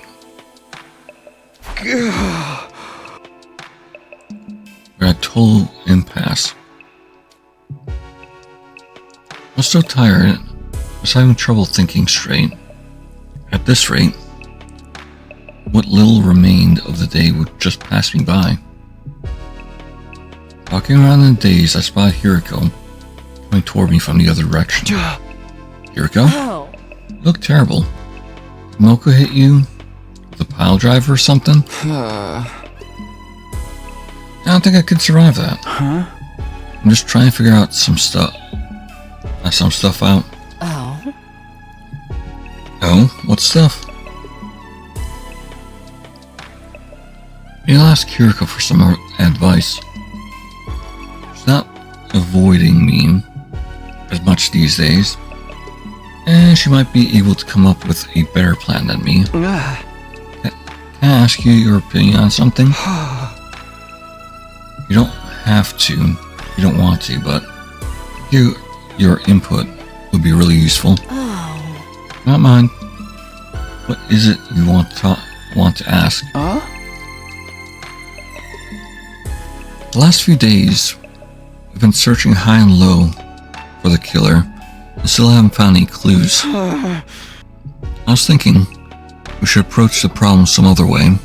We're at total impasse. I was so tired, I was having trouble thinking straight. At this rate, what little remained of the day would just pass me by. Walking around in a daze, I spotted Hiriko coming toward me from the other direction. Hiriko? Oh. You look terrible. Did Moko hit you with a pile driver or something? I don't think I could survive that. Huh? I'm just trying to figure out some stuff out. Oh. Oh? What stuff? Maybe I'll ask Hiriko for some more advice. She's not avoiding me as much these days, and she might be able to come up with a better plan than me. Can I ask you your opinion on something? You don't have to, you don't want to, but your input would be really useful. Oh. Not mine. What is it you want to ask? The last few days, we've been searching high and low for the killer and still haven't found any clues. I was thinking we should approach the problem some other way,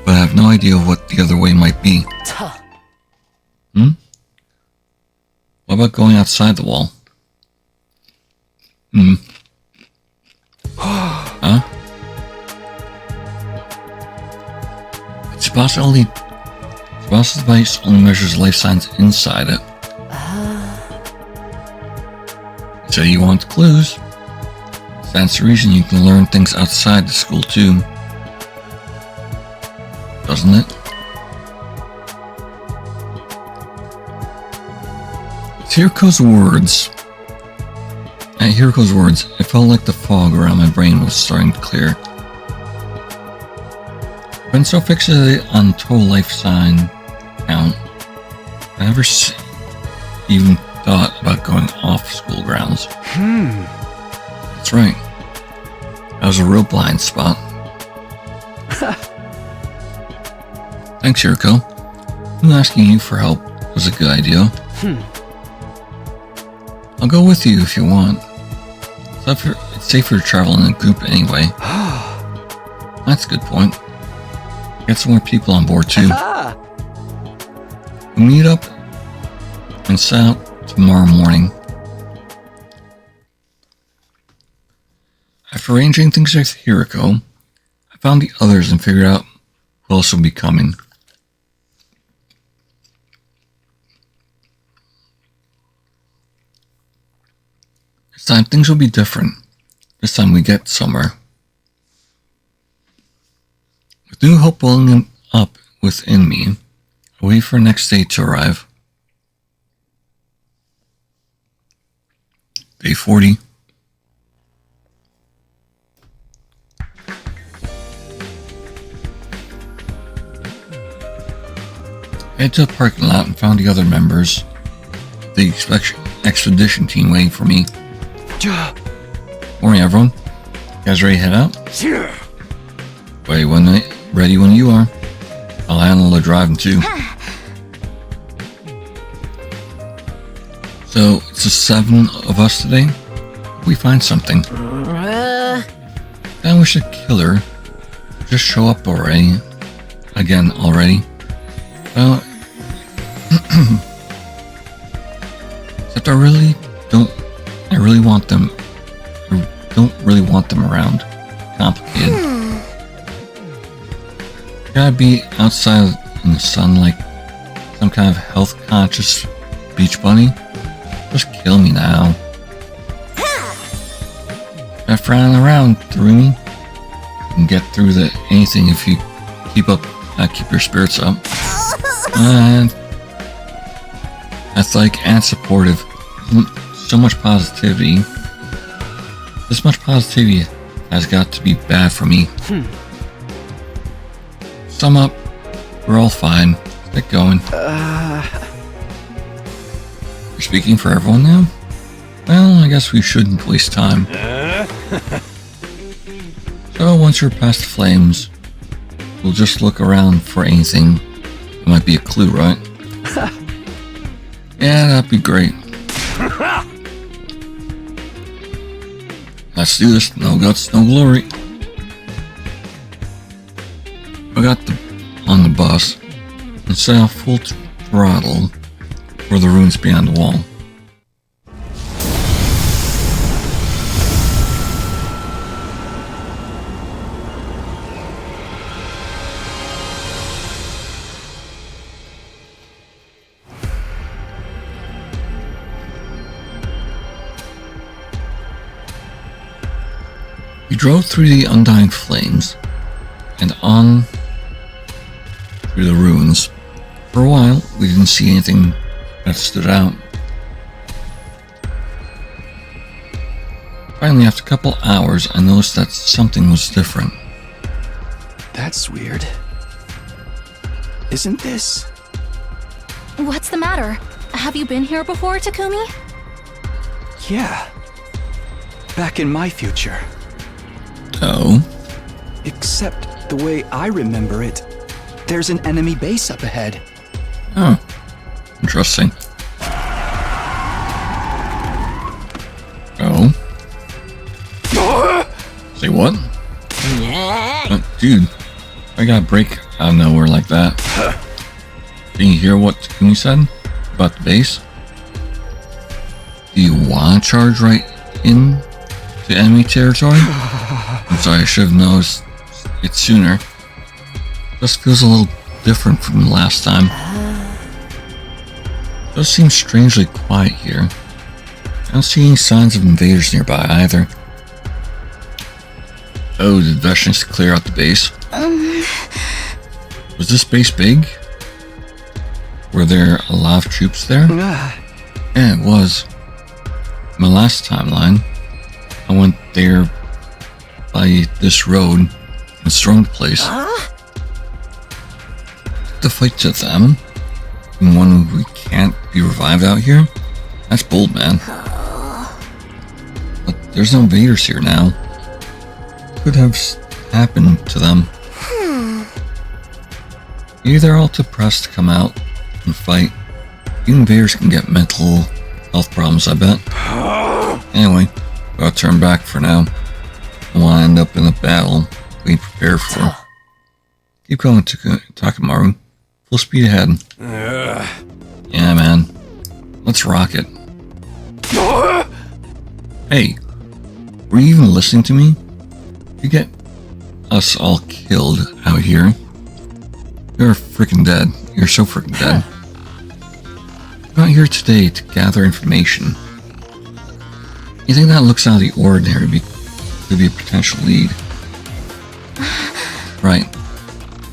but I have no idea what the other way might be. What about going outside the wall? Huh? It's possible the device only measures life signs inside it. Say you want clues. That's the reason you can learn things outside the school too. Doesn't it? With Hiriko's words. At Hiriko's words, it felt like the fog around my brain was starting to clear. I've been so fixated on total life sign count, I never even thought about going off school grounds. That's right. That was a real blind spot. Thanks, Hiriko. I'm asking you for help was a good idea. I'll go with you if you want. It's safer to travel in a group anyway. That's a good point. Get some more people on board too. We'll meet up and set out tomorrow morning. After arranging things with Hiriko, I found the others and figured out who else will be coming. This time things will be different. This time we get somewhere. With new hope welling up within me, I wait for next day to arrive. Day 40. I head to the parking lot and found the other members of the expedition team waiting for me. Morning, everyone. You guys ready to head out? Ready when you are. I'll handle the driving too. So, it's the 7 of us today. We find something. Then we should kill her. Just show up already. Again, already. Well, except I really don't really want them around. Complicated. Gotta be outside in the sun like some kind of health-conscious beach bunny. Just kill me now. Not frowning around, Tarumi. You can get through anything if you keep your spirits up. And athletic and supportive. So much positivity. This much positivity has got to be bad for me. Sum up, we're all fine. Let's get going. You're speaking for everyone now? Well, I guess we shouldn't waste time. So once you're past the flames, we'll just look around for anything. It might be a clue, right? Yeah, that'd be great. Let's do this. No guts, no glory. I got on the bus and set off full throttle for the ruins beyond the wall. We drove through the undying flames and on through the ruins. For a while, we didn't see anything that stood out. Finally, after a couple hours, I noticed that something was different. That's weird. Isn't this? What's the matter? Have you been here before, Takumi? Yeah. Back in my future. Oh? Except the way I remember it, there's an enemy base up ahead. Oh. Interesting. Oh? Say what? Dude, I got a break out of nowhere like that. Didn't you hear what Takumi said about the base? Do you want to charge right in to enemy territory? I'm sorry, I should have noticed it sooner. Just feels a little different from the last time. It does seem strangely quiet here. don't see any signs of invaders nearby either. Oh, did Vashnis clear out the base? Was this base big? Were there a lot of troops there? Yeah, it was. My last timeline, I went there by this road and stormed the place. To fight to them, and one we can't be revived out here? That's bold, man. But there's no invaders here now. Could have happened to them. Maybe they're all too pressed to come out and fight. Even invaders can get mental health problems, I bet. Anyway, I'll turn back for now. I want to end up in a battle we prepare for. Keep going, Takemaru. Full speed ahead. Yeah, man. Let's rock it. Hey, were you even listening to me? You get us all killed out here. You're freaking dead. You're so freaking dead. I'm not here today to gather information. Anything that looks out of the ordinary could be a potential lead. Right.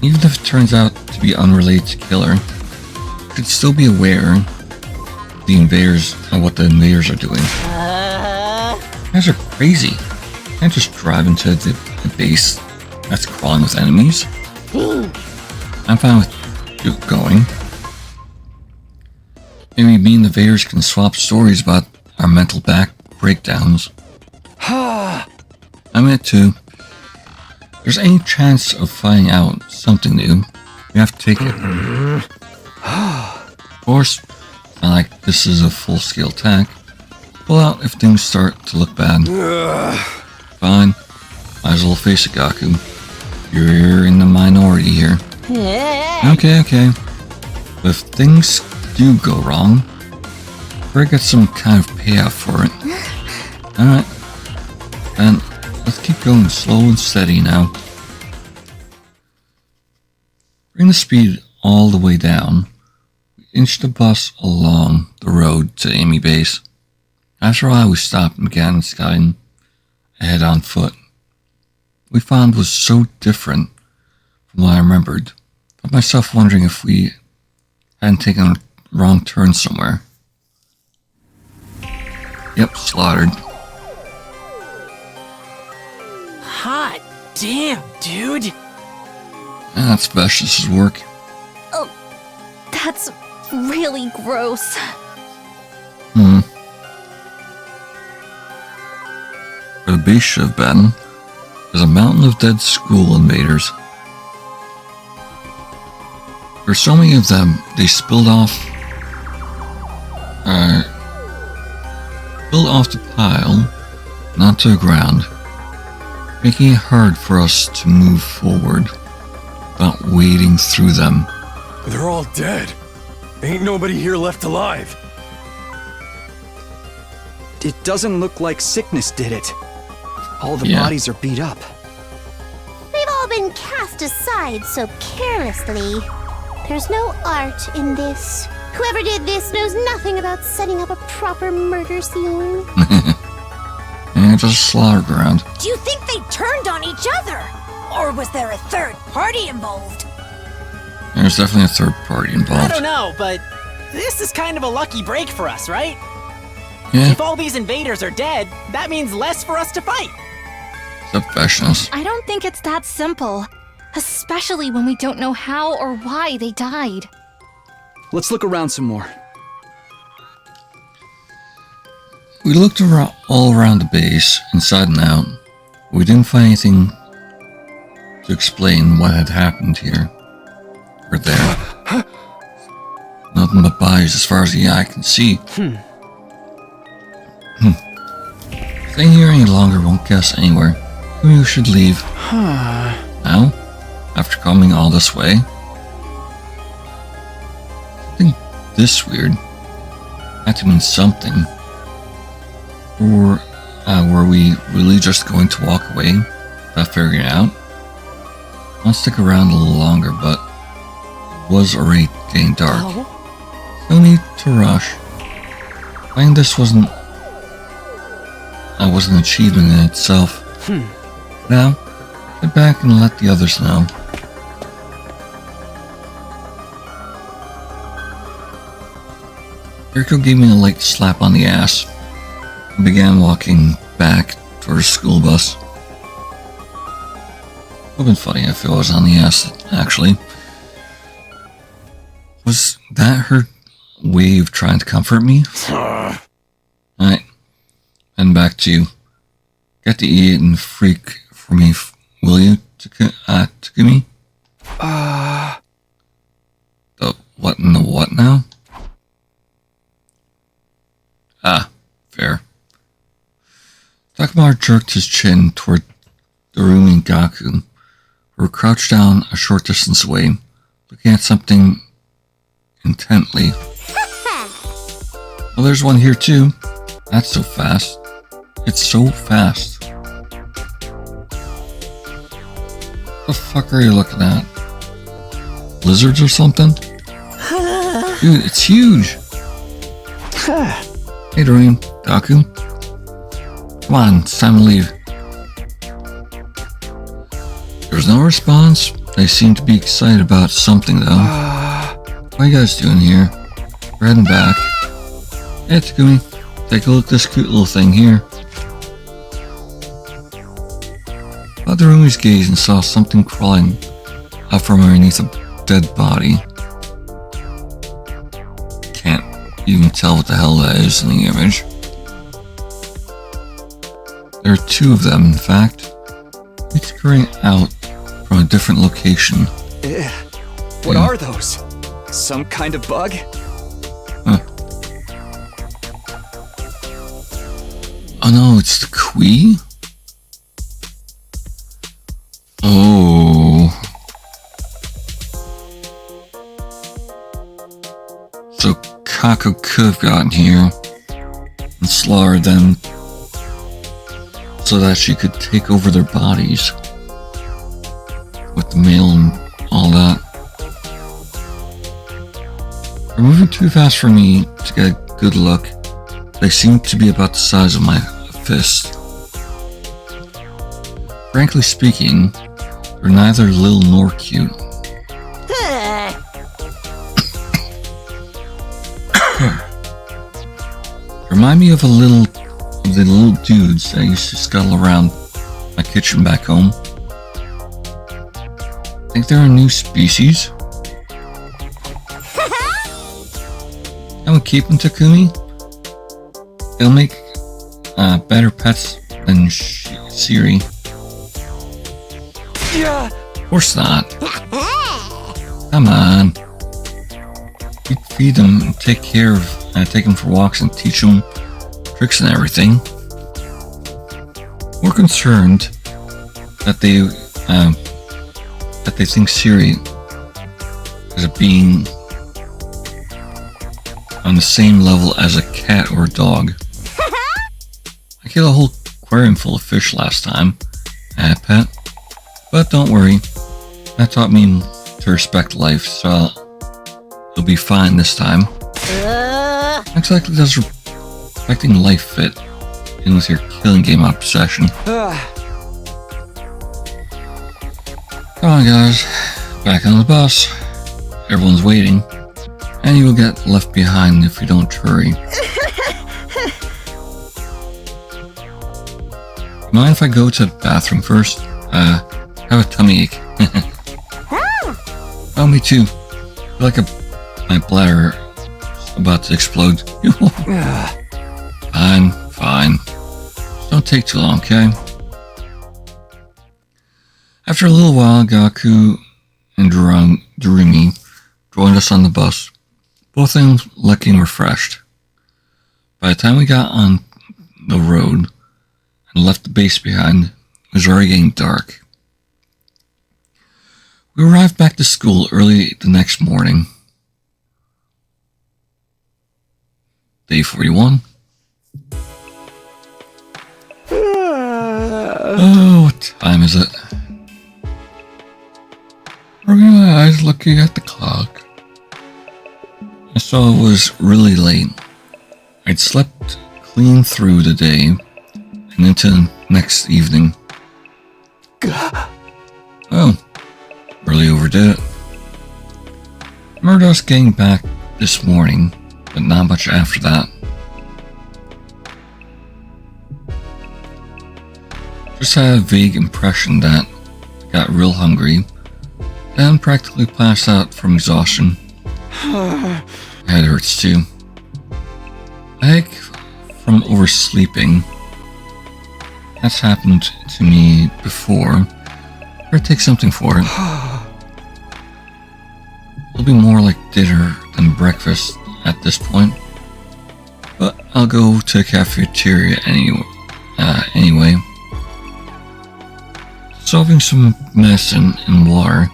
Even if it turns out to be unrelated to Killer, you could still be aware of the invaders and what the invaders are doing. You guys are crazy. You can't just drive into the base that's crawling with enemies. I'm fine with you going. Maybe me and the invaders can swap stories about our mental breakdowns. I'm in it too. If there's any chance of finding out something new, we have to take it. Of course, it's not like this is a full-scale attack. Pull out if things start to look bad. Fine. Might as well face it, Gaku. You're in the minority here. Okay. But if things do go wrong, we'll get some kind of payoff for it. Alright. Then, let's keep going slow and steady now. Bring the speed all the way down. We inch the bus along the road to Amy Base. After a while, we stopped and began scouting ahead on foot. What we found was so different from what I remembered. I found myself wondering if we hadn't taken a wrong turn somewhere. Yep, slaughtered. Hot damn, dude! That's Vashnis' work. Oh, that's really gross. Where the base should have been, there's a mountain of dead school invaders. There's so many of them, they spilled off the pile and onto the ground, making it hard for us to move forward without wading through them. They're all dead. Ain't nobody here left alive. It doesn't look like sickness did it. All the bodies are beat up. They've all been cast aside so carelessly. There's no art in this. Whoever did this knows nothing about setting up a proper murder scene. Yeah, just a slaughter ground. Do you think they turned on each other? Or was there a third party involved? There's definitely a third party involved. I don't know, but this is kind of a lucky break for us, right? Yeah. If all these invaders are dead, that means less for us to fight. Except Vashnis. I don't think it's that simple. Especially when we don't know how or why they died. Let's look around some more. We looked all around the base, inside and out. We didn't find anything to explain what had happened here. Or there. Nothing but bodies as far as the eye can see. Staying here any longer won't get us anywhere. Maybe we should leave. Now? After coming all this way? Something this weird had to mean something. Or were we really just going to walk away without figuring it out? I'll stick around a little longer, but it was already getting dark. No need to rush. Finding this wasn't that was an achievement in itself. Now, get back and let the others know. Kiriko gave me a light slap on the ass and began walking back toward the school bus. It would have been funny if it was on the ass, actually. Was that her way of trying to comfort me? Alright, and back to you. Get to eat and freak for me, will you, Takumi? The what and the what now? Ah, fair. Takamar jerked his chin toward Darumi and Gaku, who were crouched down a short distance away, looking at something intently. Well, there's one here too. That's so fast. It's so fast. The fuck are you looking at? Lizards or something? Dude, it's huge. Hey, Doreen, Gaku. Come on, it's time to leave. There was no response. They seemed to be excited about something, though. What are you guys doing here? We're heading back. Hey, Takumi, take a look at this cute little thing here. Caught Darumi's gaze and saw something crawling out from underneath a dead body. Can't even tell what the hell that is in the image. There are two of them, in fact, each growing out from a different location. What are those? Some kind of bug? Oh no, it's the Kui? Oh. So Kako could have gotten here and slaughtered them so that she could take over their bodies with the mail and all that. They're moving too fast for me to get a good look. They seem to be about the size of my fist. Frankly speaking, they're neither little nor cute. Remind me of the little dudes that used to scuttle around my kitchen back home. Think they're a new species? I would keep them, Takumi. They'll make better pets than Siri. Of course not. Come on. We feed them and take care of, take them for walks and teach them tricks and everything. We're concerned that they think Siri is a being on the same level as a cat or a dog. I killed a whole aquarium full of fish last time, pet. But don't worry, that taught me to respect life, so you'll be fine this time. Exactly does respecting life fit in with your killing game obsession? Come on guys, back on the bus. Everyone's waiting, and you will get left behind if you don't hurry. Mind if I go to the bathroom first? Have a tummy ache. Oh, me too. I feel like my bladder is about to explode. Fine. Don't take too long, okay? After a little while, Gaku and Darumi joined us on the bus, both of them looking refreshed. By the time we got on the road and left the base behind, it was already getting dark. We arrived back to school early the next morning. Day 41. Oh, what time is it? Rubbing my eyes looking at the clock. I saw it was really late. I'd slept clean through the day and and into the next evening. Oh, really overdid it. Remember us getting back this morning, but not much after that. Just had a vague impression that I got real hungry, and practically passed out from exhaustion. My head hurts too. I think from oversleeping. That's happened to me before. Better take something for it. It'll be more like dinner than breakfast at this point. But I'll go to the cafeteria anyway. Solving some medicine and water,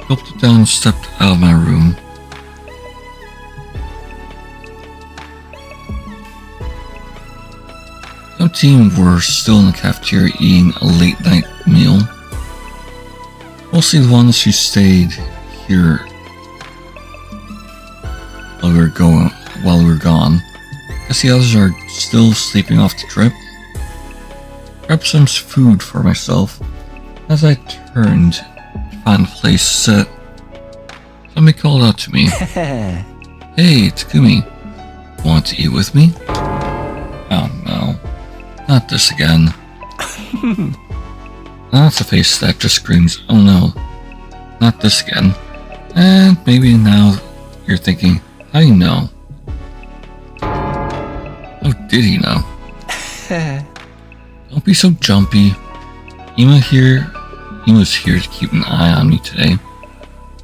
gulped it down and stepped out of my room. Some team were still in the cafeteria eating a late night meal. Mostly the ones who stayed here while we were gone. Guess the others are still sleeping off the trip. Grabbed some food for myself. As I turned to find a place to sit, somebody called out to me. Hey, Takumi, want to eat with me? Oh no, not this again. That's a face that just screams, oh no, not this again. And maybe now you're thinking, how do you know? How did he know? Don't be so jumpy. Ima's here to keep an eye on me today.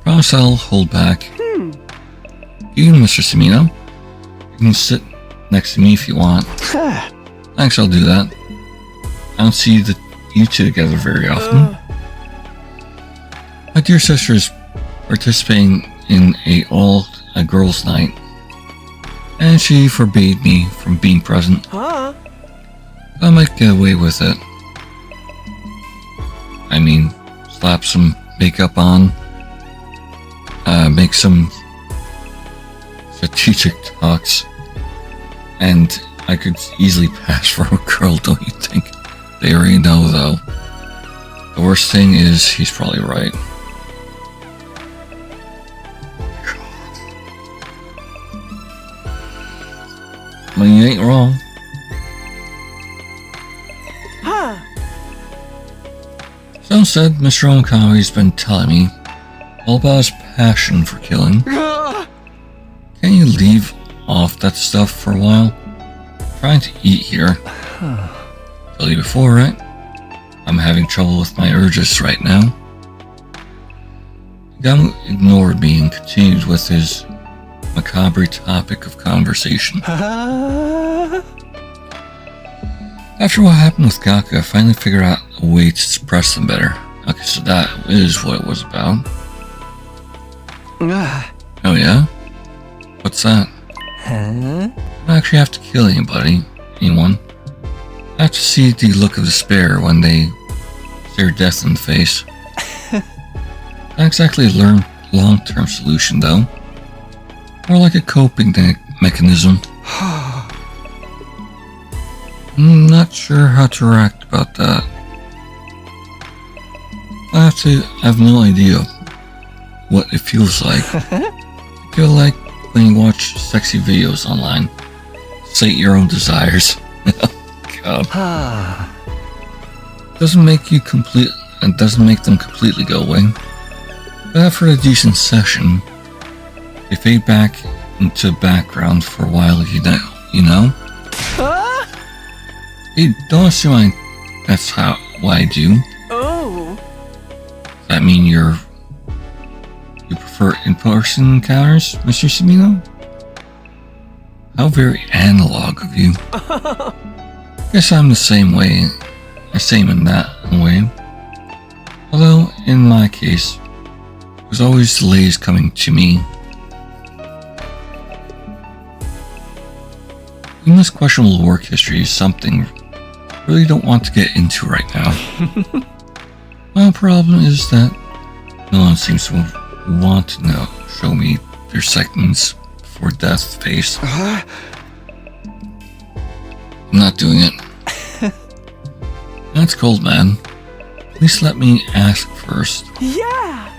Promise I'll hold back. You, Mr. Samino. You can sit next to me if you want. Thanks, I'll do that. I don't see you two together very often. My dear sister is participating in a girls' night, and she forbade me from being present. I might get away with it. I mean, slap some makeup on, make some strategic talks, and I could easily pass for a girl, don't you think? They already know, though. The worst thing is, he's probably right. Well, you ain't wrong. So instead, Mr. Omikawa's been telling me all about his passion for killing. Can you leave off that stuff for a while? I'm trying to eat here. Told you before, right? I'm having trouble with my urges right now. Gamu ignored me and continued with his macabre topic of conversation. After what happened with Gaku, I finally figured out a way to suppress them better. Okay, so that is what it was about. Oh yeah? What's that? I don't actually have to kill anyone. I have to see the look of despair when they stare death in the face. Not exactly a long-term solution, though. More like a coping mechanism. I'm not sure how to react about that. I have no idea what it feels like. I feel like when you watch sexy videos online. Sate your own desires. God. Doesn't make them completely go away. But after a decent session, they fade back into the background for a while, you know? Hey, don't assume that's what I do. Oh. Does that mean you prefer in-person encounters, Mr. Samino? How very analog of you. Guess I'm the same in that way. Although, in my case, there's always delays coming to me. Yuma's questionable work history is something I really don't want to get into right now. My problem is that no one seems to want to show me their seconds before death face. I'm not doing it. That's cold, man. Please let me ask first. Yeah.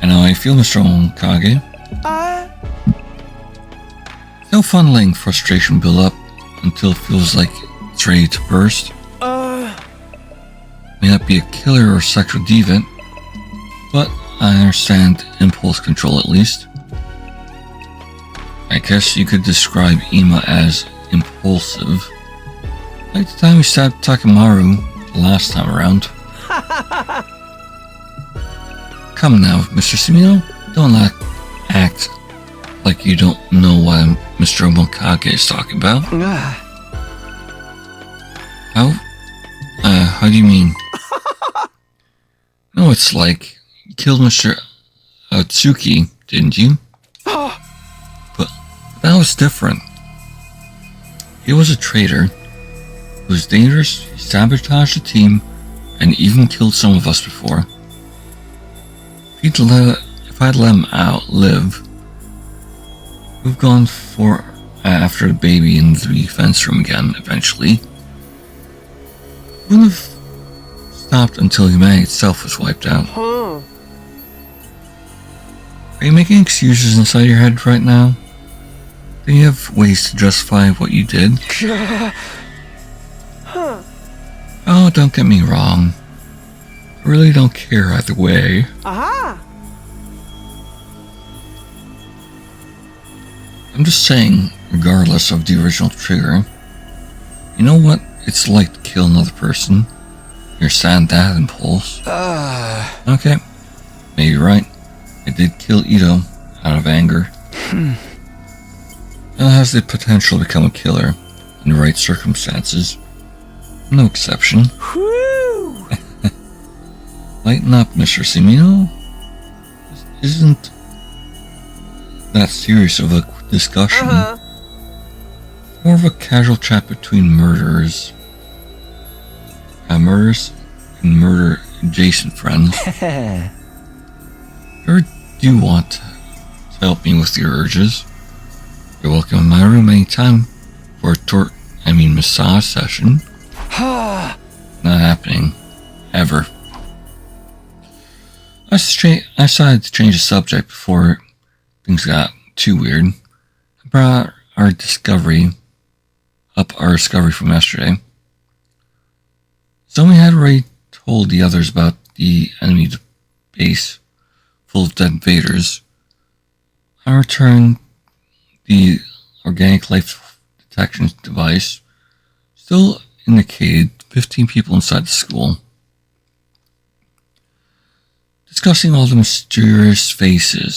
And how I feel, Mr. Onkage. No fun letting frustration build up until it feels like it's ready to burst. May not be a killer or sexual deviant, but I understand impulse control at least. I guess you could describe Ima as impulsive. Like the time we stabbed Takemaru the last time around. Come now, Mr. Sumino, don't act like you don't know what Mr. Onkage is talking about. How do you mean? No, it's like, you killed Mr. Atsuki, didn't you? But that was different. He was a traitor. He was dangerous, he sabotaged the team, and even killed some of us before. If I'd let him live, we've gone for after the baby in the defense room again, eventually. Wouldn't have stopped until humanity itself was wiped out. Are you making excuses inside your head right now? Do you have ways to justify what you did? Oh, don't get me wrong. I really don't care either way. I'm just saying, regardless of the original trigger, you know what it's like to kill another person? You're sad that impulse. Okay, maybe you're right. I did kill Ito out of anger. It has the potential to become a killer in the right circumstances. No exception. Lighten up, Mr. Sumino. Isn't that serious of a discussion? More of a casual chat between murderers. Murders and murder-adjacent friends. Or do you want to help me with your urges? You're welcome in my room anytime for a massage session. Not happening. Ever. I decided to change the subject before things got too weird. I brought our discovery from yesterday. So we had already told the others about the enemy base full of dead invaders. I returned the organic life detection device. Still indicated 15 people inside the school. Discussing all the mysteries facing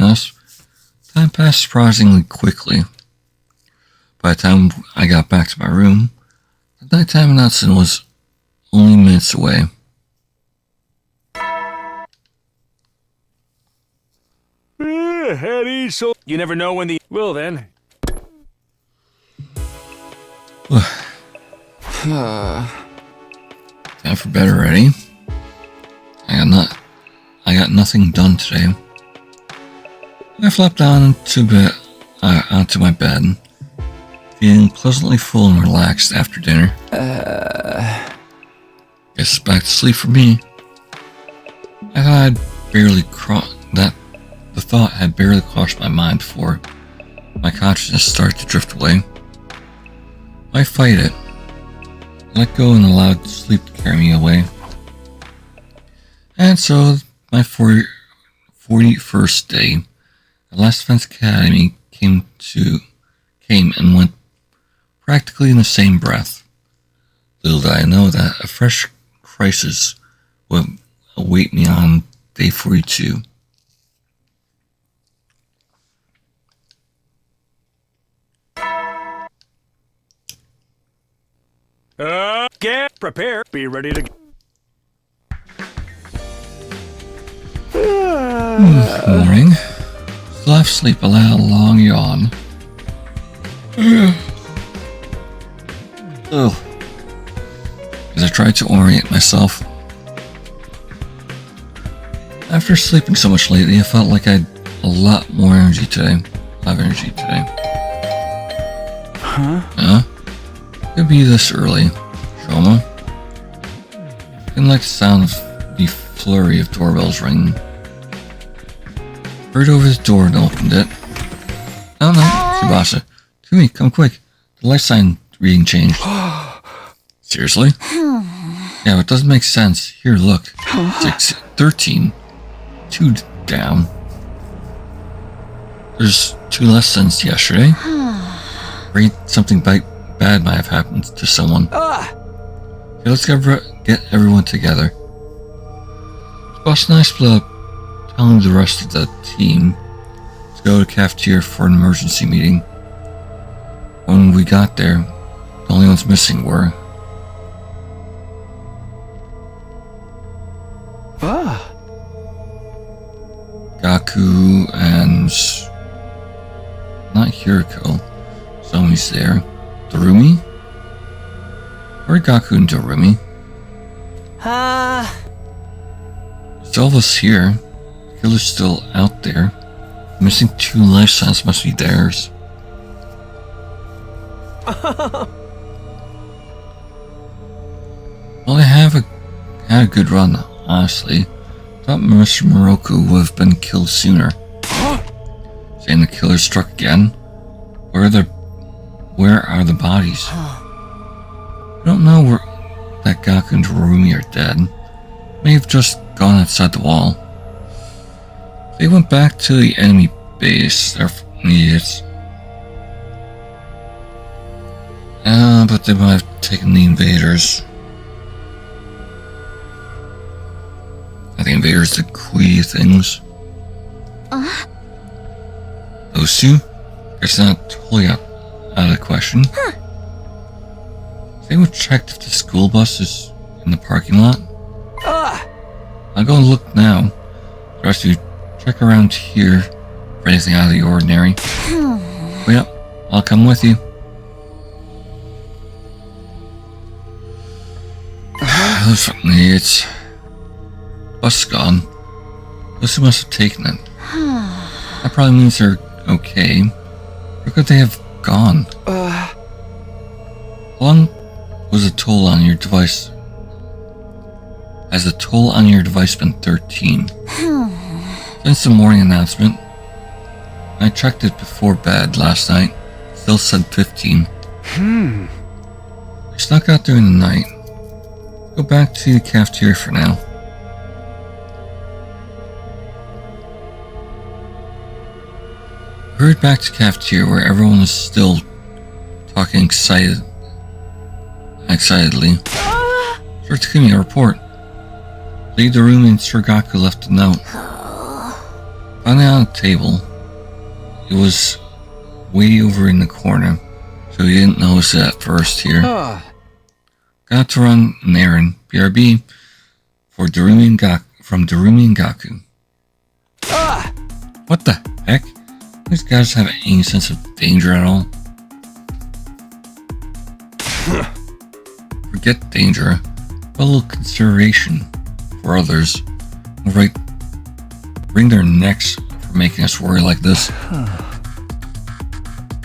us, time passed surprisingly quickly. By the time I got back to my room, the nighttime announcement was only minutes away. Eddie, so you never know when the... Well then. Time for bed already. I got nothing done today. I flopped down onto my bed, feeling pleasantly full and relaxed after dinner. Guess back to sleep for me. I thought the thought had barely crossed my mind before my consciousness started to drift away. I fight it, let go, and allowed sleep to carry me away. And so, my 41st day at Last Defense Academy came and went practically in the same breath. Little did I know that a fresh crisis would await me on day 42. Get prepared. Be ready to... Morning. Still half sleep, allow a long yawn. As I tried to orient myself. After sleeping so much lately, I felt like I had a lot more energy today. Huh? Could be this early. Shoma. Didn't like the sound of the flurry of doorbells ringing. Hurried over the door and opened it. Oh no, Tsubasa. Kumi, come quick. The life sign reading changed. Seriously? Yeah, it doesn't make sense. Here, look. 6, 13. 2 down. There's 2 less since yesterday. Afraid something bad might have happened to someone. Okay, let's get everyone together. Boss and I split up, telling the rest of the team to go to the cafeteria for an emergency meeting. When we got there, the only ones missing were Gaku and not Hiriko. Somebody's there. Darumi? Where are Gaku and Darumi? It's all of us here. The killer's still out there. The missing 2 life signs must be theirs. Well, they had a good run, honestly. Thought Mr. Moroku would have been killed sooner. Saying the killer struck again? Where are the bodies? I don't know where that Gaku and Darumi are dead. May have just gone outside the wall. They went back to the enemy base. They're idiots. But they might have taken the invaders. I think invaders did Kui things. Those 2? Guess not totally out of the question. Has anyone checked if the school bus is in the parking lot? I'll go and look now. The rest of you check around here for anything out of the ordinary. Wait up, I'll come with you. Those fucking idiots. Bus is gone. Those who must have taken it. That probably means they're okay. Where could they have gone? How long was the toll on your device? Has the toll on your device been 13? Since the morning announcement, I checked it before bed last night. Still said 15. I snuck out during the night. Go back to the cafeteria for now. I hurried back to the cafeteria where everyone was still talking excitedly. Sir Takumi, a report. Lady Darumi and Sir Gaku left a note. Found it on the table. It was way over in the corner, so he didn't notice it at first here. Got to run an errand, BRB, for Darumi and Gaku. What the heck? These guys have any sense of danger at all? Forget danger, but a little consideration for others. Right, wring their necks for making us worry like this. How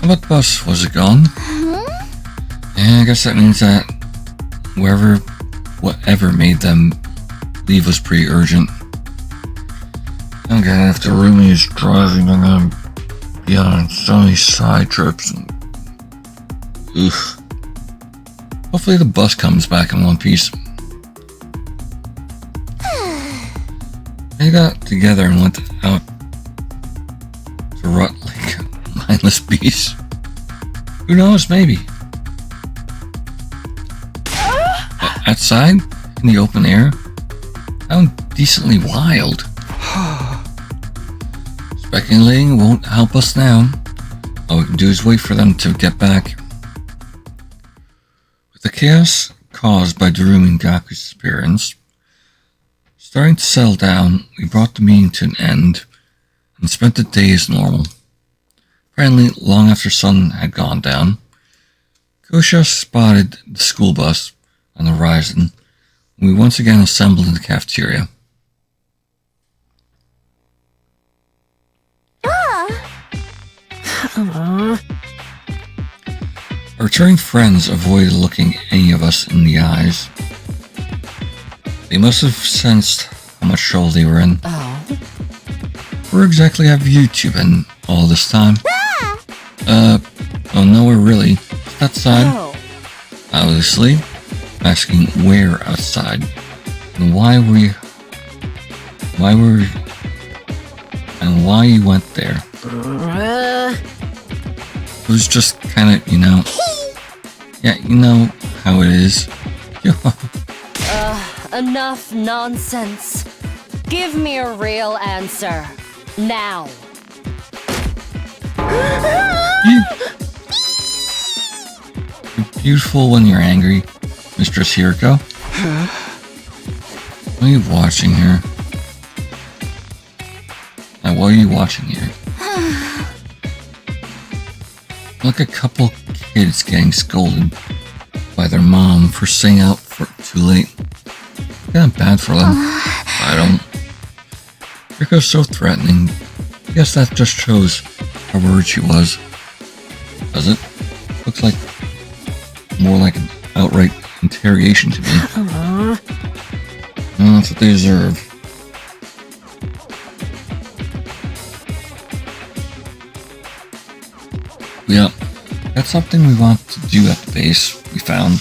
about the bus? Was it gone? Yeah, I guess that means that whatever made them leave was pretty urgent. Okay, if Darumi is driving, I'm gonna be on so many side trips. Oof. Hopefully the bus comes back in one piece. They got together and went out to rut like mindless beasts. Who knows, maybe. Outside, in the open air, sound decently wild. Speculating won't help us now. All we can do is wait for them to get back. With the chaos caused by Darumi and Gaku's disappearance starting to settle down, we brought the meeting to an end and spent the day as normal. Apparently, long after sun had gone down, Kosha spotted the school bus on the horizon, and we once again assembled in the cafeteria. Our returning friends avoided looking any of us in the eyes. They must have sensed how much trouble they were in. Where exactly have you two been all this time? Oh, nowhere really. Outside. Obviously. Asking where outside. And why you went there. It was just kinda, yeah, you know how it is. Enough nonsense. Give me a real answer. Now. You're beautiful when you're angry, Mistress Hiriko. What are you watching here? Now, what are you watching here? Like a couple kids getting scolded by their mom for staying out for too late. Kinda bad for them. I don't. Hiriko's so threatening. I guess that just shows how rude she was. Does it? Looks like more like an outright interrogation to me. That's what they deserve. Yeah, that's something we want to do at the base. We found.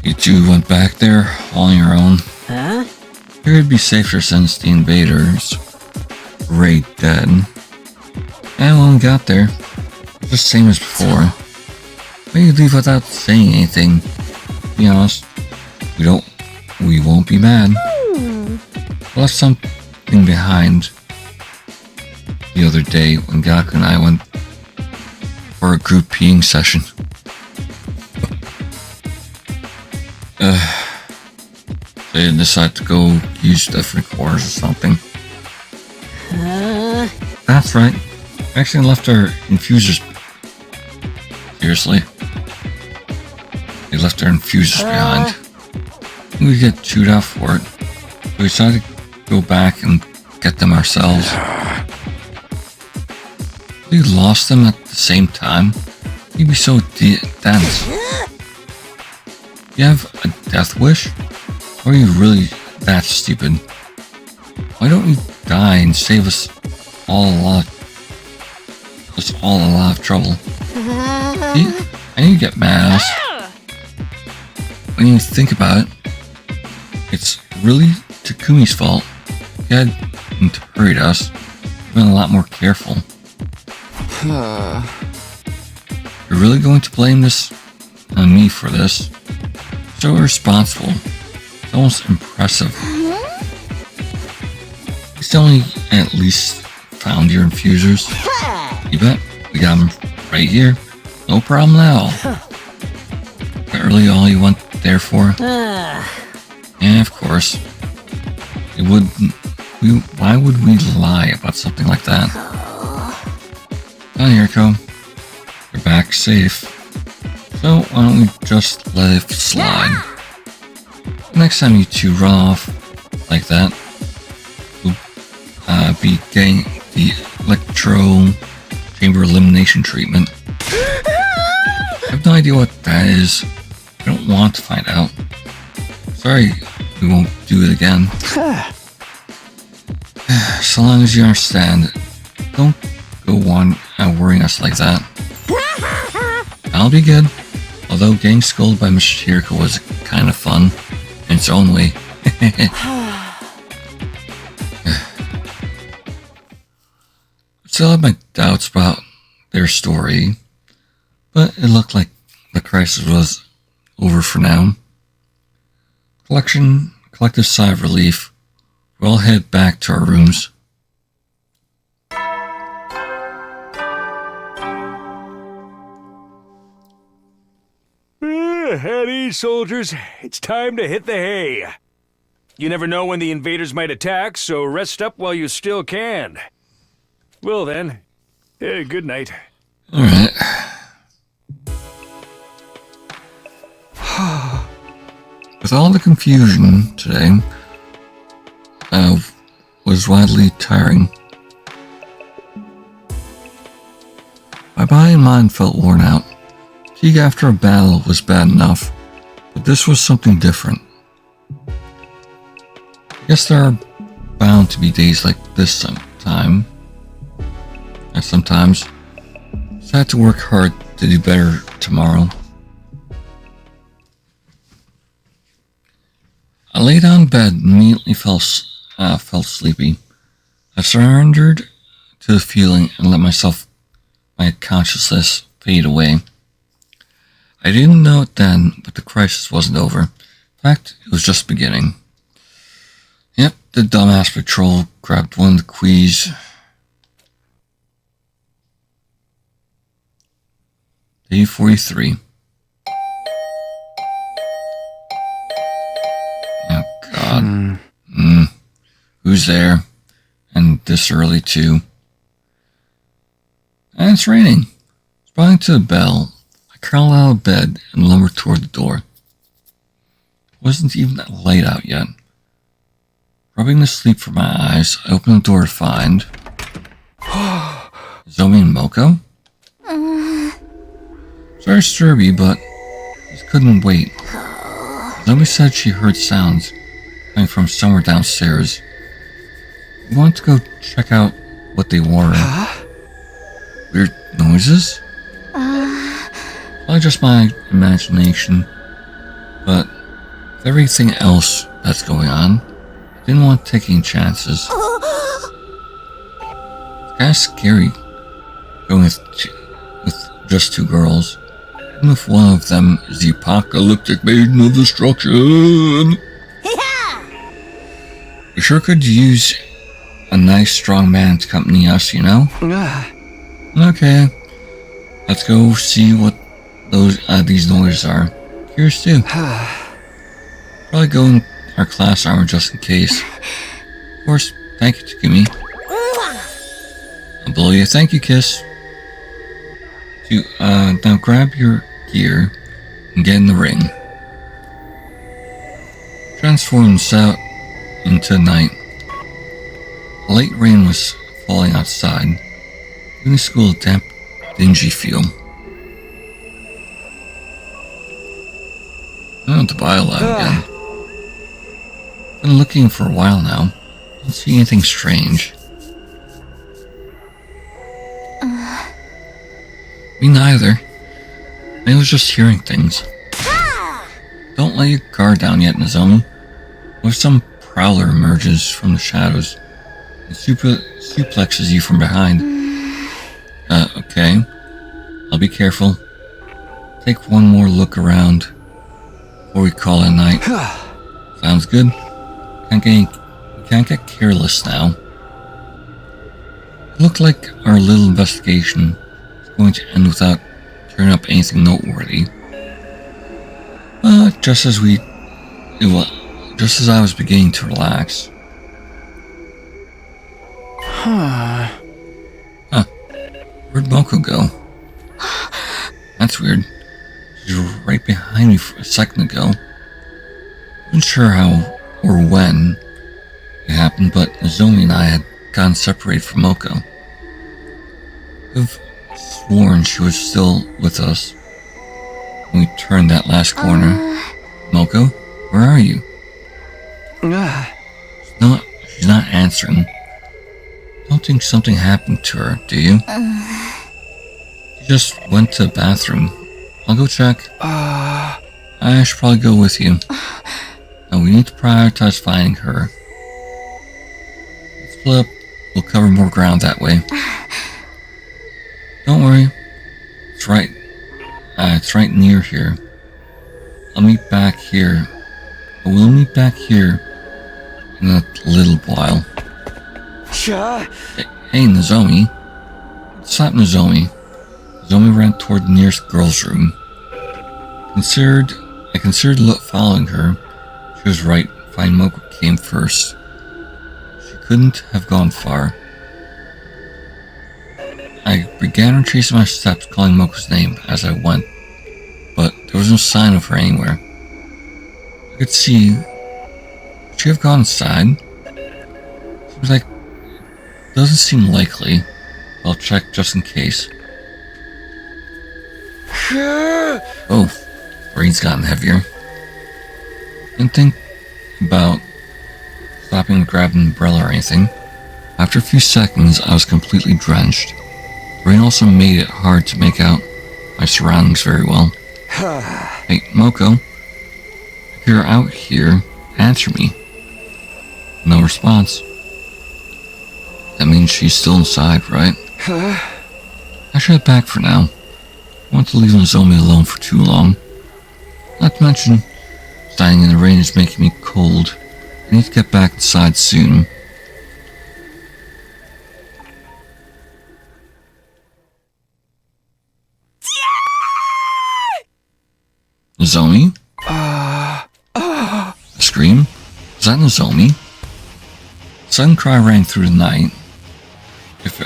You two went back there all on your own. Huh? Here it'd be safer since the invaders were already dead. And when we got there, just the same as before. But you leave without saying anything. To be honest, we won't be mad. We left something behind the other day when Gaku and I went for a group peeing session. They decided to go use different quarters or something. That's right. We actually left our infusers. Seriously. They left our infusers behind. We get chewed out for it. We decided to go back and get them ourselves. We lost them at the same time. You'd be so dense. You have a death wish? Or are you really that stupid? Why don't you die and save us all a lot of trouble? See? I need to get mad at us. When you think about it, it's really Takumi's fault. He hadn't hurried us. We've been a lot more careful. You're really going to blame this on me for this? So irresponsible. It's almost impressive. He's only at least found your infusers. You bet. We got them right here. No problem at all. That really all you went there for? And of course, why would we lie about something like that? Now, Hiriko, you're back safe. So why don't we just let it slide? Next time you two run off like that, we'll be getting the electro chamber elimination treatment. I have no idea what that is. I don't want to find out. Sorry, we won't do it again. So long as you understand, don't go on worrying us like that. I'll be good. Although getting scolded by Mr. Hiriko was kind of fun in its own way. Still have my doubts about their story, but it looked like the crisis was over for now. Collective sigh of relief. We'll all head back to our rooms. At ease, soldiers. It's time to hit the hay. You never know when the invaders might attack, so rest up while you still can. Well then, good night. Alright. With all the confusion today, was widely tiring. My body and mind felt worn out. Fatigue after a battle was bad enough, but this was something different. I guess there are bound to be days like this sometimes. So I had to work hard to do better tomorrow. I lay down in bed and immediately felt sleepy. I surrendered to the feeling and let my consciousness fade away. I didn't know it then, but the crisis wasn't over. In fact, it was just beginning. Yep, the dumbass patrol grabbed one of the keys. Day 43. Oh, God. Who's there? And this early, too. And it's raining. Sprawling to the bell, I crawled out of bed and lumbered toward the door. It wasn't even that light out yet. Rubbing the sleep from my eyes, I opened the door to find Zomi and Moko. Sorry, Sturby, but just couldn't wait. Zomi said she heard sounds coming from somewhere downstairs. We wanted to go check out what they were. Weird noises? Probably just my imagination, but with everything else that's going on, I didn't want taking chances. It's kind of scary going with just two girls, even if one of them is the apocalyptic maiden of destruction. We sure could use a nice strong man to accompany us, you know? Okay, let's go see what these noises are. Curious too. Probably go in our class armor just in case. Of course, thank you, Takumi. I'll blow you a thank you kiss. Now grab your gear and get in the ring. Transform out into night. A light rain was falling outside, giving the school a damp, dingy feel. I went to Biolab again. Been looking for a while now. Don't see anything strange. Me neither. Maybe I was just hearing things. Don't let your guard down yet, Nozomi. What if some prowler emerges from the shadows and suplexes you from behind? Okay. I'll be careful. Take one more look around before we call it a night. Sounds good. Can't get careless now. It looked like our little investigation is going to end without turning up anything noteworthy. Just as I was beginning to relax. Where'd Moko go? That's weird. She was right behind me a second ago. Wasn't sure how or when it happened, but Nozomi and I had gotten separated from Moko. I've sworn she was still with us when we turned that last corner. Moko, where are you? She's not answering. Don't think something happened to her, do you? She just went to the bathroom. I'll go check. I should probably go with you. Now we need to prioritize finding her. Let's split up. We'll cover more ground that way. Don't worry. It's right near here. We'll meet back here in a little while. Hey, Nozomi. Stop, Nozomi. Nozomi ran toward the nearest girl's room. I considered following her. She was right. Finding Moko came first. She couldn't have gone far. I began retracing my steps, calling Moko's name as I went, but there was no sign of her anywhere. I could see. Would she have gone inside? Seems like. Doesn't seem likely. I'll check just in case. Oh, brain's gotten heavier. Didn't think about stopping to grab an umbrella or anything. After a few seconds, I was completely drenched. The rain also made it hard to make out my surroundings very well. Hey, Moko. If you're out here, answer me. No response. That means she's still inside, right? I should head back for now. I want to leave Nozomi alone for too long. Not to mention, standing in the rain is making me cold. I need to get back inside soon. Nozomi? A scream? Was that Nozomi? A sudden cry rang through the night. If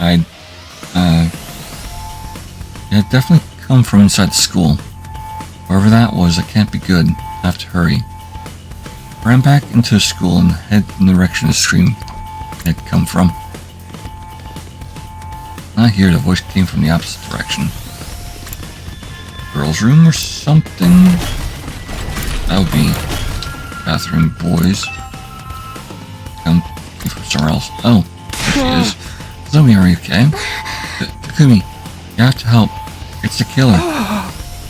I'd, it had definitely come from inside the school. Wherever that was, it can't be good. I have to hurry. I ran back into the school and head in the direction the scream had come from. Not here, the voice came from the opposite direction. Girls' room or something? That would be bathroom, boys. Come from somewhere else. Oh, there she is. Zoe, are you okay? Takumi, you have to help. It's the killer.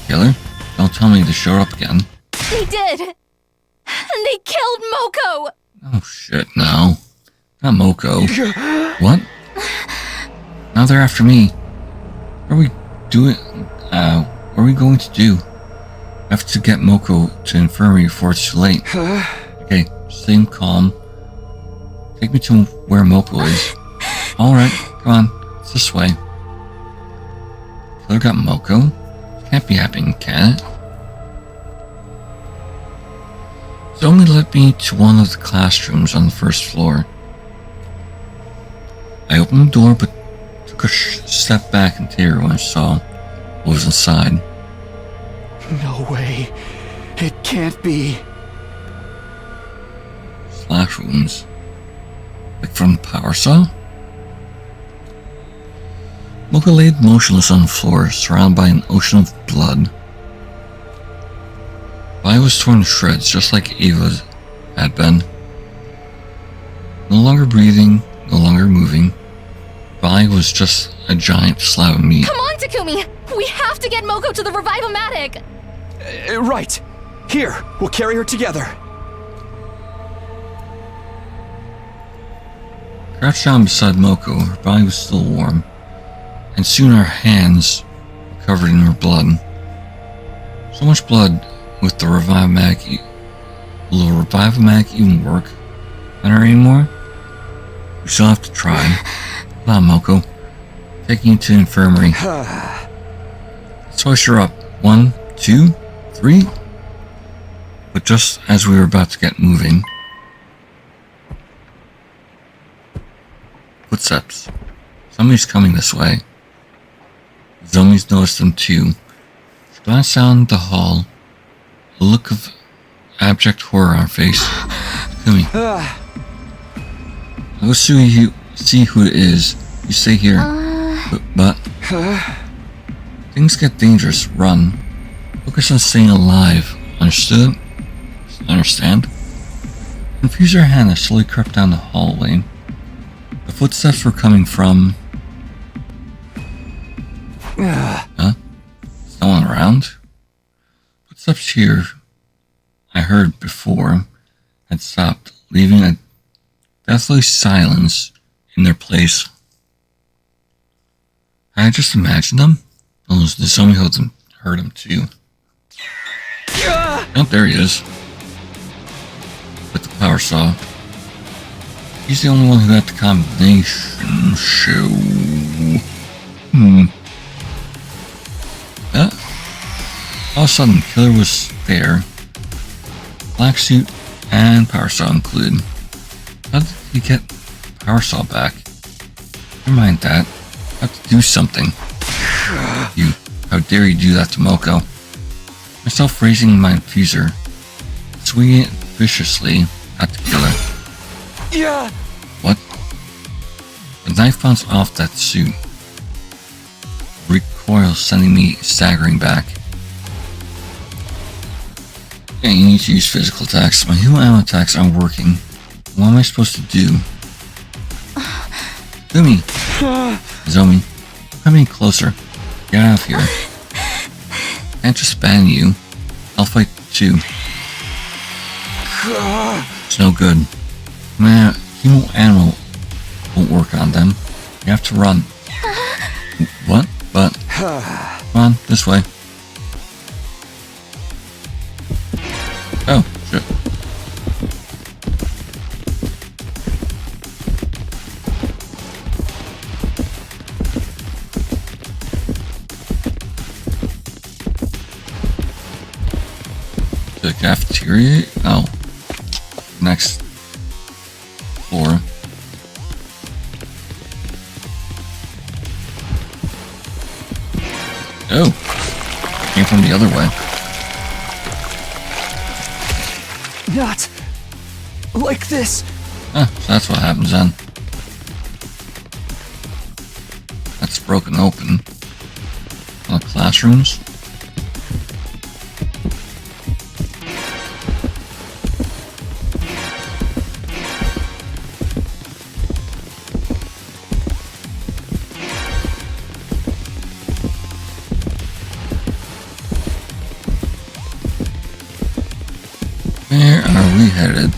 Killer? Don't tell me to show up again. They did! And they killed Moko! Oh shit, no. Not Moko. What? Now they're after me. What are we doing? What are we going to do? I have to get Moko to infirmary before it's too late. Okay, stay calm. Take me to where Moko is. Alright, come on. It's this way. Killer got Moko? Can't be happening, can it? Zomi led me to one of the classrooms on the first floor. I opened the door but took a step back in terror when I saw what was inside. No way. It can't be. Slash wounds. Like from the power saw? Moko laid motionless on the floor, surrounded by an ocean of blood. Body was torn to shreds, just like Ava's had been. No longer breathing, no longer moving. Body was just a giant slab of meat. Come on, Takumi! We have to get Moko to the Revive-O-Matic! Right. Here, we'll carry her together. Crouched down beside Moko, her body was still warm, and soon her hands were covered in her blood. So much blood with the Revive-O-Matic. Will the Revive-O-Matic even work on her anymore? We still have to try. Come on, Moko. Taking you to the infirmary. Let's hoist her up. 1, 2, 3. But just as we were about to get moving, footsteps. Somebody's coming this way. Zomi's noticed them too. She glanced down the hall, a look of abject horror on her face. Takumi. I'll go see who it is. You stay here. But things get dangerous. Run. Focus on staying alive. Understood? Understand? Confused, her hand as slowly crept down the hallway. The footsteps were coming from... Huh? Is no one around? Footsteps here I heard before had stopped, leaving a deathly silence in their place. I just imagined them? Nozomi heard them too. Oh, there he is. With the power saw. He's the only one who got the combination show. All of a sudden, Killer was there. Black suit and power saw included. How did he get power saw back? Never mind that. I have to do something. You, how dare you do that to Moko? Myself raising my infuser, swinging it viciously at the killer. Yeah. What? The knife bounced off that suit. Recoil sending me staggering back. Yeah, you need to use physical attacks. My heal ammo attacks aren't working. What am I supposed to do? Kumi! Zomi, come in closer. Get out of here. I can't just ban you. I'll fight too. It's no good. Man, heal ammo won't work on them. You have to run. What? But come on, this way. Oh, shit. The cafeteria? Oh. Next floor. Oh. Came from the other way. Not like this. Huh, so that's what happens then. That's broken open. All the classrooms. Where are we headed?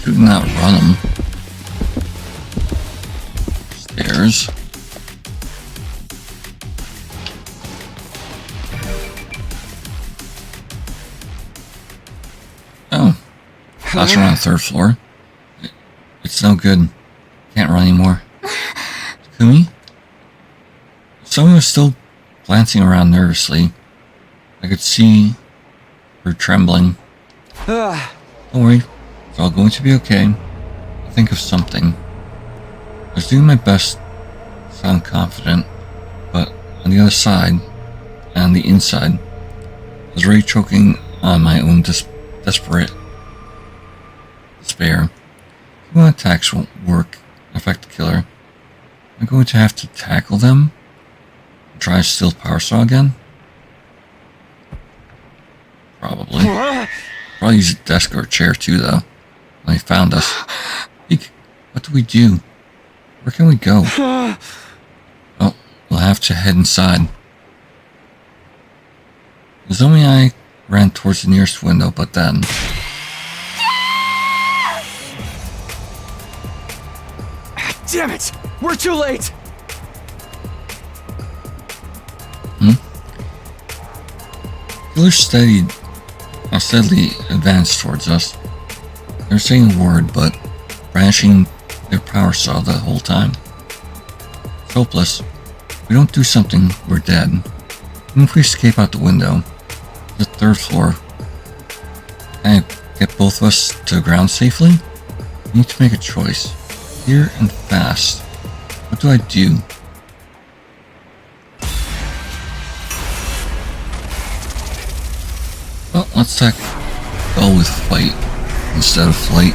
Should not run them. Stairs. Oh. Classroom on the 3rd floor. It's no good. Can't run anymore. Kumi? Someone was still glancing around nervously. I could see her trembling. Don't worry, it's all going to be okay. I'll think of something. I was doing my best to sound confident, but on the other side, and on the inside, I was already choking on my own despair. Human attacks won't work, affect the killer. I'm going to have to tackle them? Try to steal Power Saw again? Probably. Probably use a desk or a chair too, though. When they found us. Eek, what do we do? Where can we go? Well, we'll have to head inside. Zomi and I ran towards the nearest window, but then... Damn it! We're too late! Killer steadily advanced towards us. They were saying a word, but brandishing their power saw the whole time. It's hopeless. If we don't do something, we're dead. Even if we escape out the window, the 3rd floor, can I get both of us to the ground safely? We need to make a choice. Here and fast. What do I do? Well, let's go with fight instead of flight.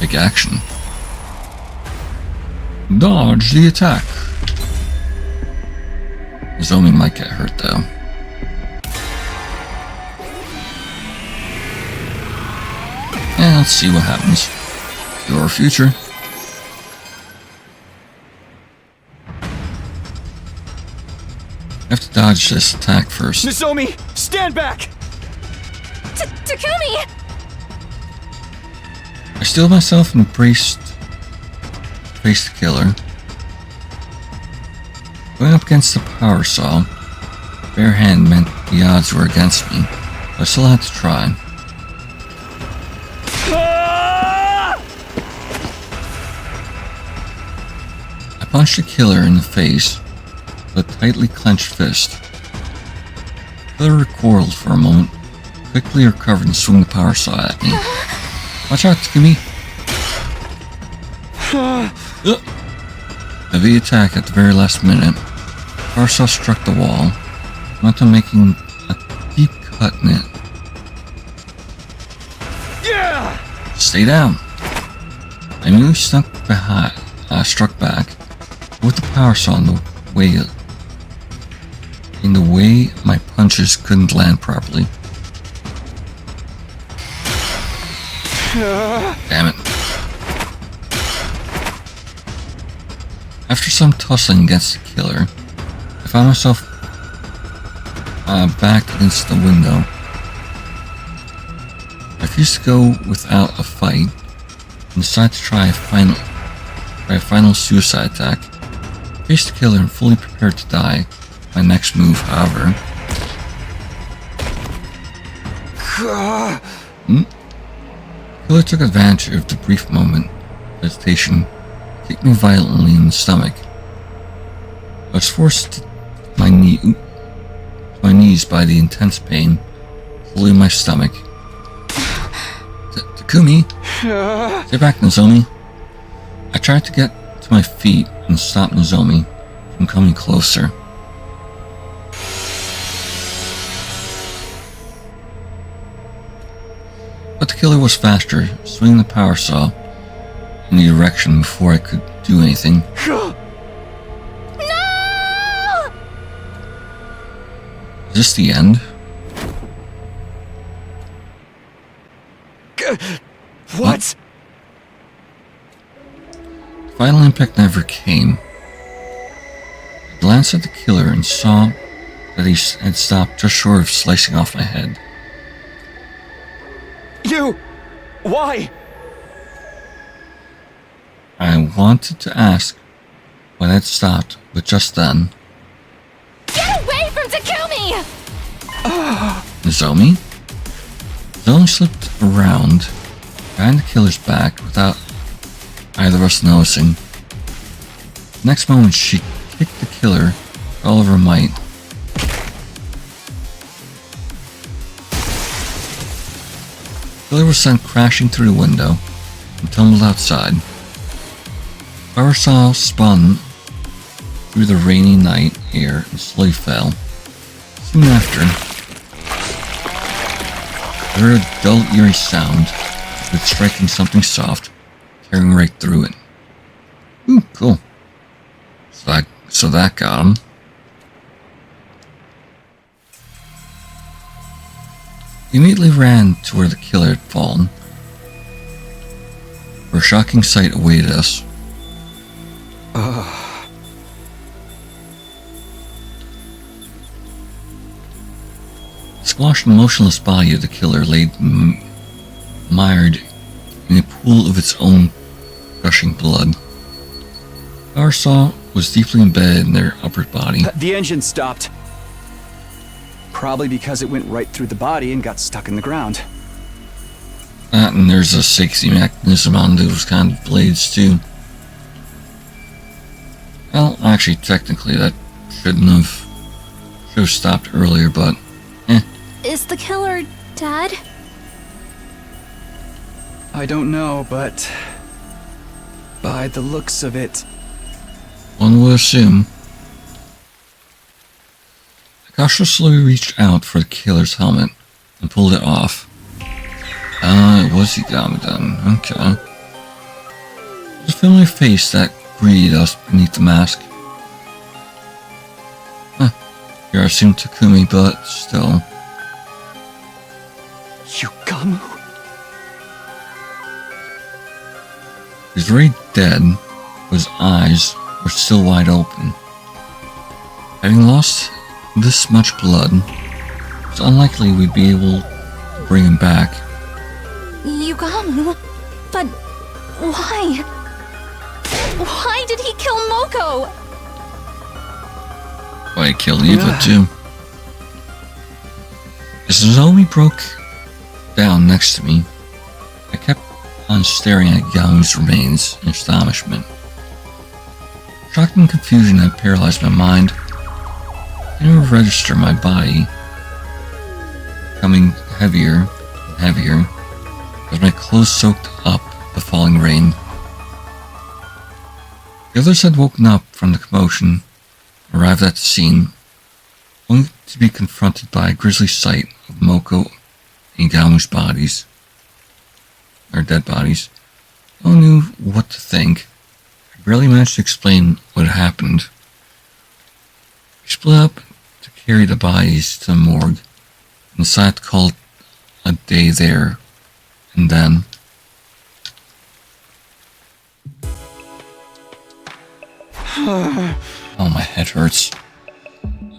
Take action. Dodge the attack. Zomi might get hurt though. And let's see what happens. Your future. I have to dodge this attack first. Nozomi, stand back! Takumi! I steeled myself and faced the killer. Going up against the power saw, bare hand meant the odds were against me, but I still had to try. I punched the killer in the face with a tightly clenched fist. The killer recoiled for a moment, quickly recovered and swung the power saw at me. Watch out, Takumi! Heavy attack at the very last minute. Power saw struck the wall, momentum making a deep cut in it. Stay down! I immediately struck back, with the power saw in the way in the way my punches couldn't land properly. Damn it. After some tussling against the killer, I found myself back against the window. I refused to go without a fight and decided to try a final suicide attack. I faced the killer and fully prepared to die. My next move, however. The killer took advantage of the brief moment of hesitation, kicked me violently in the stomach. I was forced to my knees by the intense pain, holding my stomach. Takumi! Stay back, Nozomi. I tried to get to my feet and stop Nozomi from coming closer. But the killer was faster, swinging the power saw in the direction before I could do anything. No! Is this the end? What? The final impact never came. I glanced at the killer and saw that he had stopped just short of slicing off my head. You! Why? I wanted to ask why that stopped, but just then... Get away from Takumi! Nozomi? Nozomi slipped around, behind the killer's back without either of us noticing. The next moment, she kicked the killer with all of her might. The killer was sent crashing through the window and tumbled outside. Power saw spun through the rainy night air and slowly fell. Soon after, I heard a dull, eerie sound of it striking something soft, tearing right through it. Ooh, cool. So that got him. He immediately ran to where the killer had fallen, where a shocking sight awaited us. The squashed and motionless body of the killer lay mired in a pool of its own gushing blood. Power saw was deeply embedded in their upper body. The engine stopped. Probably because it went right through the body and got stuck in the ground. And there's a safety mechanism on those kind of blades too. Well, actually, technically that should have stopped earlier, but Is the killer dead? I don't know, but by the looks of it, one would assume. I cautiously reached out for the killer's helmet and pulled it off. It was Higami. Okay. There's a familiar face that greeted us beneath the mask. Here I assume Takumi, but still. Yugamu? He's already dead, but his eyes were still wide open. Having lost this much blood, it's unlikely we'd be able to bring him back. Yugamu? But why? Why did he kill Moko? Why he killed Eva too. As Nozomi broke down next to me, I kept on staring at Yamu's remains in astonishment. Shock and confusion had paralyzed my mind. I didn't register my body becoming heavier and heavier as my clothes soaked up the falling rain. The others had woken up from the commotion, arrived at the scene, only to be confronted by a grisly sight of Moko and Gamu's bodies, or dead bodies. No one knew what to think. I barely managed to explain what had happened. We split up to carry the bodies to the morgue and decided to call it a day there and then. Oh, my head hurts.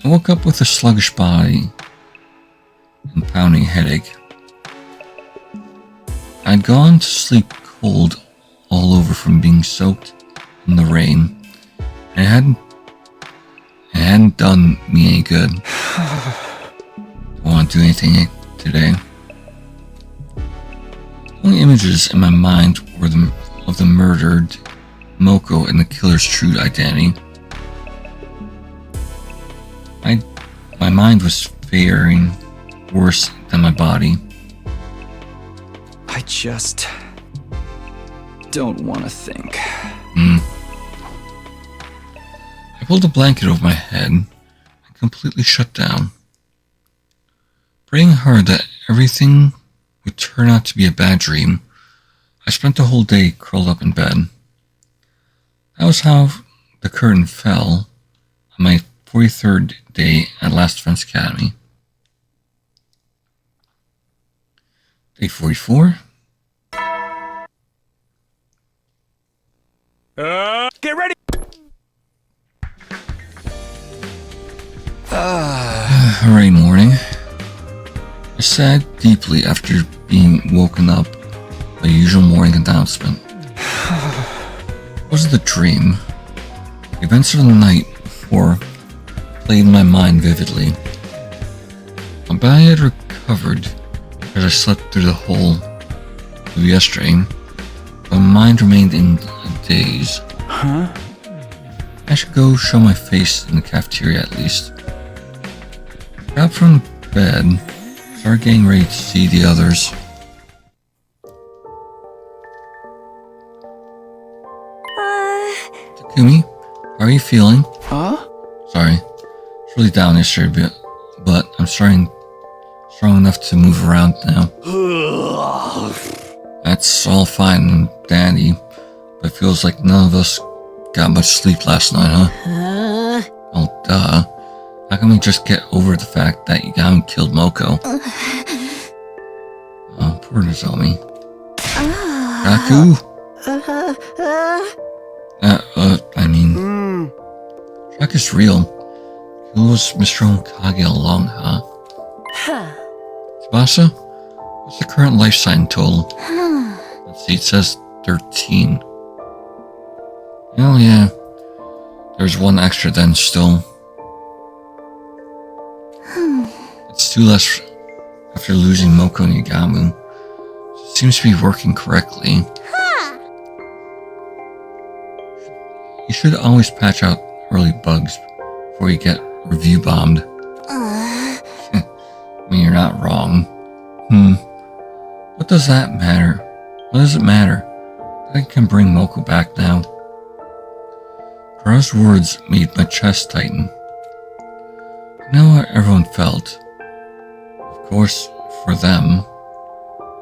I woke up with a sluggish body and pounding headache. I'd gone to sleep cold all over from being soaked in the rain. It hadn't done me any good. Don't want to do anything today. The only images in my mind were of the murdered Moko and the killer's true identity. My mind was faring worse than my body. I just don't want to think. I pulled a blanket over my head and completely shut down. Praying hard that everything would turn out to be a bad dream, I spent the whole day curled up in bed. That was how the curtain fell on my 43rd day at Last Defense Academy. Day 44. Get ready! Alright, morning. I sighed deeply after being woken up by the usual morning announcement. Was it a dream? The events of the night before played in my mind vividly. My body had recovered as I slept through the whole of yesterday, but my mind remained in a daze. I should go show my face in the cafeteria at least. Got up from bed, started getting ready to see the others. Takumi, how are you feeling? Sorry, it's really down yesterday, but I'm strong enough to move around now. That's all fine and dandy, but it feels like none of us got much sleep last night, huh? Oh, duh. How can we just get over the fact that you got and killed Moko? Oh, poor Nozomi. Kaku? Track is real. Who was Mr. Hokage all along, huh? Tsubasa? What's the current life sign total? Let's see, it says 13. Oh yeah. There's one extra then still. It's 2 less after losing Moko and Yagamu. It seems to be working correctly. You should always patch out early bugs before you get review bombed. I mean, you're not wrong. What does that matter? What does it matter? I can bring Moko back now. Kara's words made my chest tighten. I know how everyone felt. Of course, for them,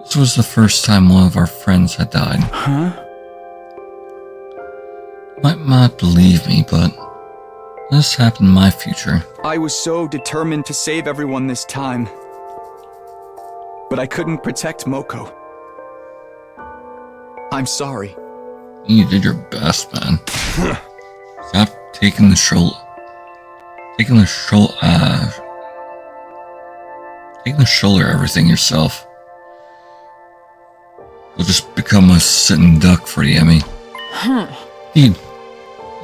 this was the first time one of our friends had died. You might not believe me, but this happened in my future. I was so determined to save everyone this time. But I couldn't protect Moko. I'm sorry. You did your best, man. Stop taking the shoulder everything yourself. You'll just become a sitting duck for the Emmy. Indeed,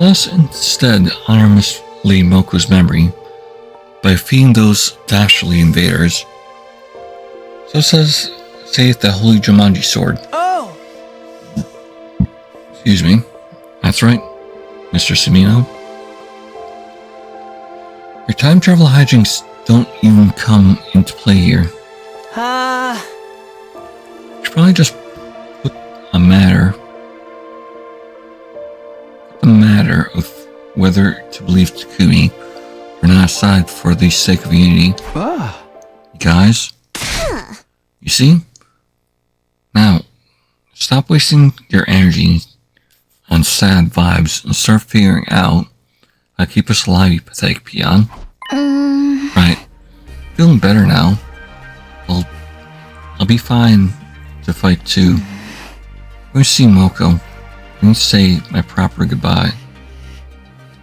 let us instead honor Miss Lady Moko's memory by feeding those dastardly invaders. So saith the Holy Jumanji Sword. Oh! Excuse me. That's right, Mr. Sumino. Your time travel hijinks don't even come into play here. You should probably just put the matter of whether to believe Takumi or not aside for the sake of unity. Guys, you see? Now, stop wasting your energy on sad vibes and start figuring out how to keep us alive, you pathetic peon. Right. Feeling better now. I'll be fine to fight too. I'm going to see Moko. I need to say my proper goodbye.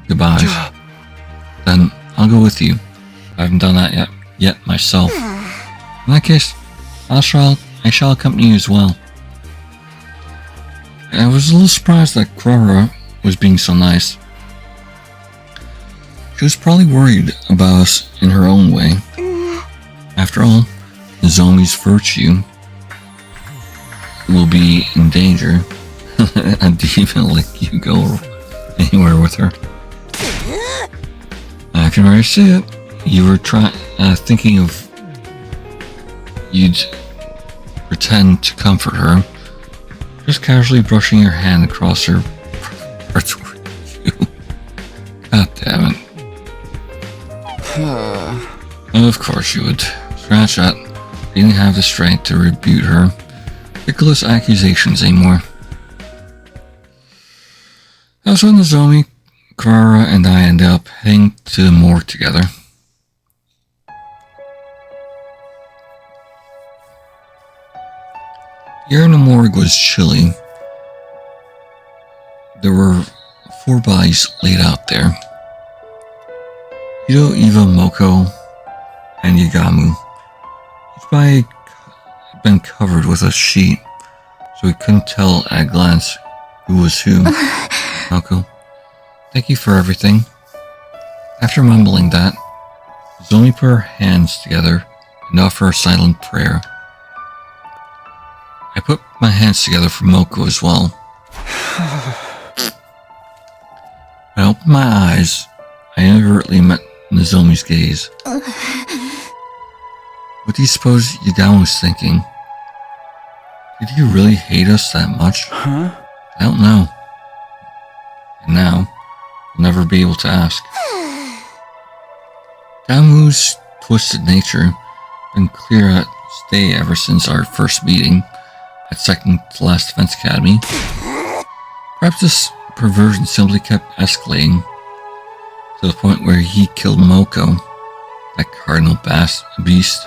Goodbyes. Then I'll go with you. I haven't done that yet myself. In that case, I shall accompany you as well. I was a little surprised that Kurara was being so nice. She was probably worried about us in her own way. After all, Nozomi's virtue will be in danger. And to even let you go anywhere with her. I can already see it. You were thinking of you'd pretend to comfort her, just casually brushing your hand across her parts with you. God damn it. Of course you would. Scratch that. You didn't have the strength to rebuke her ridiculous accusations anymore. That's when Nozomi, Kurara, and I ended up heading to the morgue together. The air in the morgue was chilly. There were 4 bodies laid out there. Hito, Eva, Moko, and Yagamu. Each body had been covered with a sheet, so we couldn't tell at a glance who was who. Moko, thank you for everything. After mumbling that, Nozomi put her hands together and offered a silent prayer. I put my hands together for Moko as well. I opened my eyes. I inadvertently met Nozomi's gaze. What do you suppose Yagamu was thinking? Did he really hate us that much? I don't know. And now, I'll never be able to ask. Yagamu's twisted nature been clear at stay ever since our first meeting at second to last Defense Academy. Perhaps this perversion simply kept escalating to the point where he killed Moko, that cardinal beast.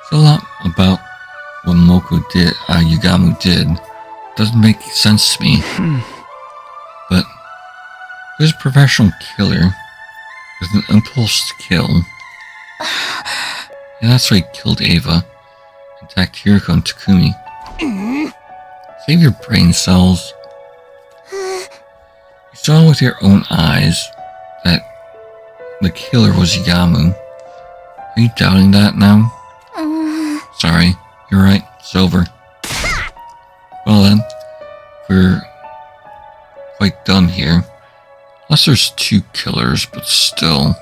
So a lot about what Yagamu did doesn't make sense to me. But he was a professional killer with an impulse to kill. And that's why he killed Eva, attacked Hiriko and Takumi. Save your brain cells. You saw with your own eyes that the killer was Yagamu. Are you doubting that now? Sorry, you're right, it's over. Well then, we're quite done here. Unless there's 2 killers, but still.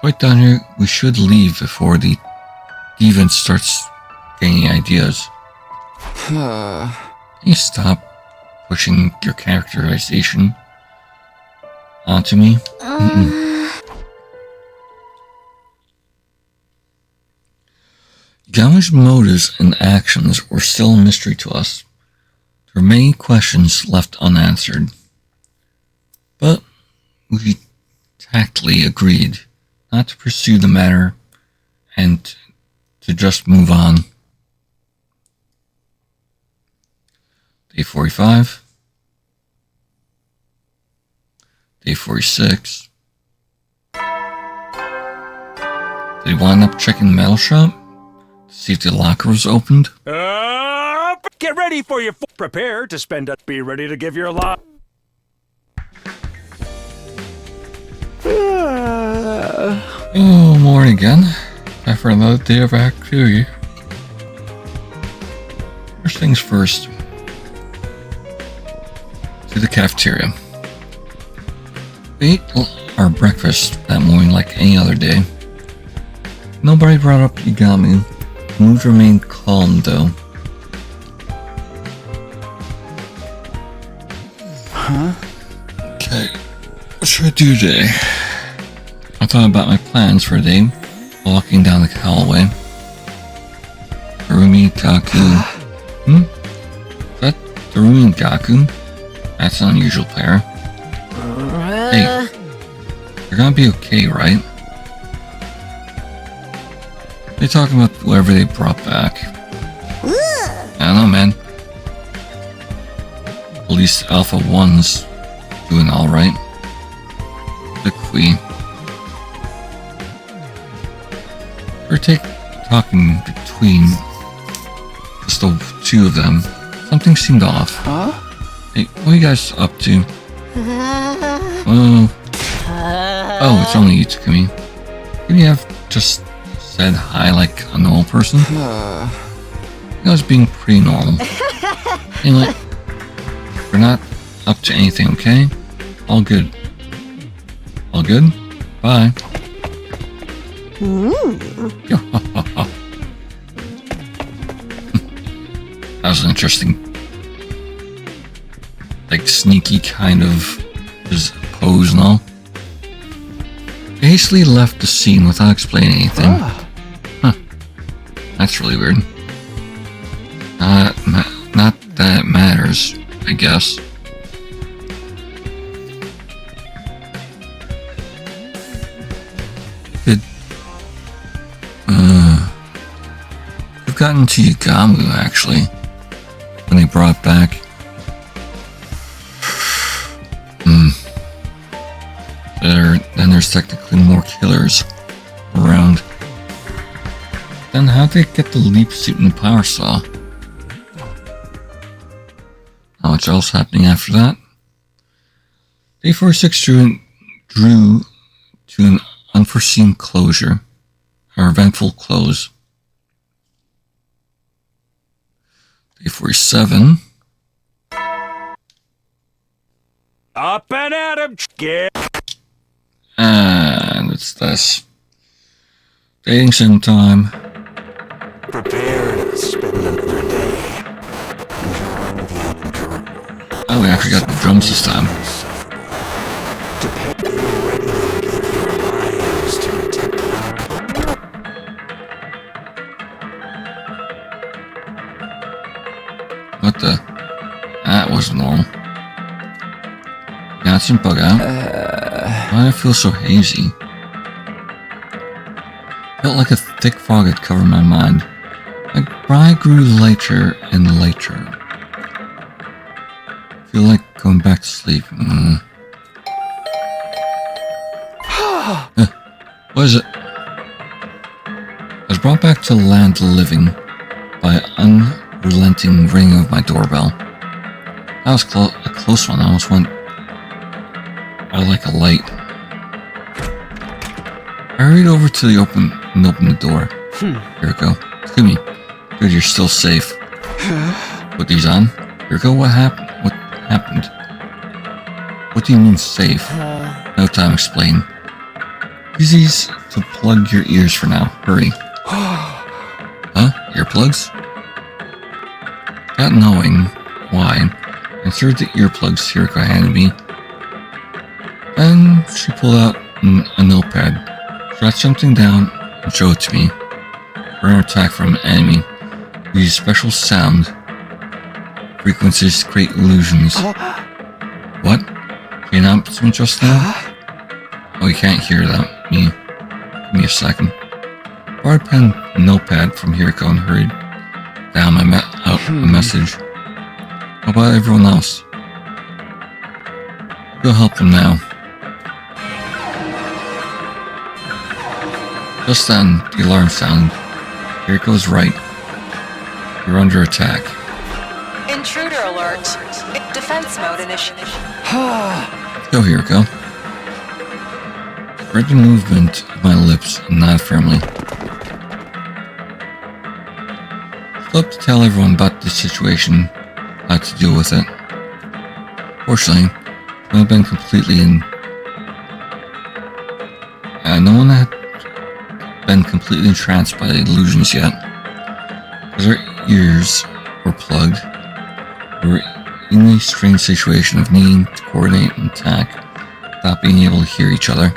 Quite done here, we should leave before the Devin starts gaining ideas. Can you stop pushing your characterization onto me? Yagamu's motives and actions were still a mystery to us. There were many questions left unanswered. But we tactfully agreed not to pursue the matter and to just move on. Day 45. Day 46. Did he wind up checking the metal shop to see if the locker was opened? Get ready for your prepare to spend a be ready to give your lot. Oh, morning again. Time for another day of activity. First things first. To the cafeteria. We ate our breakfast that morning like any other day. Nobody brought up Yagamu. The mood remained calm though. Okay, what should I do today? I thought about my plans for the day, walking down the hallway. Harumi Gaku. Is that Harumi and Gaku? That's an unusual pair. Hey, you're gonna be okay, right? They're talking about whoever they brought back. I don't know, man. At least Alpha 1's doing alright. The Queen. We're talking between just the two of them. Something seemed off. Huh? Hey, what are you guys up to? Oh, it's only you, Takumi. Could you have just said hi like a normal person? I was being pretty normal. Anyway, we're not up to anything, okay? All good. All good? Bye. That was an interesting, like, sneaky kind of his pose and all. He hastily left the scene without explaining anything. Huh. That's really weird. Not that it matters, I guess. We've gotten to Yugamu, actually, when they brought back. Then there's technically more killers around. Then how'd they get the leap suit and power saw? Not much else happening after that. Day 46 drew to an unforeseen closure, or eventful close. Day 47. Up and at 'em, get. And it's this. Dating sim time. Prepare to spend another day. Oh, we actually got the drums this time. What the? That wasn't normal. Yeah, it's some bug out. Why do I feel so hazy? Felt like a thick fog had covered my mind. My bride grew lighter and lighter. Feel like going back to sleep. What is it? I was brought back to the land of the living by an unrelenting ringing of my doorbell. That was a close one. I almost went out like a light. I hurried over to the opened the door. Here we go. Takumi. Good, you're still safe. Put these on. Here we go. What happened? What happened? What do you mean safe? No time to explain. Use these to plug your ears for now. Hurry. Huh? Earplugs? Not knowing why, I inserted the earplugs Hiriko handed me. Then she pulled out a notepad, jot something down, and showed it to me. Burn attack from an enemy. Use special sound frequencies to create illusions. What? The announcement just now? Oh, you can't hear that. Give me a second. Borrowed pen and notepad from Hiriko and hurried down a message. How about everyone else? Go help them now. Just then, the alarm sounded. Hiriko's right. You're under attack. Intruder alert. Defense mode initiated. Go, Hiriko. Read the movement of my lips and nod firmly. Flip to tell everyone about the situation, how to deal with it. Fortunately, no one had been completely no one had been completely entranced by the illusions yet. As our ears were plugged, we were in a strange situation of needing to coordinate and attack without being able to hear each other.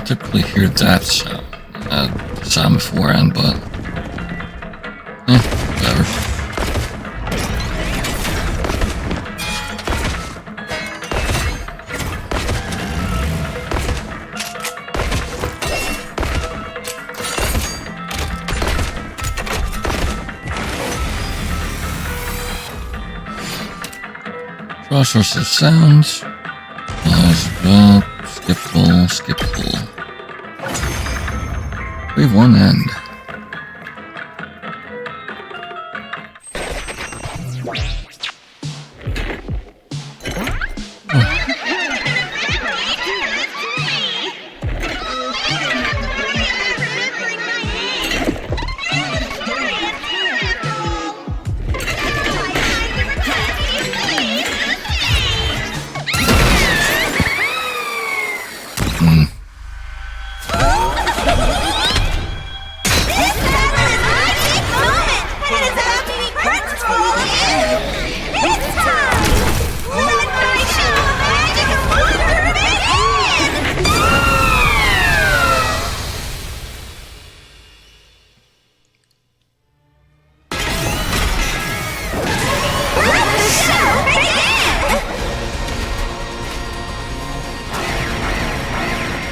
don't typically hear that sound beforehand, but whatever. Cross of sounds. Skippable. We have one end.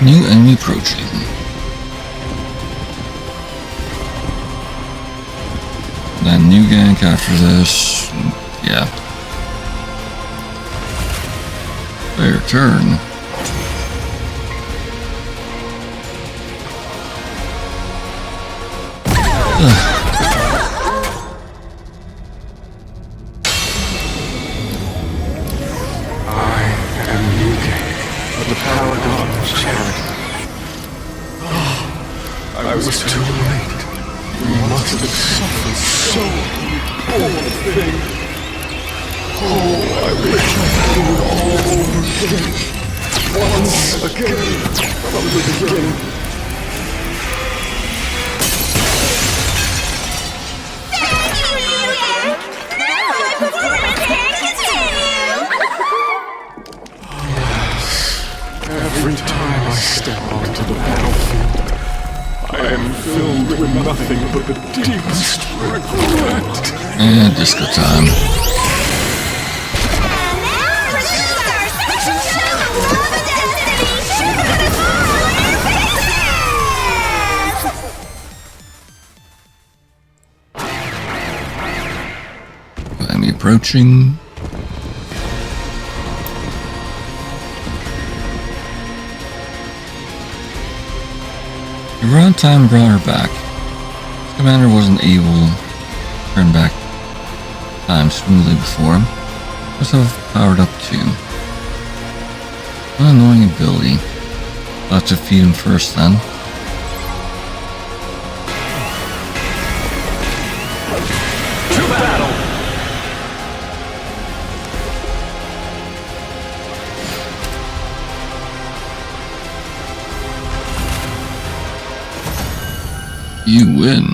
New enemy approaching. Then new gank after this. Yeah. Their turn. I was too late. We must have suffered so poor thing. Oh, I wish I could do it all over again. Once again, from the beginning. Every time I step onto the battlefield, I am filled with nothing but the deepest regret. And disco time. Enemy approaching. The runtime brought her back. This commander wasn't able to turn back time smoothly before him. Must have powered up too. An annoying ability. I'll have to feed him first then. To battle! You win.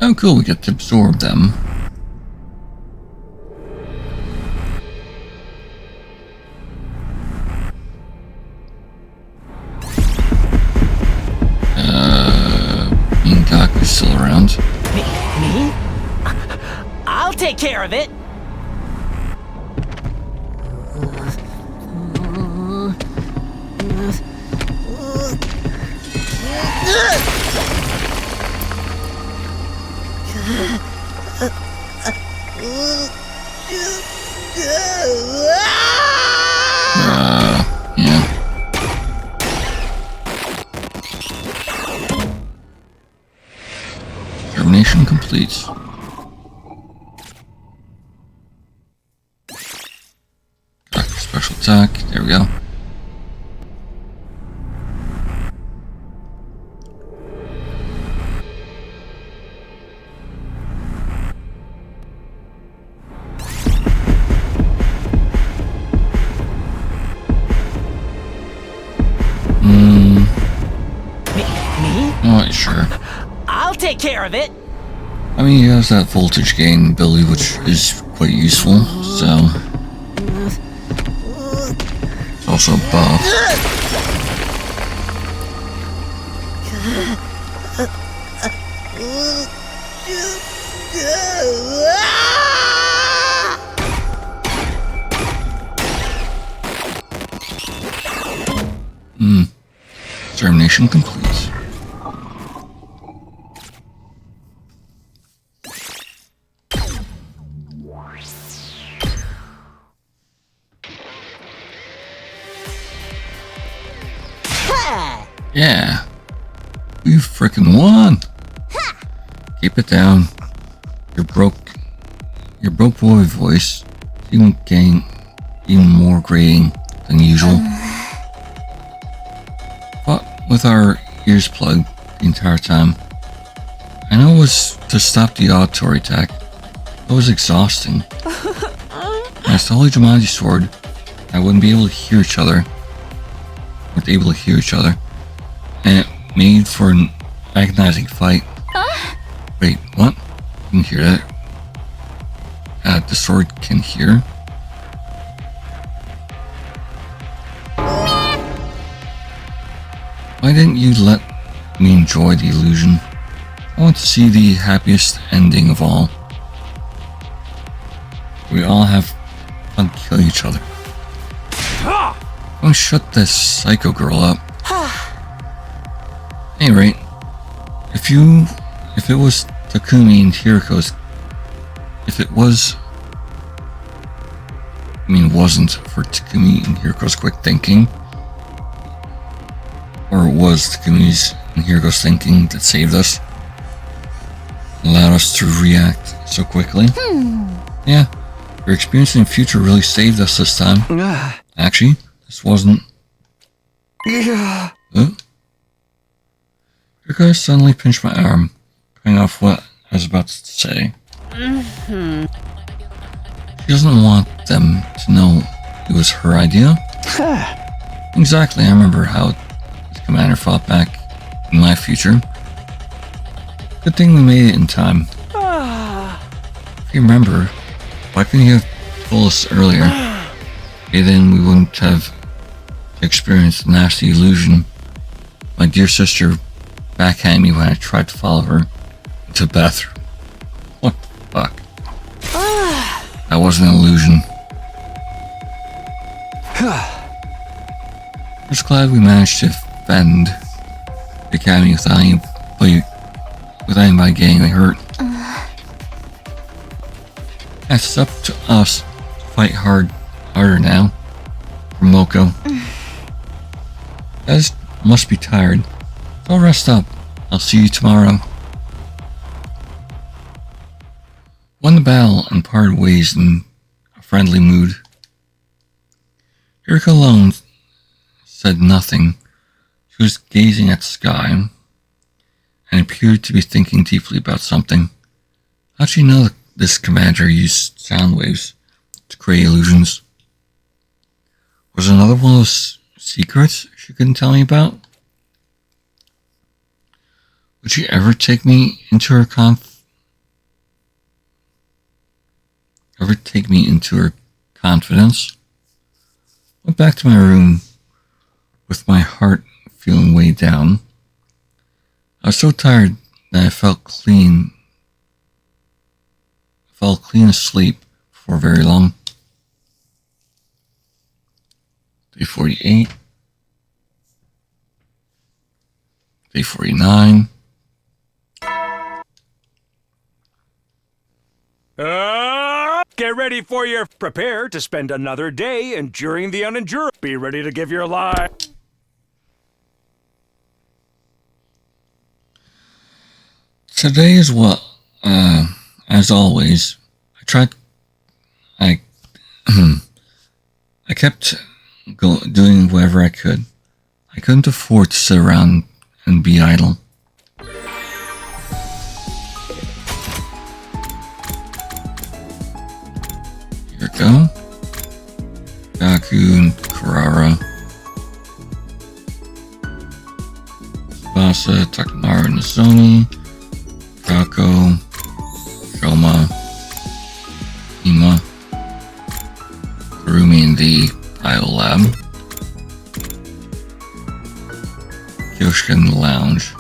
Oh cool, we get to absorb them. Inkaku's still around. Me? I'll take care of it. Yeah. Termination complete. Special attack. There we go. Not sure. I'll take care of it. I mean, he has that voltage gain ability, which is quite useful, so. Also buff. Extermination complete. Yeah. You freaking won. Keep it down. Your broke boy voice even getting even more grating than usual. But with our ears plugged the entire time, I know it was to stop the auditory attack. It was exhausting. As the Holy Jumanji sword, I wouldn't be able to hear each other. Weren't able to hear each other. And it made for an agonizing fight. Wait, what? Didn't hear that. The sword can hear. Why didn't you let me enjoy the illusion? I want to see the happiest ending of all. We all have fun killing each other. Don't shut this psycho girl up. At any rate, if it was Takumi and Hiriko's, wasn't for Takumi and Hiriko's quick thinking, or it was Takumi's and Hiriko's thinking that saved us, allowed us to react so quickly. Yeah, your experience in the future really saved us this time. Actually, this wasn't. Hiriko suddenly pinched my arm, cutting off what I was about to say. She doesn't want them to know it was her idea. Exactly, I remember how the commander fought back in my future. Good thing we made it in time. If you remember, why couldn't you have told us earlier? Okay, then we wouldn't have experienced the nasty illusion. My dear sister backhanded me when I tried to follow her into the bathroom. What the fuck? That wasn't an illusion. I'm just glad we managed to defend the academy without anybody getting hurt. It's up to us to fight harder now. For Moko. Guys must be tired. So rest up. I'll see you tomorrow. Won the battle and parted ways in a friendly mood. Hiriko alone said nothing. She was gazing at the sky and appeared to be thinking deeply about something. How'd she know that this commander used sound waves to create illusions? Was it another one of those secrets she couldn't tell me about? Would she ever take me into her confidence? Went back to my room with my heart feeling weighed down. I was so tired that I fell clean asleep for very long. Day 48. Day 49. Get ready for your prepare to spend another day enduring the unendurable. Be ready to give your life. Today is what, as always, I kept doing whatever I could. I couldn't afford to sit around and be idle. Here we go. Gaku and Kurara. Tsubasa, Takamaru, Nozomi. Kako, Shoma, Ima, Kurumi in the IO lab. Yoshika in the lounge.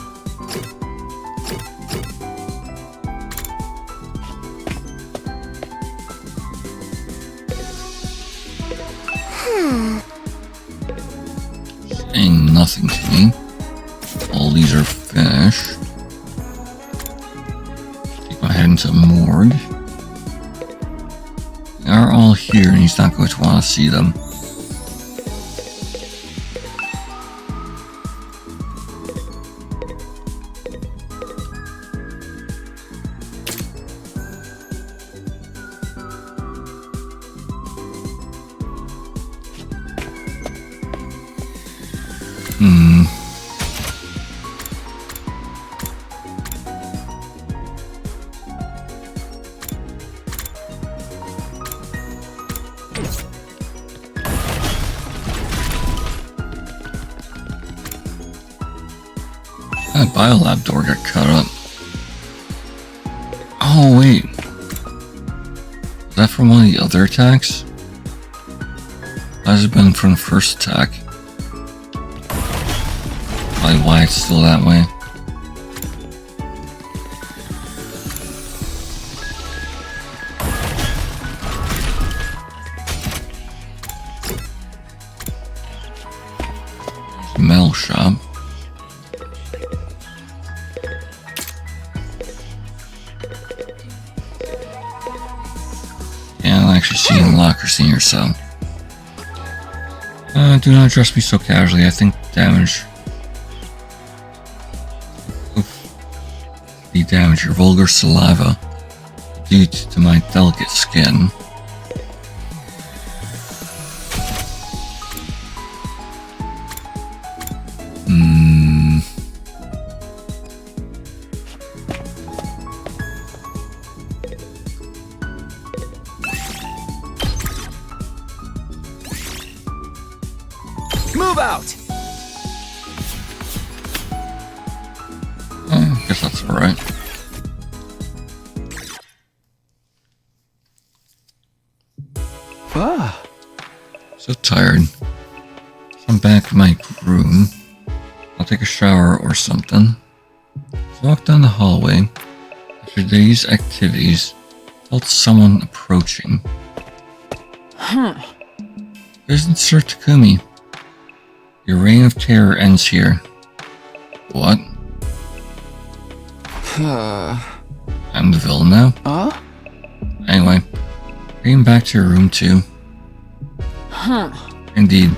Saying nothing to me. All these are finished. Take my head into the morgue. They are all here and he's not going to want to see them. That biolab door got cut up. Oh wait. Is that from one of the other attacks? Why has it been from the first attack? Probably why it's still that way. Metal shop. Actually seeing locker senior, so do not address me so casually. I think damage your vulgar saliva due to my delicate skin. Move out! I guess that's alright. So tired. So I'm back in my room. I'll take a shower or something. So I walked down the hallway. After today's activities, I felt someone approaching. Isn't Sir Takumi? Your reign of terror ends here. What? I'm the villain now? Anyway, getting back to your room too. Indeed.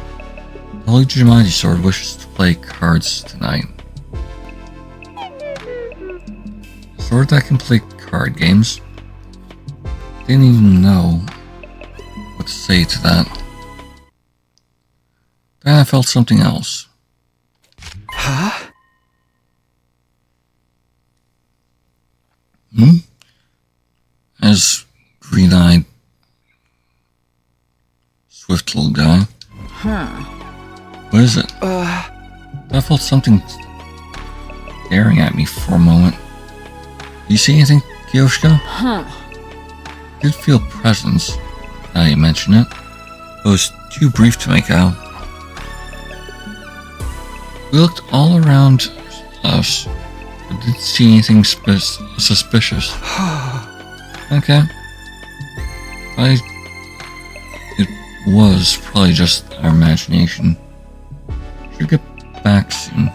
The Holy Jumanji Sword wishes to play cards tonight. A sword that can play card games? Didn't even know what to say to that. Then I felt something else. As green-eyed, swift little guy. What is it? I felt something staring at me for a moment. Do you see anything, Kyoshika? I did feel presence, now you mention it. It was too brief to make out. We looked all around us, but didn't see anything suspicious. Okay. It was probably just our imagination. Should get back soon.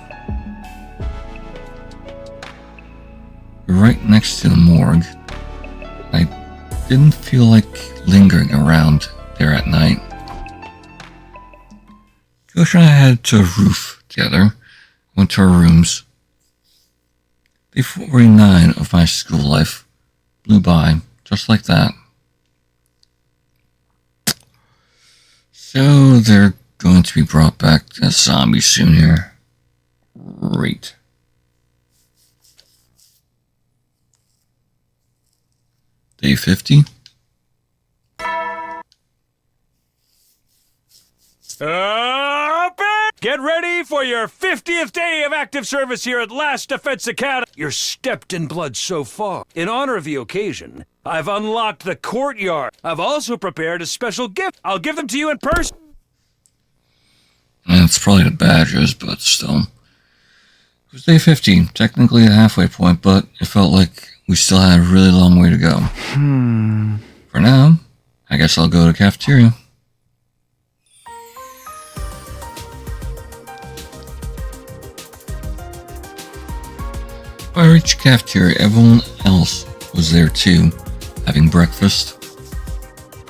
We're right next to the morgue. I didn't feel like lingering around there at night. Kyoshika and I headed to a roof together, went to our rooms. Day 49 of my school life blew by, just like that. So they're going to be brought back as zombies soon here. Great. Day 50. Get ready for your 50th day of active service here at Last Defense Academy. You're stepped in blood so far. In honor of the occasion, I've unlocked the courtyard. I've also prepared a special gift. I'll give them to you in person. And it's probably the badges, but still. It was day 50, technically the halfway point, but it felt like we still had a really long way to go. For now, I guess I'll go to the cafeteria. When I reached the cafeteria, everyone else was there too, having breakfast.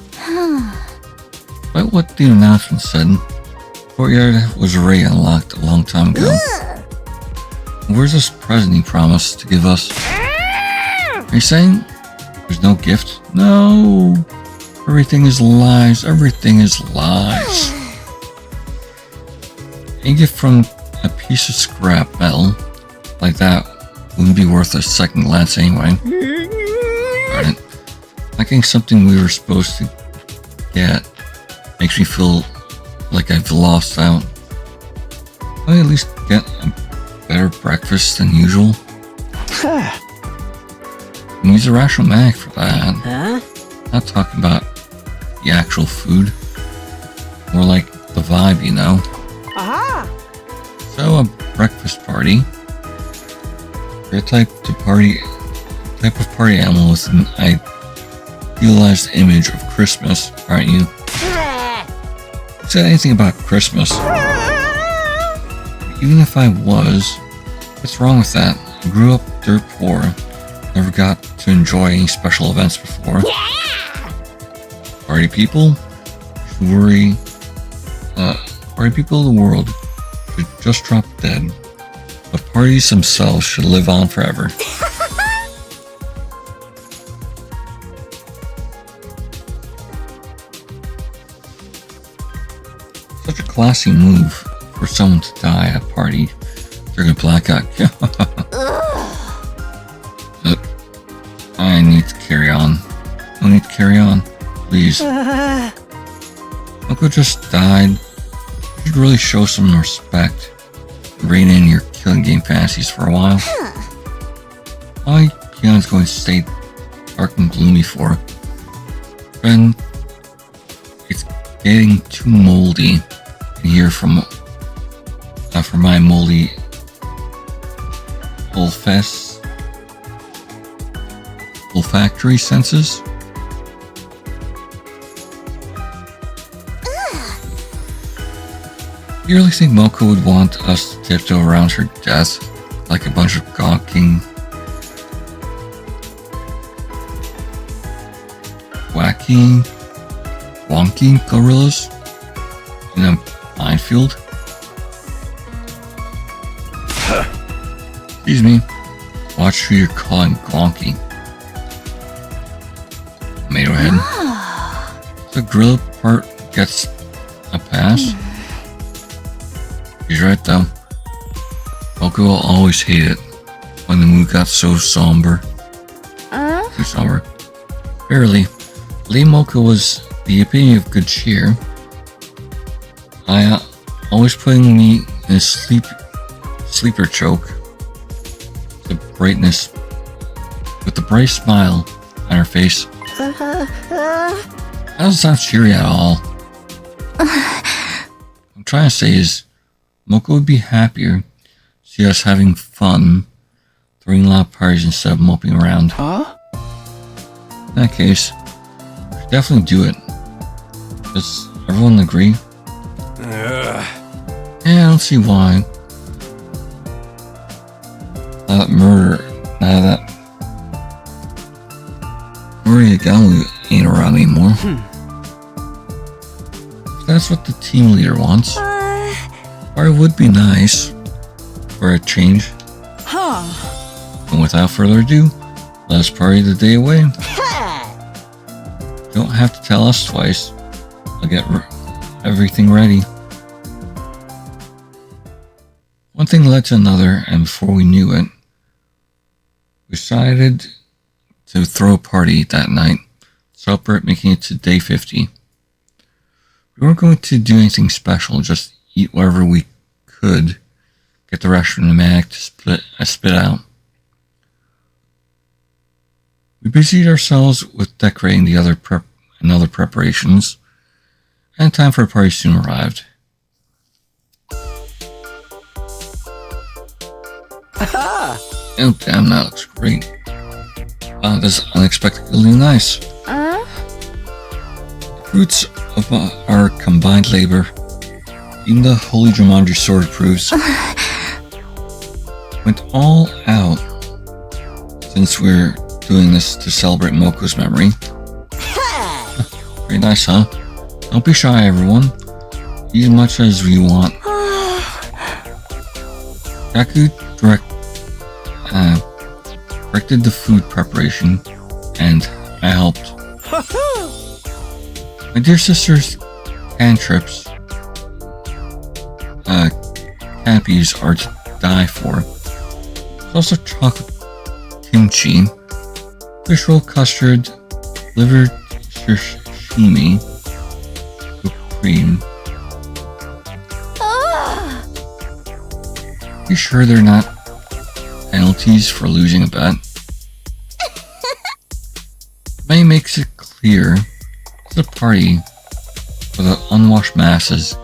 Despite what the announcement said, the courtyard was already unlocked a long time ago. Where's this present he promised to give us? Are you saying there's no gift? No! Everything is lies. Everything is lies. A gift from a piece of scrap metal like that wouldn't be worth a second glance anyway. Darn it. Liking something we were supposed to get makes me feel like I've lost out. Can I at least get a better breakfast than usual? And use a rational mag for that. Not talking about the actual food. More like the vibe, you know. So a breakfast party. You're a type of party animal with an idealized image of Christmas, aren't you? Said anything about Christmas. Even if I was, what's wrong with that? I grew up dirt poor. Never got to enjoy any special events before. Party people should worry. Party people of the world should just drop dead. But parties themselves should live on forever. Such a classy move for someone to die at a party during a blackout. I need to carry on. I need to carry on. Please. Uncle just died. You should really show some respect. Rein in your killing game fantasies for a while. Why Keon's going to stay dark and gloomy for? Friend, it's getting too moldy in here for my moldy olfactory senses. You really think Moko would want us to tiptoe around her death like a bunch of gawking, wonky gorillas in a minefield? Excuse me. Watch who you're calling gonky. Tomato head. The gorilla part gets a pass. He's right though. Moko will always hate it when the mood got so somber. Too somber. Barely. Lady Moko was the epitome of good cheer. Always putting me in a sleeper choke. The brightness, with the bright smile on her face. That doesn't sound cheery at all. What I'm trying to say is, Moko would be happier to see us having fun, throwing loud parties instead of moping around. In that case, we should definitely do it. Does everyone agree? Yeah, I don't see why. Now that Maria Gallu ain't around anymore. If that's what the team leader wants. Or it would be nice for a change. And without further ado, let us party the day away. Don't have to tell us twice. I'll get everything ready. One thing led to another, and before we knew it, we decided to throw a party that night, celebrate making it to day 50. We weren't going to do anything special, just eat whatever we could, get the rest from the mag to spit out. We busied ourselves with decorating the other preparations, and time for a party soon arrived. Oh damn, that looks great. Wow, that's unexpectedly nice. The fruits of our combined labor, even the Holy Jumanji sword proves, went all out since we're doing this to celebrate Moko's memory. Very nice, huh? Don't be shy, everyone. Eat as much as we want. Jaku directed the food preparation, and I helped. My dear sister's cantrips, canopies are to die for. There's also chocolate kimchi, fish roll custard, liver sashimi, with cream. You sure they're not penalties for losing a bet? May makes it clear it's a party for the unwashed masses,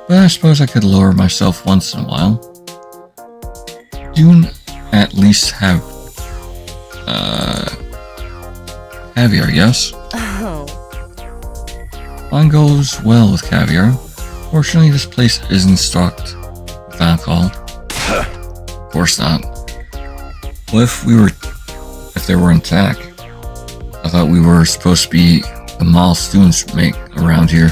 but I suppose I could lower myself once in a while. Do at least have caviar, yes? Fine goes well with caviar. Fortunately, this place isn't stocked with alcohol. Of course not. What if they were intact? I thought we were supposed to be the model students make around here.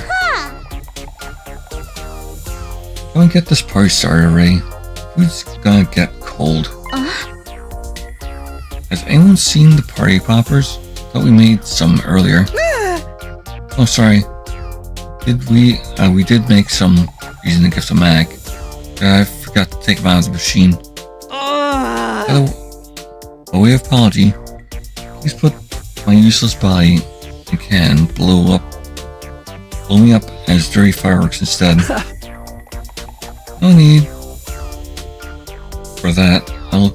Can we get this party started already? Food's gonna get cold. Has anyone seen the party poppers? Thought we made some earlier. Oh, sorry. We did make some using the gift of mag. I forgot to take them out of the machine. By way of apology, please put my useless body in a can, blow me up as dirty fireworks instead. No need for that. I'll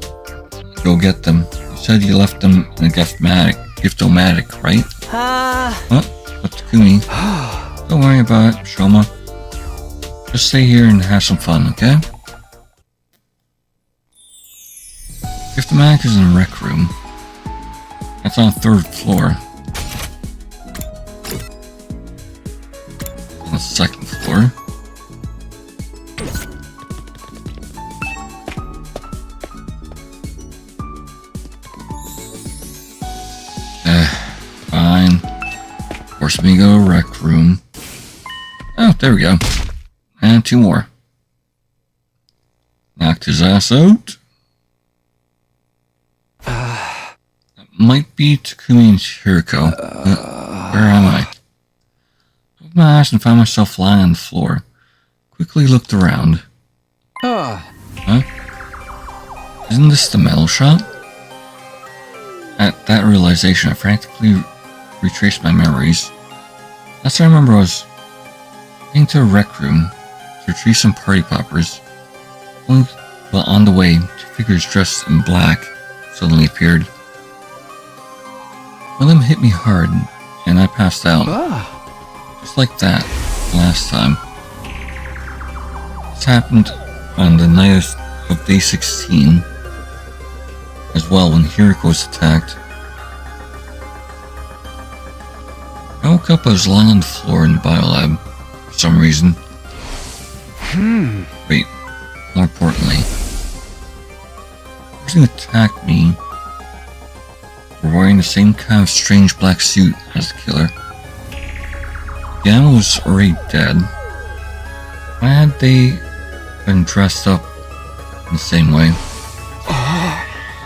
go get them. You said you left them in a gift-o-matic, right? What? But Takumi, don't worry about it, Shoma. Just stay here and have some fun, okay? Gift-o-matic is in the rec room. That's on the 3rd floor. On the 2nd floor. Fine. Force me to go to rec room. Oh, there we go. And 2 more. Knocked his ass out. Might be Takumi and Hiriko. Where am I? Opened my eyes and found myself lying on the floor. Quickly looked around. Huh? Isn't this the metal shop? At that realization, I frantically retraced my memories. Last I remember was heading to a rec room to retrieve some party poppers. But on the way, 2 figures dressed in black suddenly appeared. One of them hit me hard, and I passed out. Just like that, last time. This happened on the night of day 16, as well, when Hiriko was attacked. I woke up, I was lying on the floor in the biolab, for some reason. Wait, more importantly, the person who attacked me were wearing the same kind of strange black suit as the killer. The animal was already dead. Why had they been dressed up in the same way?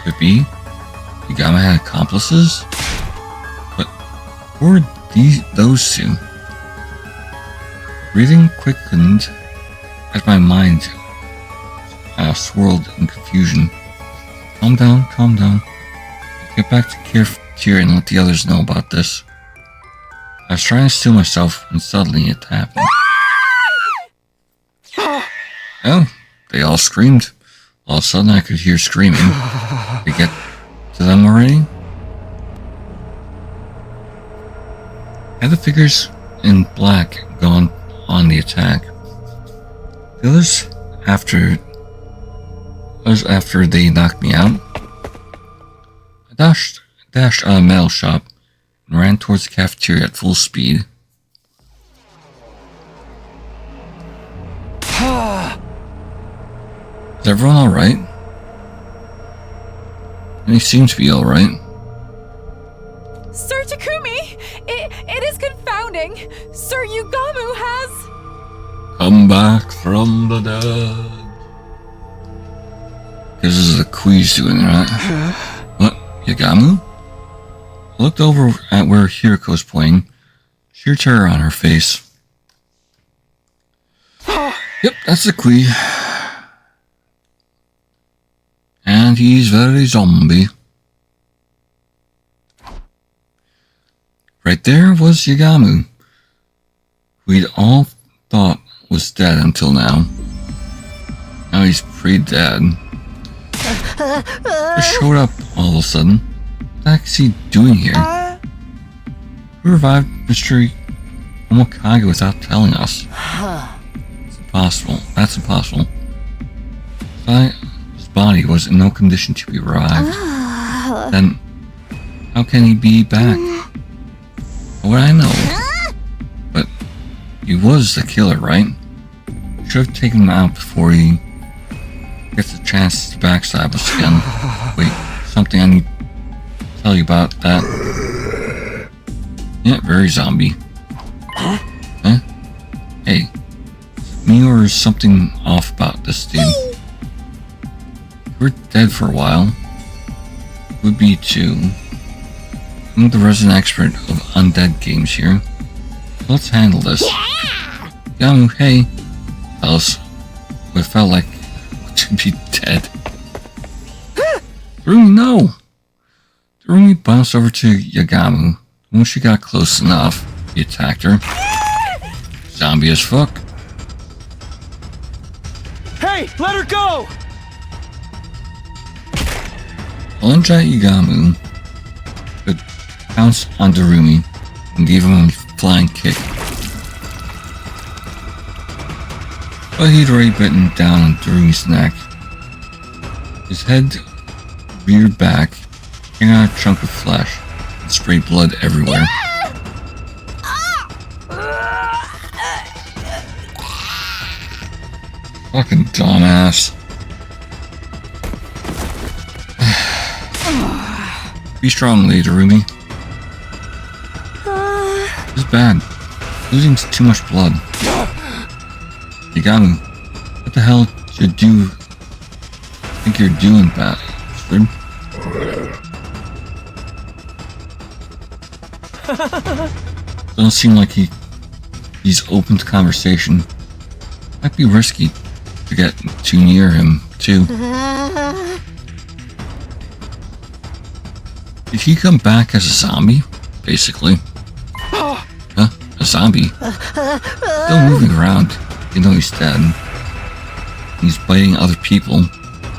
Could it be Higama had accomplices? But who were those 2? Breathing quickened as my mind swirled in confusion. Calm down, calm down. Get back to cafeteria and let the others know about this. I was trying to steal myself when suddenly it happened. Oh, they all screamed. All of a sudden I could hear screaming. Did you get to them already? Had the figures in black gone on the attack? The others, after was after they knocked me out. I dashed out of a metal shop and ran towards the cafeteria at full speed. Is everyone alright? And he seems to be alright. Sir Takumi! It is confounding! Sir Yugamu has... Come back from the dead. This is the Quiz doing, right? What? Yugamu? I looked over at where Hiriko's pointing. Sheer terror on her face. Yep, that's the Quiz. And he's very zombie. Right there was Yugamu, we'd all thought was dead until now. Now he's pretty dead. Just showed up all of a sudden. What the heck is he doing here? Who revived Mr. Omokage without telling us? It's impossible. That's impossible. His body was in no condition to be revived. Then, how can he be back? What I know. But he was the killer, right? Should have taken him out before he gets a chance to backstab us again. Wait, something I need to tell you about that. Yeah, very zombie. Huh? Hey, me or is something off about this dude? We're dead for a while. Would be too. I'm the resident expert of undead games here. Let's handle this. Yamu, hey. Tell us what it felt like to be dead. Rumi, no! Rumi bounced over to Yugamu. When she got close enough, he attacked her. Zombie as fuck. Hey, let her go! I lunged at Yugamu, but pounced on Darumi and gave him a flying kick. But he'd already bitten down on Darumi's neck. His head reared back, hanging out a chunk of flesh, and sprayed blood everywhere. Fucking dumbass. Be strong, Lady Darumi. This is bad. Losing too much blood. Yugamu, what the hell did you think you're doing, bastard? Doesn't seem like he's open to conversation. Might be risky to get too near him, too. Did he come back as a zombie? Basically. Huh? A zombie? Still moving around, even though he's dead. He's biting other people.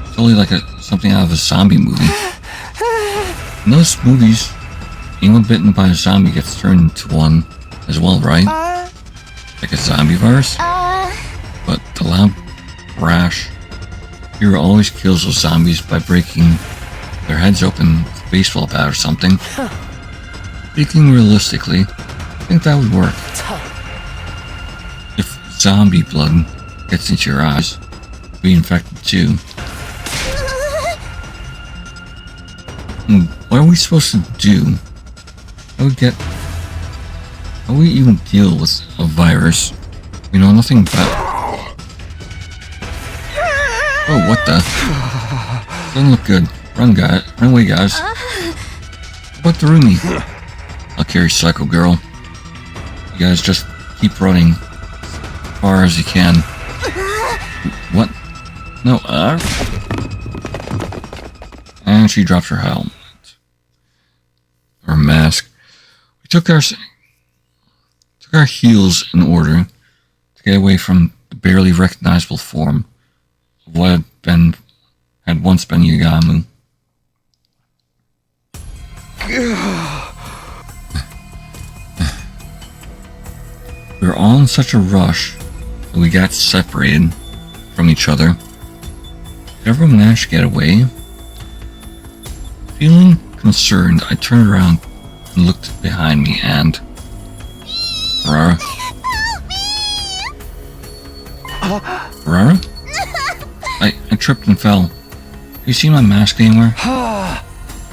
Totally like something out of a zombie movie. In those movies, anyone bitten by a zombie gets turned into one as well, right? Like a zombie virus? But the loud brash hero always kills those zombies by breaking their heads open with a baseball bat or something. Speaking realistically, I think that would work. If zombie blood gets into your eyes, you'll be infected too. What are we supposed to do? How do we even deal with a virus? We know nothing about. Oh, what the? Doesn't look good. Run, guys. Run away, guys. How about Darumi? I'll carry Psycho Girl. You guys just keep running as far as you can. What? No, And she dropped her helmet. Her mask. We took our heels in order to get away from the barely recognizable form of what had once been Yugamu. We were all in such a rush that we got separated from each other. Did everyone manage to get away? Feeling concerned, I turned around and looked behind me and... Ferrara? Ferrara? I tripped and fell. Do you see my mask anywhere?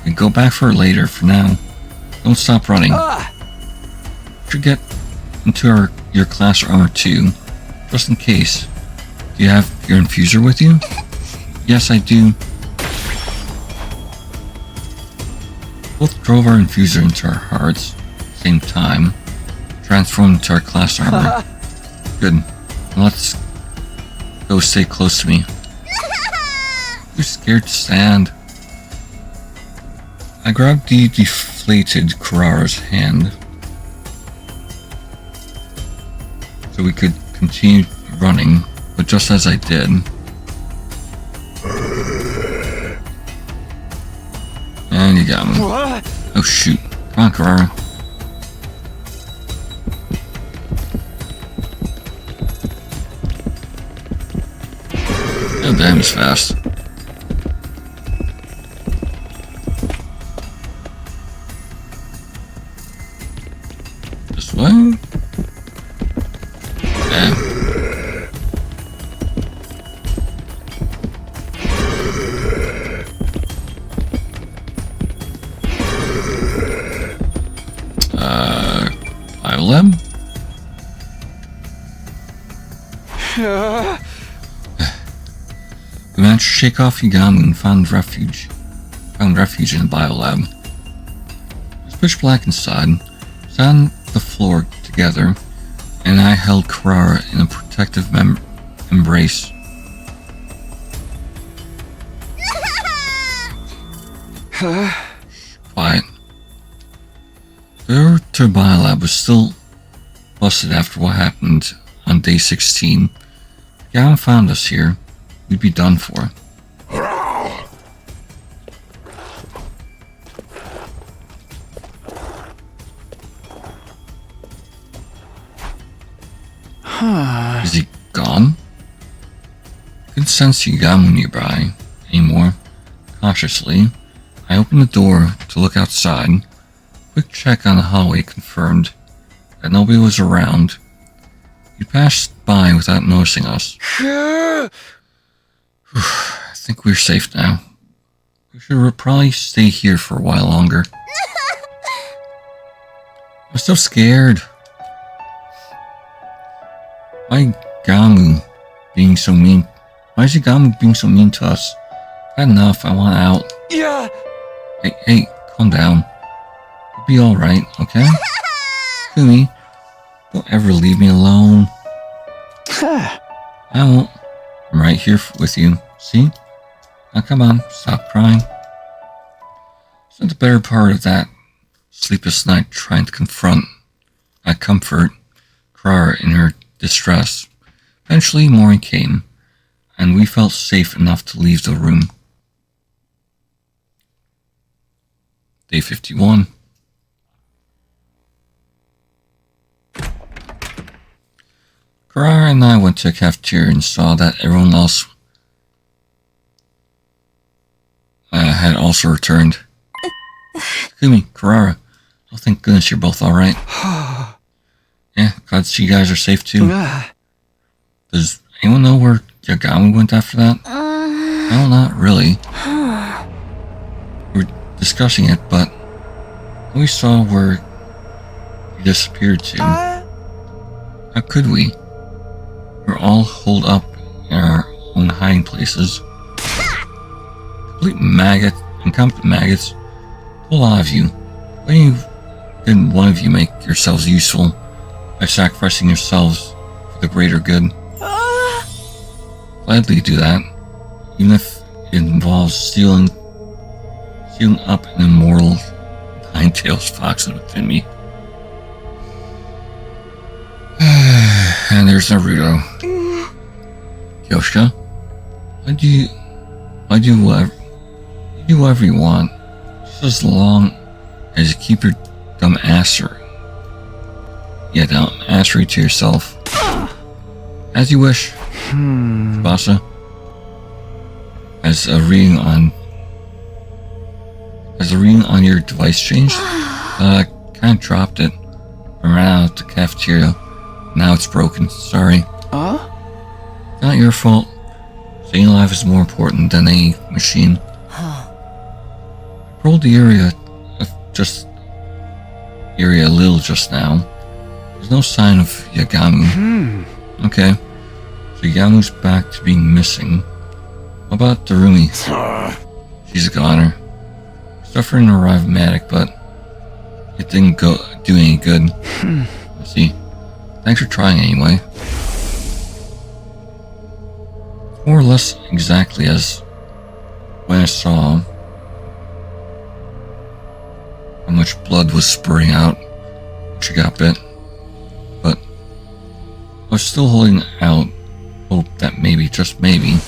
And go back for it later. For now, don't stop running. You should get into your class armor too, just in case. Do you have your infuser with you? Yes, I do. Both drove our infuser into our hearts at the same time, transformed into our class armor. Good. Now let's go stay close to me. You're scared to stand. I grabbed the deflated Kurara's hand so we could continue running, but just as I did, and you got me. Oh shoot. Come on, Kurara. Oh damn, it's fast. This way? Yeah. Biolab? We managed to shake off Yagamu and found refuge in the biolab. It was pitch black inside. We sat on the floor together, and I held Kurara in a protective embrace. Quiet. The door to biolab was still busted after what happened on day 16. If Yagamu found us here, we'd be done for. Is he gone? I couldn't sense Yagamu nearby anymore. Cautiously, I opened the door to look outside. Quick check on the hallway confirmed that nobody was around. He passed by without noticing us. I think we're safe now. We should probably stay here for a while longer. I'm so scared. Why Gamu being so mean? Why is Yagamu being so mean to us? I've had enough. I want out. Yeah. Hey, calm down. We'll be alright, okay? Kumi, don't ever leave me alone. I won't. I'm right here with you. See? Now come on, stop crying. Spent the better part of that sleepless night trying to comfort Kurara in her distress. Eventually, morning came, and we felt safe enough to leave the room. Day 51. Kurara and I went to a cafeteria and saw that everyone else had also returned. Kumi, Kurara, oh thank goodness you're both alright. Yeah, glad to see you guys are safe too. Does anyone know where Yagamu went after that? No, not really. We were discussing it, but we saw where he disappeared to. How could we? We're all holed up in our own hiding places. Complete incompetent maggots. A lot of you. Why didn't one of you make yourselves useful by sacrificing yourselves for the greater good? Gladly do that, even if it involves sealing up an immortal Nine-Tails fox within me. And there's Naruto. Yoshika, why do whatever you want, just as long as you keep your dumbassery to yourself. As you wish, Tsubasa. I Has the reading on your device changed? Kind of dropped it. I ran out of the cafeteria. Now it's broken. Sorry. It's not your fault. Staying alive is more important than any machine. I rolled the area a little just now. There's no sign of Yagamu. Okay. So Yagamu's back to being missing. How about Darumi? She's a goner. Stuff her in a rhythmatic, but it didn't do any good. Let's see. Thanks for trying anyway. More or less exactly as when I saw how much blood was spraying out when she got bit. But I was still holding out hope that maybe, just maybe,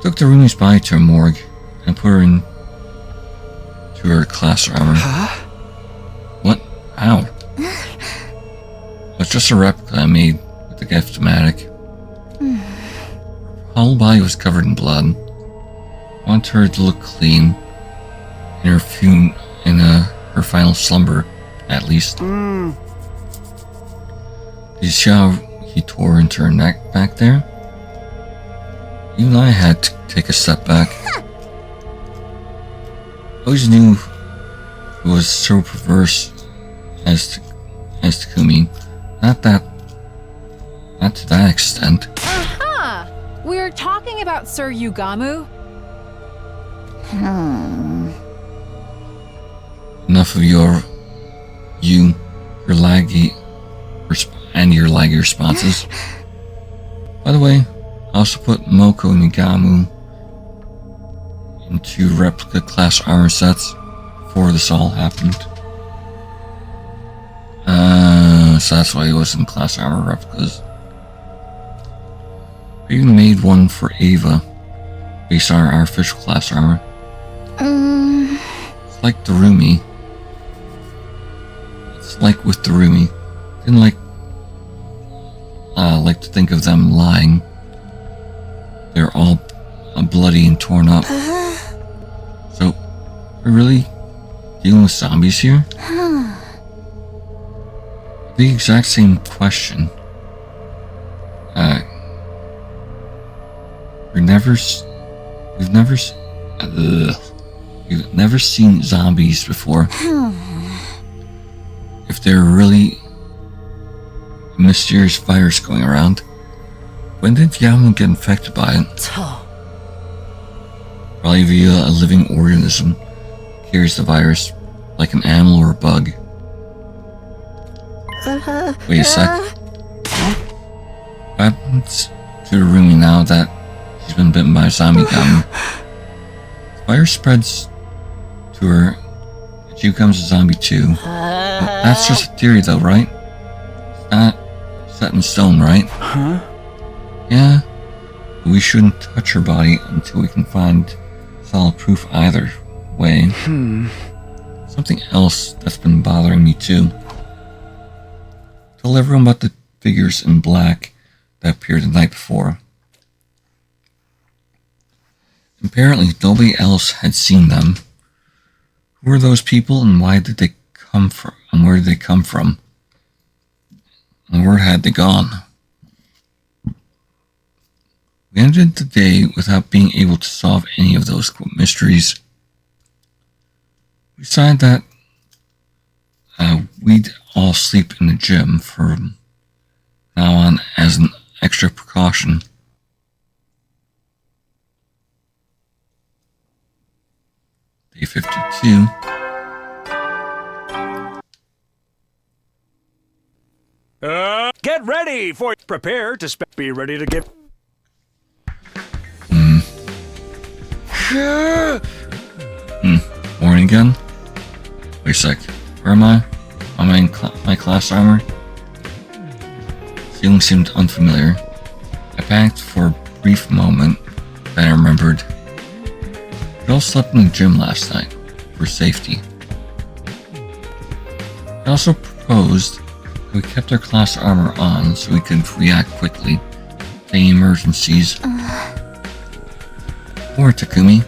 took Darumi's body to a morgue and put her in to her class armor. What? How? It was just a replica I made with the Gift-O-Matic. Her whole body was covered in blood. I wanted her to look clean in her final slumber, at least. Did you see how he tore into her neck back there? Even I had to take a step back. I always knew it was so perverse as Takumi. Not to that extent. Aha! We're talking about Sir Yugamu? Enough of your laggy responses. By the way, I also put Moko and Yugamu into replica class armor sets before this all happened. So that's why he was in class armor replicas. I even made one for Ava, based on our official class armor. It's like Darumi. It's like with Darumi. Didn't like to think of them lying. They're all bloody and torn up. So, we're really dealing with zombies here? The exact same question. We've never seen zombies before. If they're really a mysterious virus going around, when did Yamu get infected by it? Probably via a living organism carries the virus, like an animal or a bug. Wait a sec. What happens to Darumi now that she's been bitten by a zombie Yamu? The virus spreads to her, and she becomes a zombie too. That's just a theory though, right? It's not set in stone, right? Yeah, but we shouldn't touch her body until we can find solid proof either way. Something else that's been bothering me too. Tell everyone about the figures in black that appeared the night before. Apparently nobody else had seen them. Who were those people and why did they come from? And where did they come from? And where had they gone? We ended the day without being able to solve any of those mysteries. We decided that we'd all sleep in the gym from now on as an extra precaution. Day 52. Get ready for prepare to be ready to get. Morning again? Wait a sec. Where am I? Am I in my class armor? Feeling seemed unfamiliar. I panicked for a brief moment, then I remembered. We all slept in the gym last night, for safety. I also proposed that we kept our class armor on so we could react quickly to any emergencies. Poor Takumi.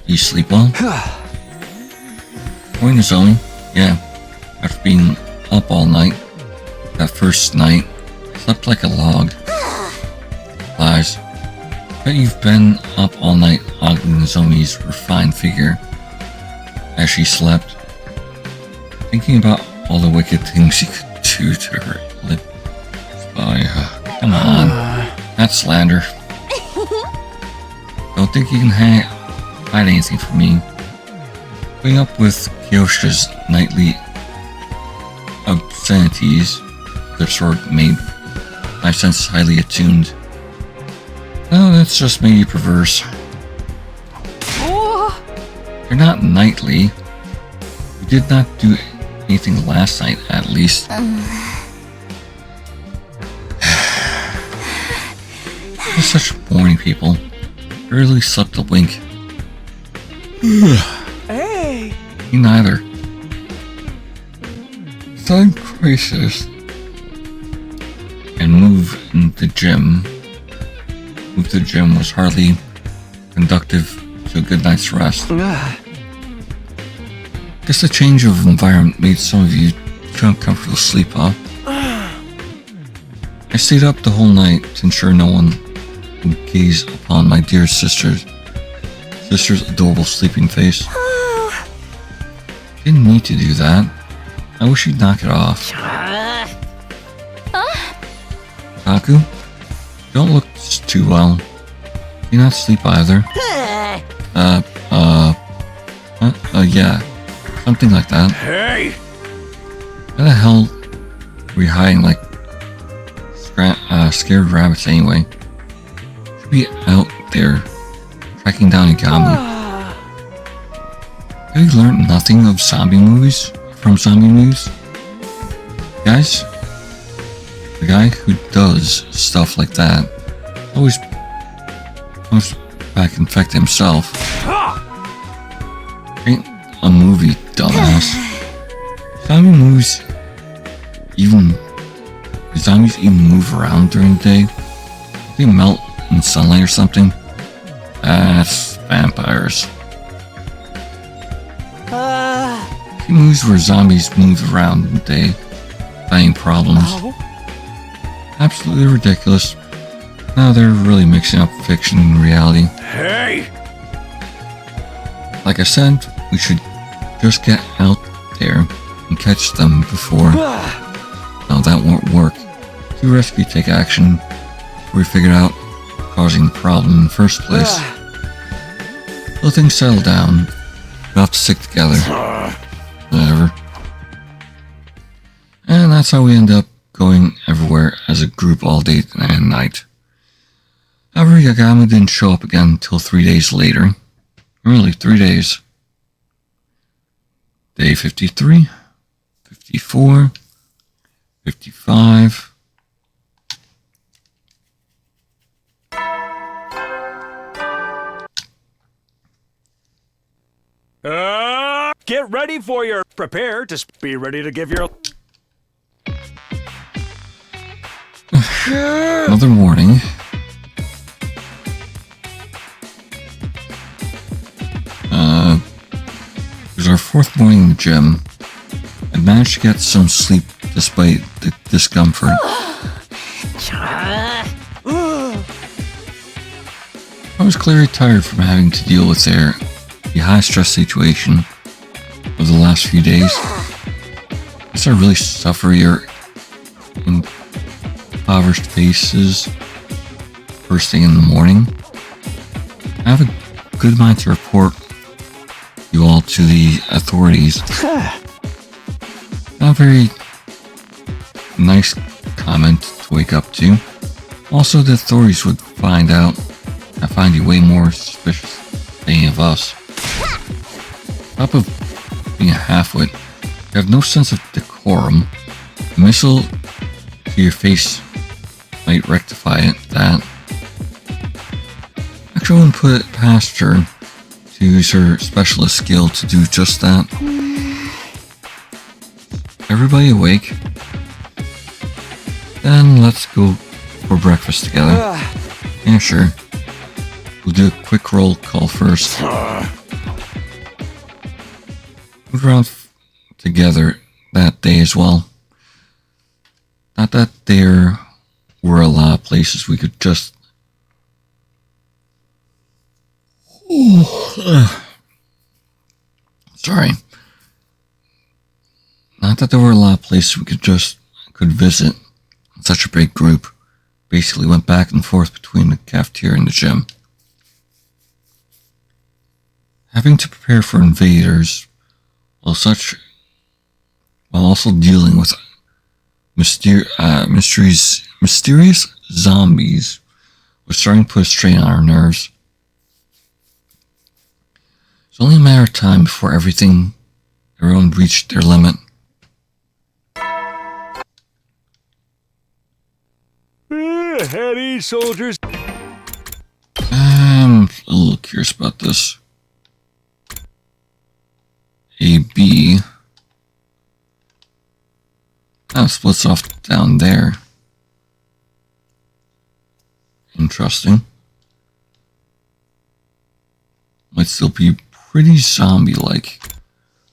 You sleep well? Poor Nozomi. Yeah. After being up all night, that first night, slept like a log. Lies. Bet you've been up all night ogling Nozomi's refined figure as she slept, thinking about all the wicked things he could do to her lip. Come on. That's slander. Don't think you can hide anything from me. Putting up with Kyosha's nightly obscenities, their sort made my senses highly attuned. Oh, that's just made you perverse. You're not nightly. You did not do anything last night, at least. You're such boring people. Barely slept a wink. Hey! Me neither. Time crisis. And move the gym was hardly conductive to a good night's rest. Guess the change of environment made some of you too uncomfortable to sleep, huh? I stayed up the whole night to ensure no one would gaze upon my dear sister's adorable sleeping face. Didn't need to do that. I wish you'd knock it off. Kaku, don't look too well. Do not sleep either. Yeah. Something like that. Hey! Why the hell were you hiding like scared rabbits anyway? Should be out there tracking down Igami. Have you learned nothing of zombie movies from zombie movies? Guys, the guy who does stuff like that always comes back infected himself. Ain't a movie, dumbass. Zombies even move around during the day? They melt in sunlight or something? That's vampires. He moves where zombies move around in the day, finding problems. Absolutely ridiculous. Now they're really mixing up fiction and reality. Hey! Like I said, we should just get out there and catch them before. No, that won't work. To rescue, take action. We figured out causing the problem in the first place. Till things settle down, we'll have to stick together. Whatever. And that's how we end up going everywhere as a group all day and night. However, Yagami didn't show up again until 3 days later. Really, 3 days. Day 53, 54, 55. Get ready for your prepare to be ready to give your Another morning. It was our fourth morning in the gym. I managed to get some sleep despite the discomfort. I was clearly tired from having to deal with the high-stress situation of the last few days. Guess I really suffer your impoverished faces first thing in the morning. I have a good mind to report you all to the authorities. Not a very nice comment to wake up to. Also, the authorities would find out I find you way more suspicious than any of us. On top of being a half-wit, you have no sense of decorum. A missile to your face might rectify that. Actually, I wouldn't put it past her to use her specialist skill to do just that. Everybody awake? Then let's go for breakfast together. Yeah, sure. We'll do a quick roll call first. Moved around together that day as well. Not that there were a lot of places we could just... Sorry. Not that there were a lot of places we could visit. Such a big group. Basically went back and forth between the cafeteria and the gym. Having to prepare for invaders while also dealing with mysterious zombies was starting to put a strain on our nerves. It's only a matter of time before everyone reached their limit. Heady soldiers. I'm a little curious about this. AB. Now splits off down there. Interesting. Might still be pretty zombie-like.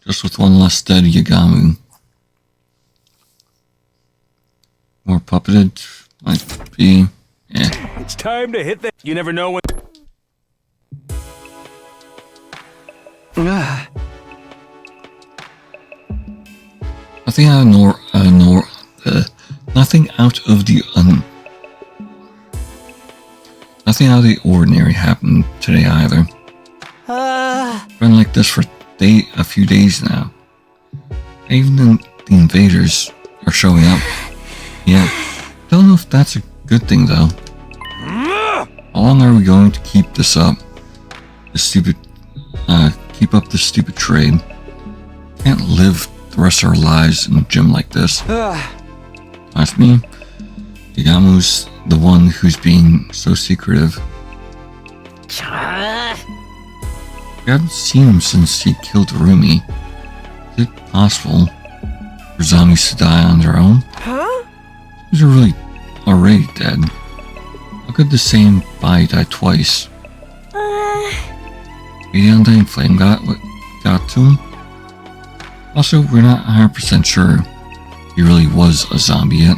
Just with one less dead Yagamu. More puppeted. Might be. Yeah. It's time to hit that. You never know when. Nothing out of the ordinary happened today either. Been like this for a few days now. Even the invaders are showing up. Yeah, don't know if that's a good thing though. How long are we going to keep this up? Keep up this stupid trade. Can't live the rest of our lives in a gym like this. That's me. Yagamu's the one who's being so secretive. We haven't seen him since he killed Rumi. Is it possible for zombies to die on their own? These are really already dead. How could the same body die twice? Maybe the undying flame got to him? Also, we're not 100% sure he really was a zombie yet.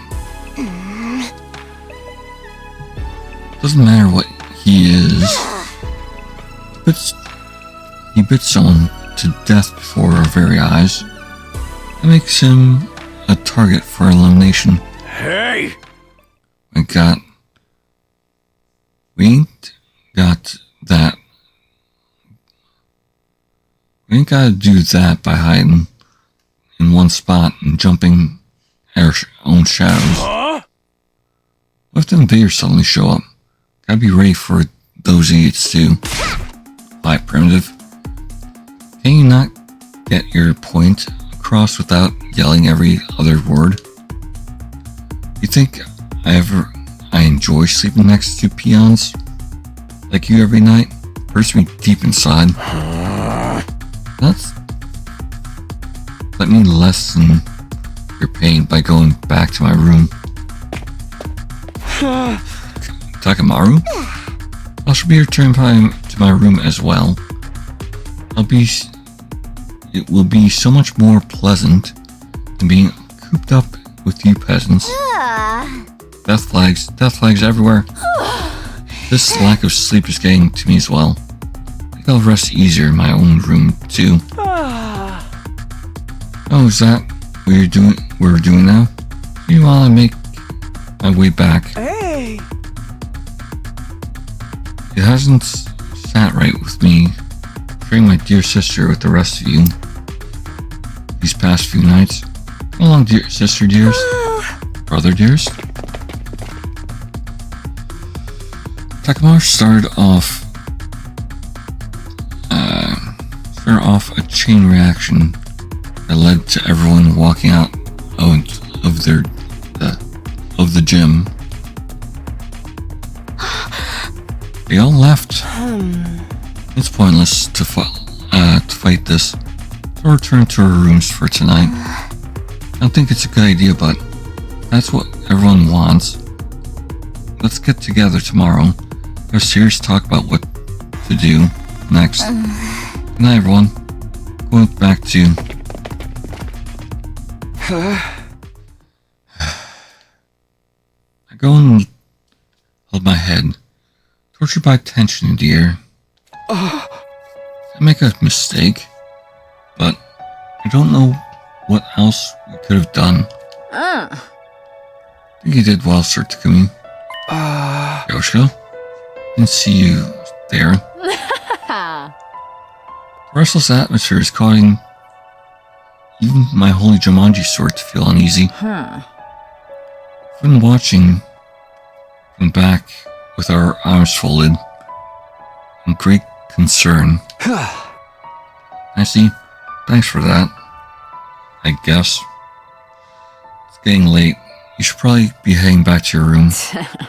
Doesn't matter what he is. He bit someone to death before our very eyes. That makes him a target for elimination. Hey! We ain't got that. We ain't gotta do that by hiding in one spot and jumping our own shadows. What if the invaders suddenly show up? Gotta be ready for those idiots too. Hi, Primitive. Can you not get your point across without yelling every other word? You think I enjoy sleeping next to peons like you every night? Hurts me deep inside. Let me lessen your pain by going back to my room. Takamaru? I should be returning to my room as well. It will be so much more pleasant than being cooped up with you peasants. Death flags everywhere. This lack of sleep is getting to me as well. I think I'll rest easier in my own room too. Oh, is that what we're doing now? Meanwhile, I make my way back. Hey! It hasn't sat right with me sharing my dear sister with the rest of you these past few nights. How long, dear sister dears? Brother dears? Takamaru started off a chain reaction that led to everyone walking out of the gym. They all left. It's pointless to fight this. So we'll return to our rooms for tonight. I don't think it's a good idea, but that's what everyone wants. Let's get together tomorrow. Have a serious talk about what to do next. Good night, everyone. Going back to... I go and hold my head, tortured by tension in the air. I make a mistake, but I don't know what else we could have done. I think you did well, Sir Takumi. Yoshiko, didn't see you there. The restless atmosphere is causing even my holy Jumanji sword to feel uneasy. I've been watching from back with our arms folded in great concern. I see. Thanks for that. I guess. It's getting late. You should probably be heading back to your room.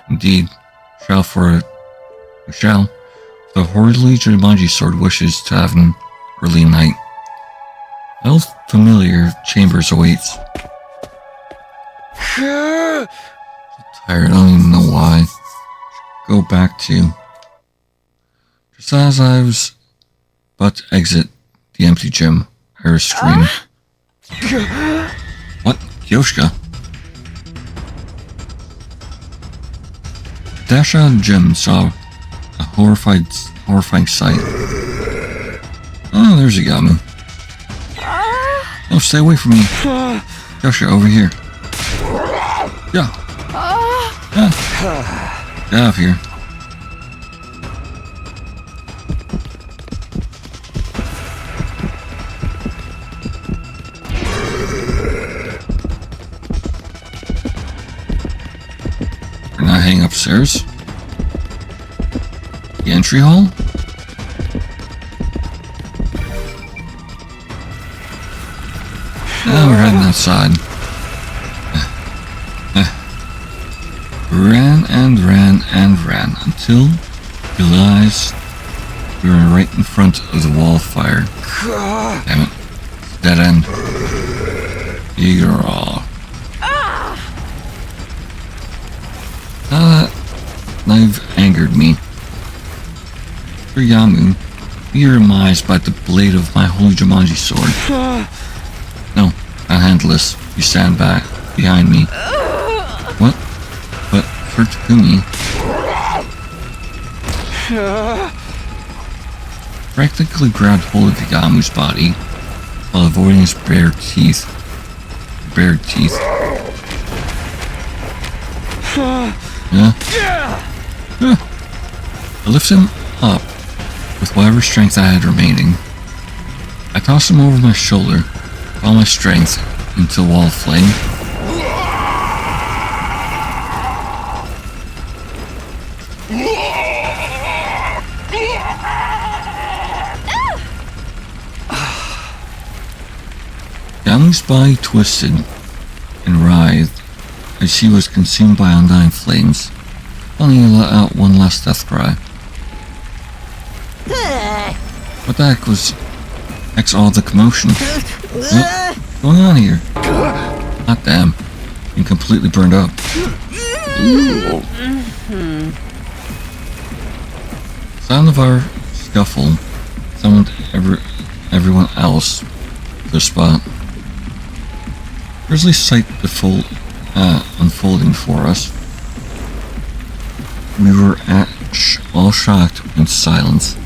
Indeed. We shall. The holy Jumanji sword wishes to have an early night. No familiar chambers awaits. So tired, I don't even know why. Go back to... Just as I was about to exit the empty gym, I heard a scream. What? Yoshika? Dash out of the gym and saw a horrifying sight. Oh, there's Igamu. Oh, stay away from me. Yoshika, over here. Yeah. Get out of here. We're not heading upstairs. The entry hall? Now we're heading outside. Ran until we realized we were right in front of the wall of fire. Damn it. Dead end. Now that you've angered me. For Yamu, you're amazed by the blade of my holy Jumanji sword. No, I'll handle this. You stand back behind me. What? But for Takumi... Practically grabbed hold of Igamu's body while avoiding his bared teeth. I lifted him up with whatever strength I had remaining. I tossed him over my shoulder, all my strength into a wall of flame. Yamu's body twisted and writhed as she was consumed by undying flames. Finally, he let out one last death cry. What the heck was all the commotion? What's going on here? Hot damn. Being completely burned up. Sound of our scuffle summoned everyone else to the spot. Grisly sight unfolding for us. We were all shocked in silence.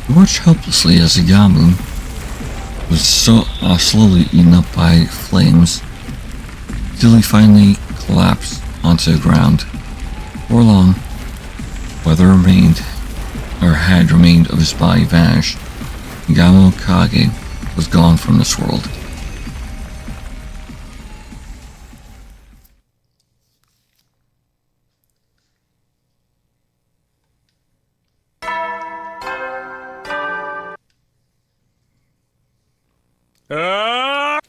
We watched helplessly as Igamu was slowly eaten up by flames, till he finally collapsed onto the ground. For long, whether had remained of his body vanished. Igamu Kage was gone from this world.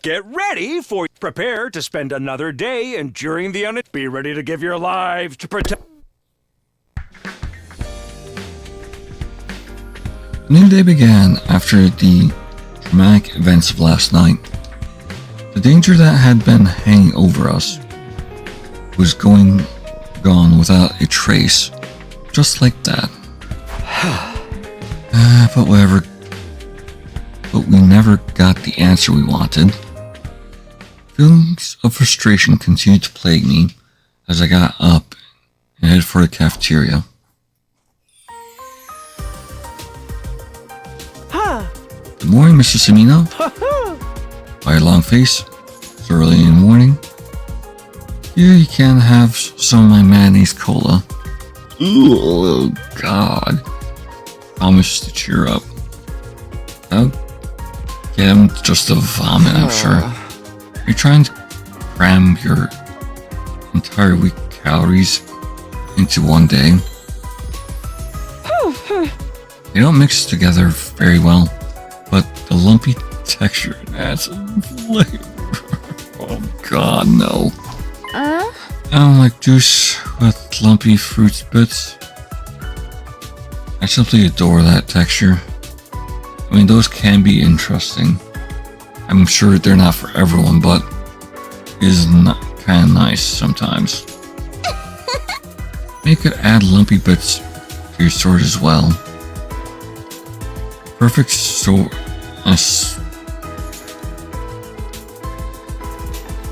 Get ready for... Prepare to spend another day enduring the Be ready to give your lives to protect... A new day began after the dramatic events of last night. The danger that had been hanging over us was gone without a trace, just like that. But whatever. But we never got the answer we wanted. Feelings of frustration continued to plague me as I got up and headed for the cafeteria. Good morning, Mr. Samino. By your long face, it's early in the morning. Here you can have some of my mayonnaise cola. Oh, God. Promise to cheer up. I'll get him just to vomit, I'm sure. You're trying to cram your entire week calories into one day. They don't mix together very well, but the lumpy texture adds flavor. Oh God, no. I don't like juice with lumpy fruit bits. I simply adore that texture. I mean, those can be interesting. I'm sure they're not for everyone, but it is not kind of nice sometimes. You could add lumpy bits to your sword as well. Perfect sword.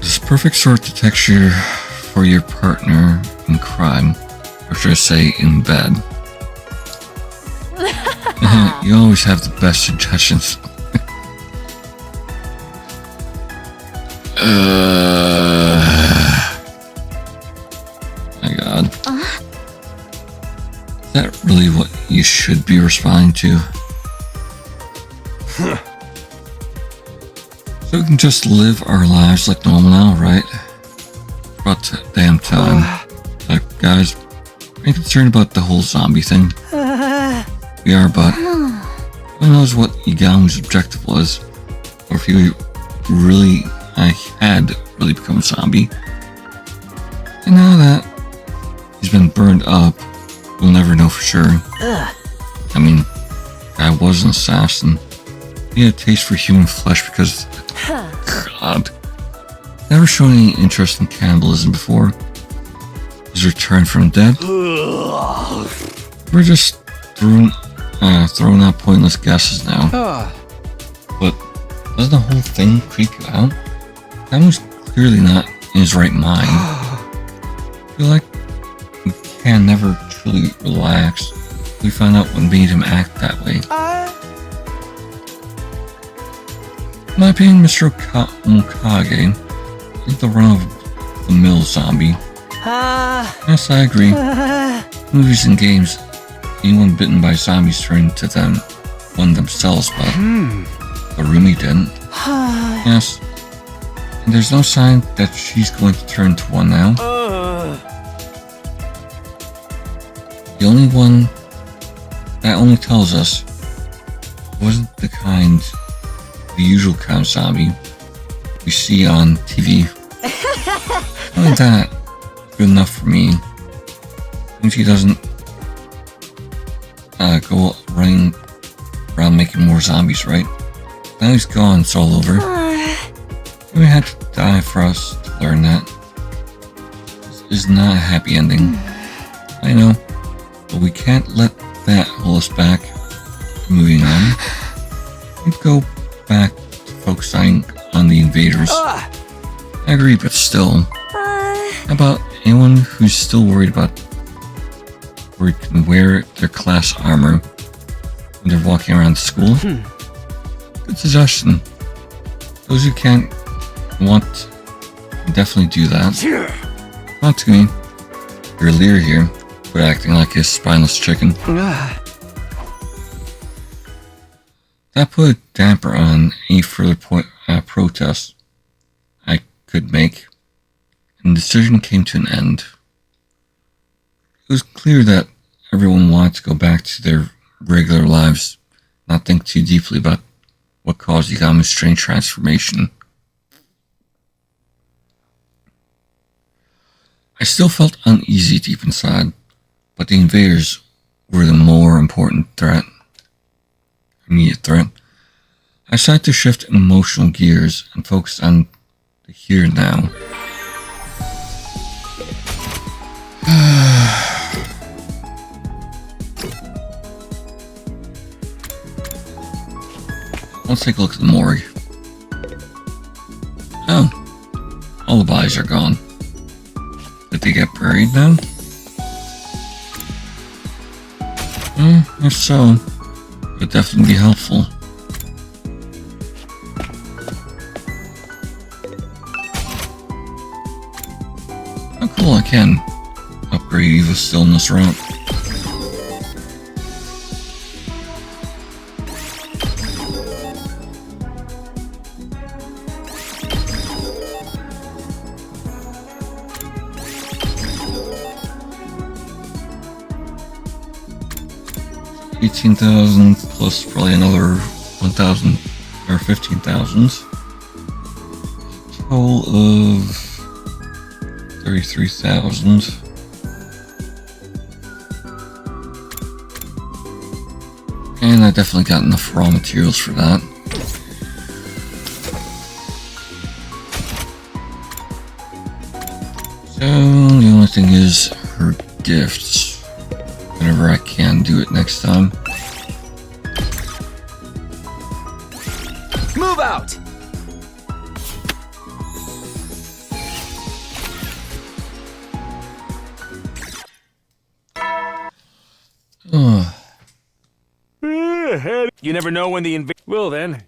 This perfect sword to texture for your partner in crime, or should I say, in bed. You always have the best suggestions. My God. Is that really what you should be responding to? So we can just live our lives like normal now, right? About damn time. Guys, I'm concerned about the whole zombie thing. We are, but who knows what Igamu's objective was, or if he really had become a zombie. And now that he's been burned up, we'll never know for sure. I mean, I was an assassin. He had a taste for human flesh because, God, never shown any interest in cannibalism before. His return from the dead. We're just throwing out pointless guesses now. But doesn't the whole thing creep you out? That was clearly not in his right mind. I feel like we can never truly relax. We found out what made him act that way. In my opinion, Mr. Mokage is the run-of-the-mill zombie. Yes, I agree. Movies and games, anyone bitten by zombies turned to them one themselves, but Harumi didn't. Yes. And there's no sign that she's going to turn to one now. The only one that only tells us wasn't the usual kind of zombie we see on TV. Only that, good enough for me. If he doesn't go running around making more zombies, right? Now he's gone, it's all over. We had to die for us to learn that. This is not a happy ending. I know, but we can't let that hold us back. Moving on. We'd go back to focusing on the invaders. I agree, but still. How about anyone who's still worried about where they can wear their class armor when they're walking around school? Good suggestion. Those who can't want can definitely do that. Not to me. You're a leader here, but acting like a spineless chicken. That put a damper on any further protest I could make, and the decision came to an end. It was clear that everyone wanted to go back to their regular lives, not think too deeply about what caused Igamu's strange transformation. I still felt uneasy deep inside, but the invaders were the more important immediate threat. I decided to shift emotional gears and focus on the here and now. Let's take a look at the morgue. Oh, all the bodies are gone. Did they get buried then? If so, it would definitely be helpful. Oh cool, I can upgrade Eva still in this route. $18,000 plus probably another 1,000 or 15,000. Total of 33,000. And I definitely got enough raw materials for that. So the only thing is her gifts. Whenever I can do it next time. Move out! You never know when the will then.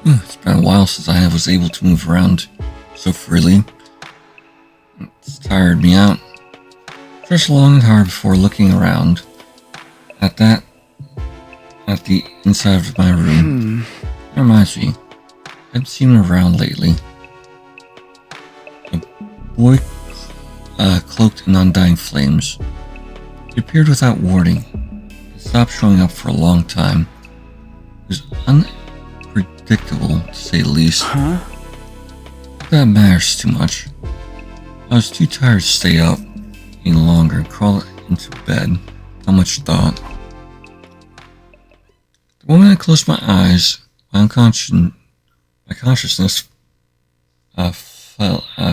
It's been a while since I was able to move around so freely. It's tired me out. Stretched long and hard before looking around at the inside of my room. It reminds me, I haven't seen him around lately. A boy cloaked in undying flames. He appeared without warning and stopped showing up for a long time. It was unpredictable, to say the least. But that matters too much. I was too tired to stay up any longer and crawl into bed. How much thought. The moment I closed my eyes, my consciousness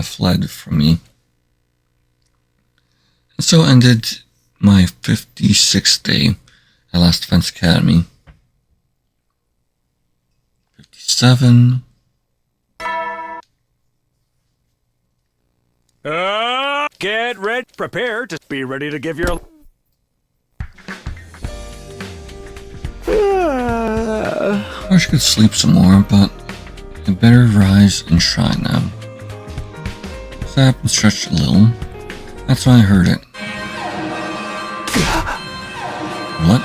fled from me. And so ended my 56th day at Last Defense Academy. 57. Get ready. Prepare to be ready to give your... I wish I could sleep some more, but I better rise and shine now. Sat up and stretched a little. That's when I heard it. What?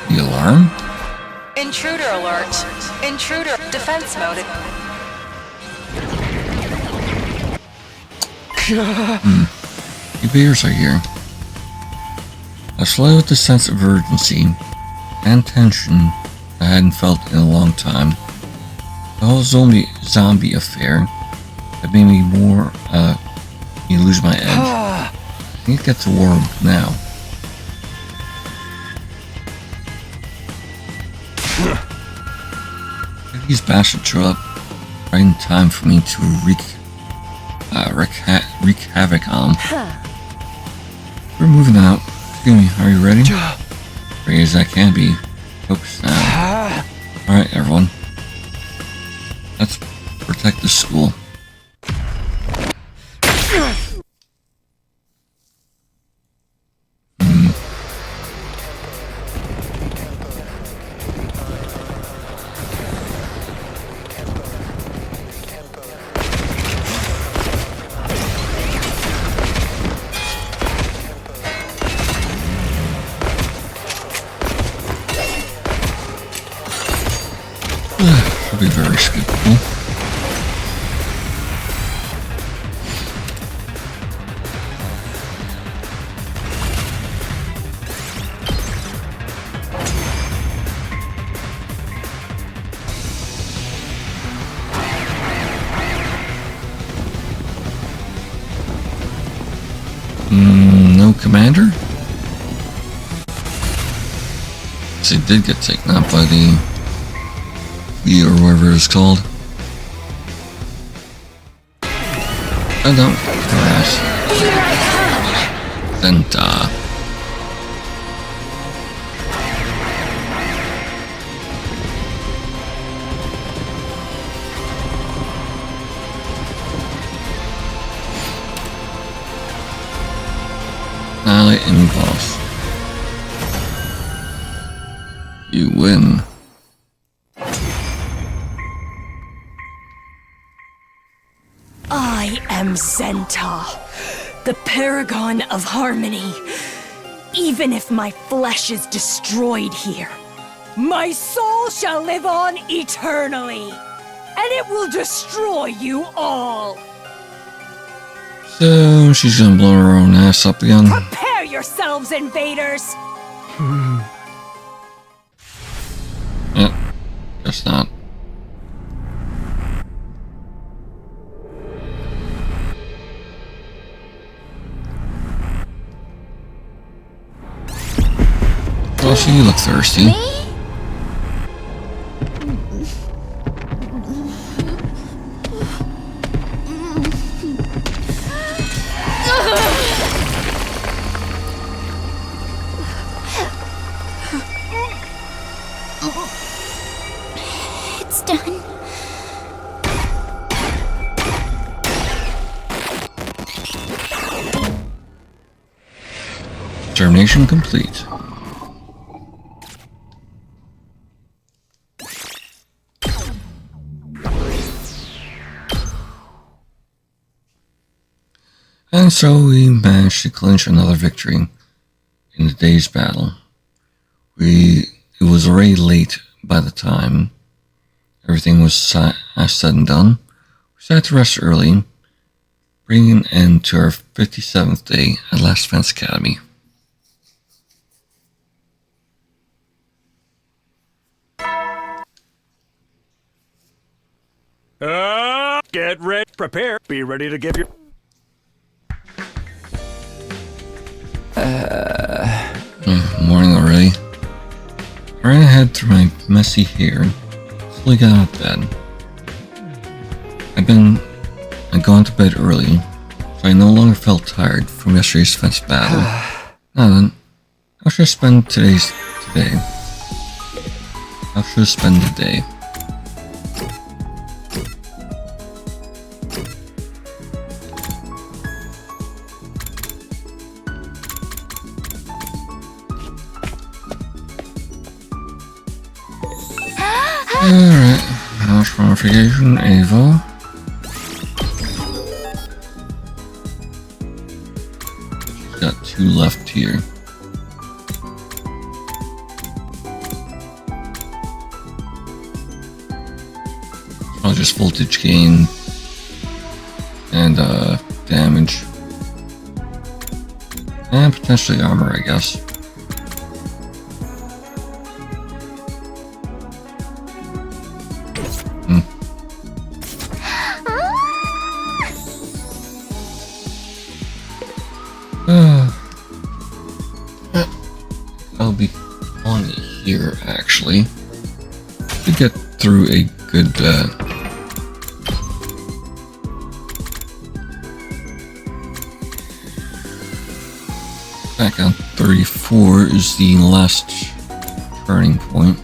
The alarm? Intruder alert. Intruder defense mode. The bears are here. I was flooded with a sense of urgency and tension I hadn't felt in a long time. The whole zombie affair had made me lose my edge. I need to get to war now. These bastards show up right in time for me to wreak havoc on them. We're moving out. Excuse me, are you ready? Ready as I can be. Focus now. Alright, everyone. Let's protect the school. Should be very skippable. No commander? They did get taken out by the or whatever it's called. I don't crash. Then Annihilate enemy boss. You win. I am Zenta, the paragon of harmony. Even if my flesh is destroyed here, my soul shall live on eternally, and it will destroy you all. So she's gonna blow her own ass up again. Prepare yourselves, invaders! Yep, guess not. Well, so you look thirsty. It's done. Termination complete. And so we managed to clinch another victory in the day's battle. It was already late by the time everything was said and done. We decided to rest early, bringing an end to our 57th day at Last Defense Academy. Get ready, prepare, be ready to give your... Morning already. I ran ahead through my messy hair, slowly got out of bed. I'd gone to bed early, so I no longer felt tired from yesterday's defense battle. Now then, how should I spend today? How should I spend the day? Alright, house modification, Ava. Got 2 left here. I'll just voltage gain and damage. And potentially armor, I guess. I'll be on here actually to get through a good back on 34 is the last turning point.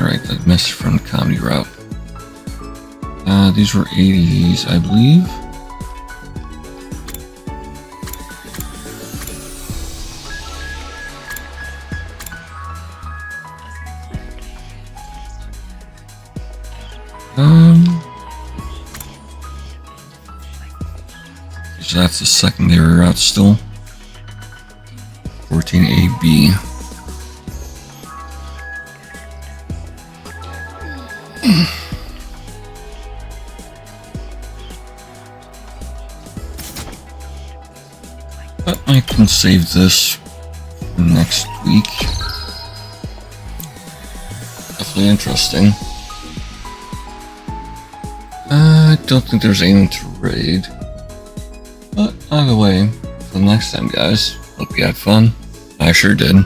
Right, that message from the comedy route. These were 80s, I believe. So that's the secondary route still. 14AB. But I can save this for next week. Definitely interesting. I don't think there's anything to raid. But either way, until next time guys, hope you had fun. I sure did.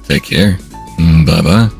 Take care. Bye bye.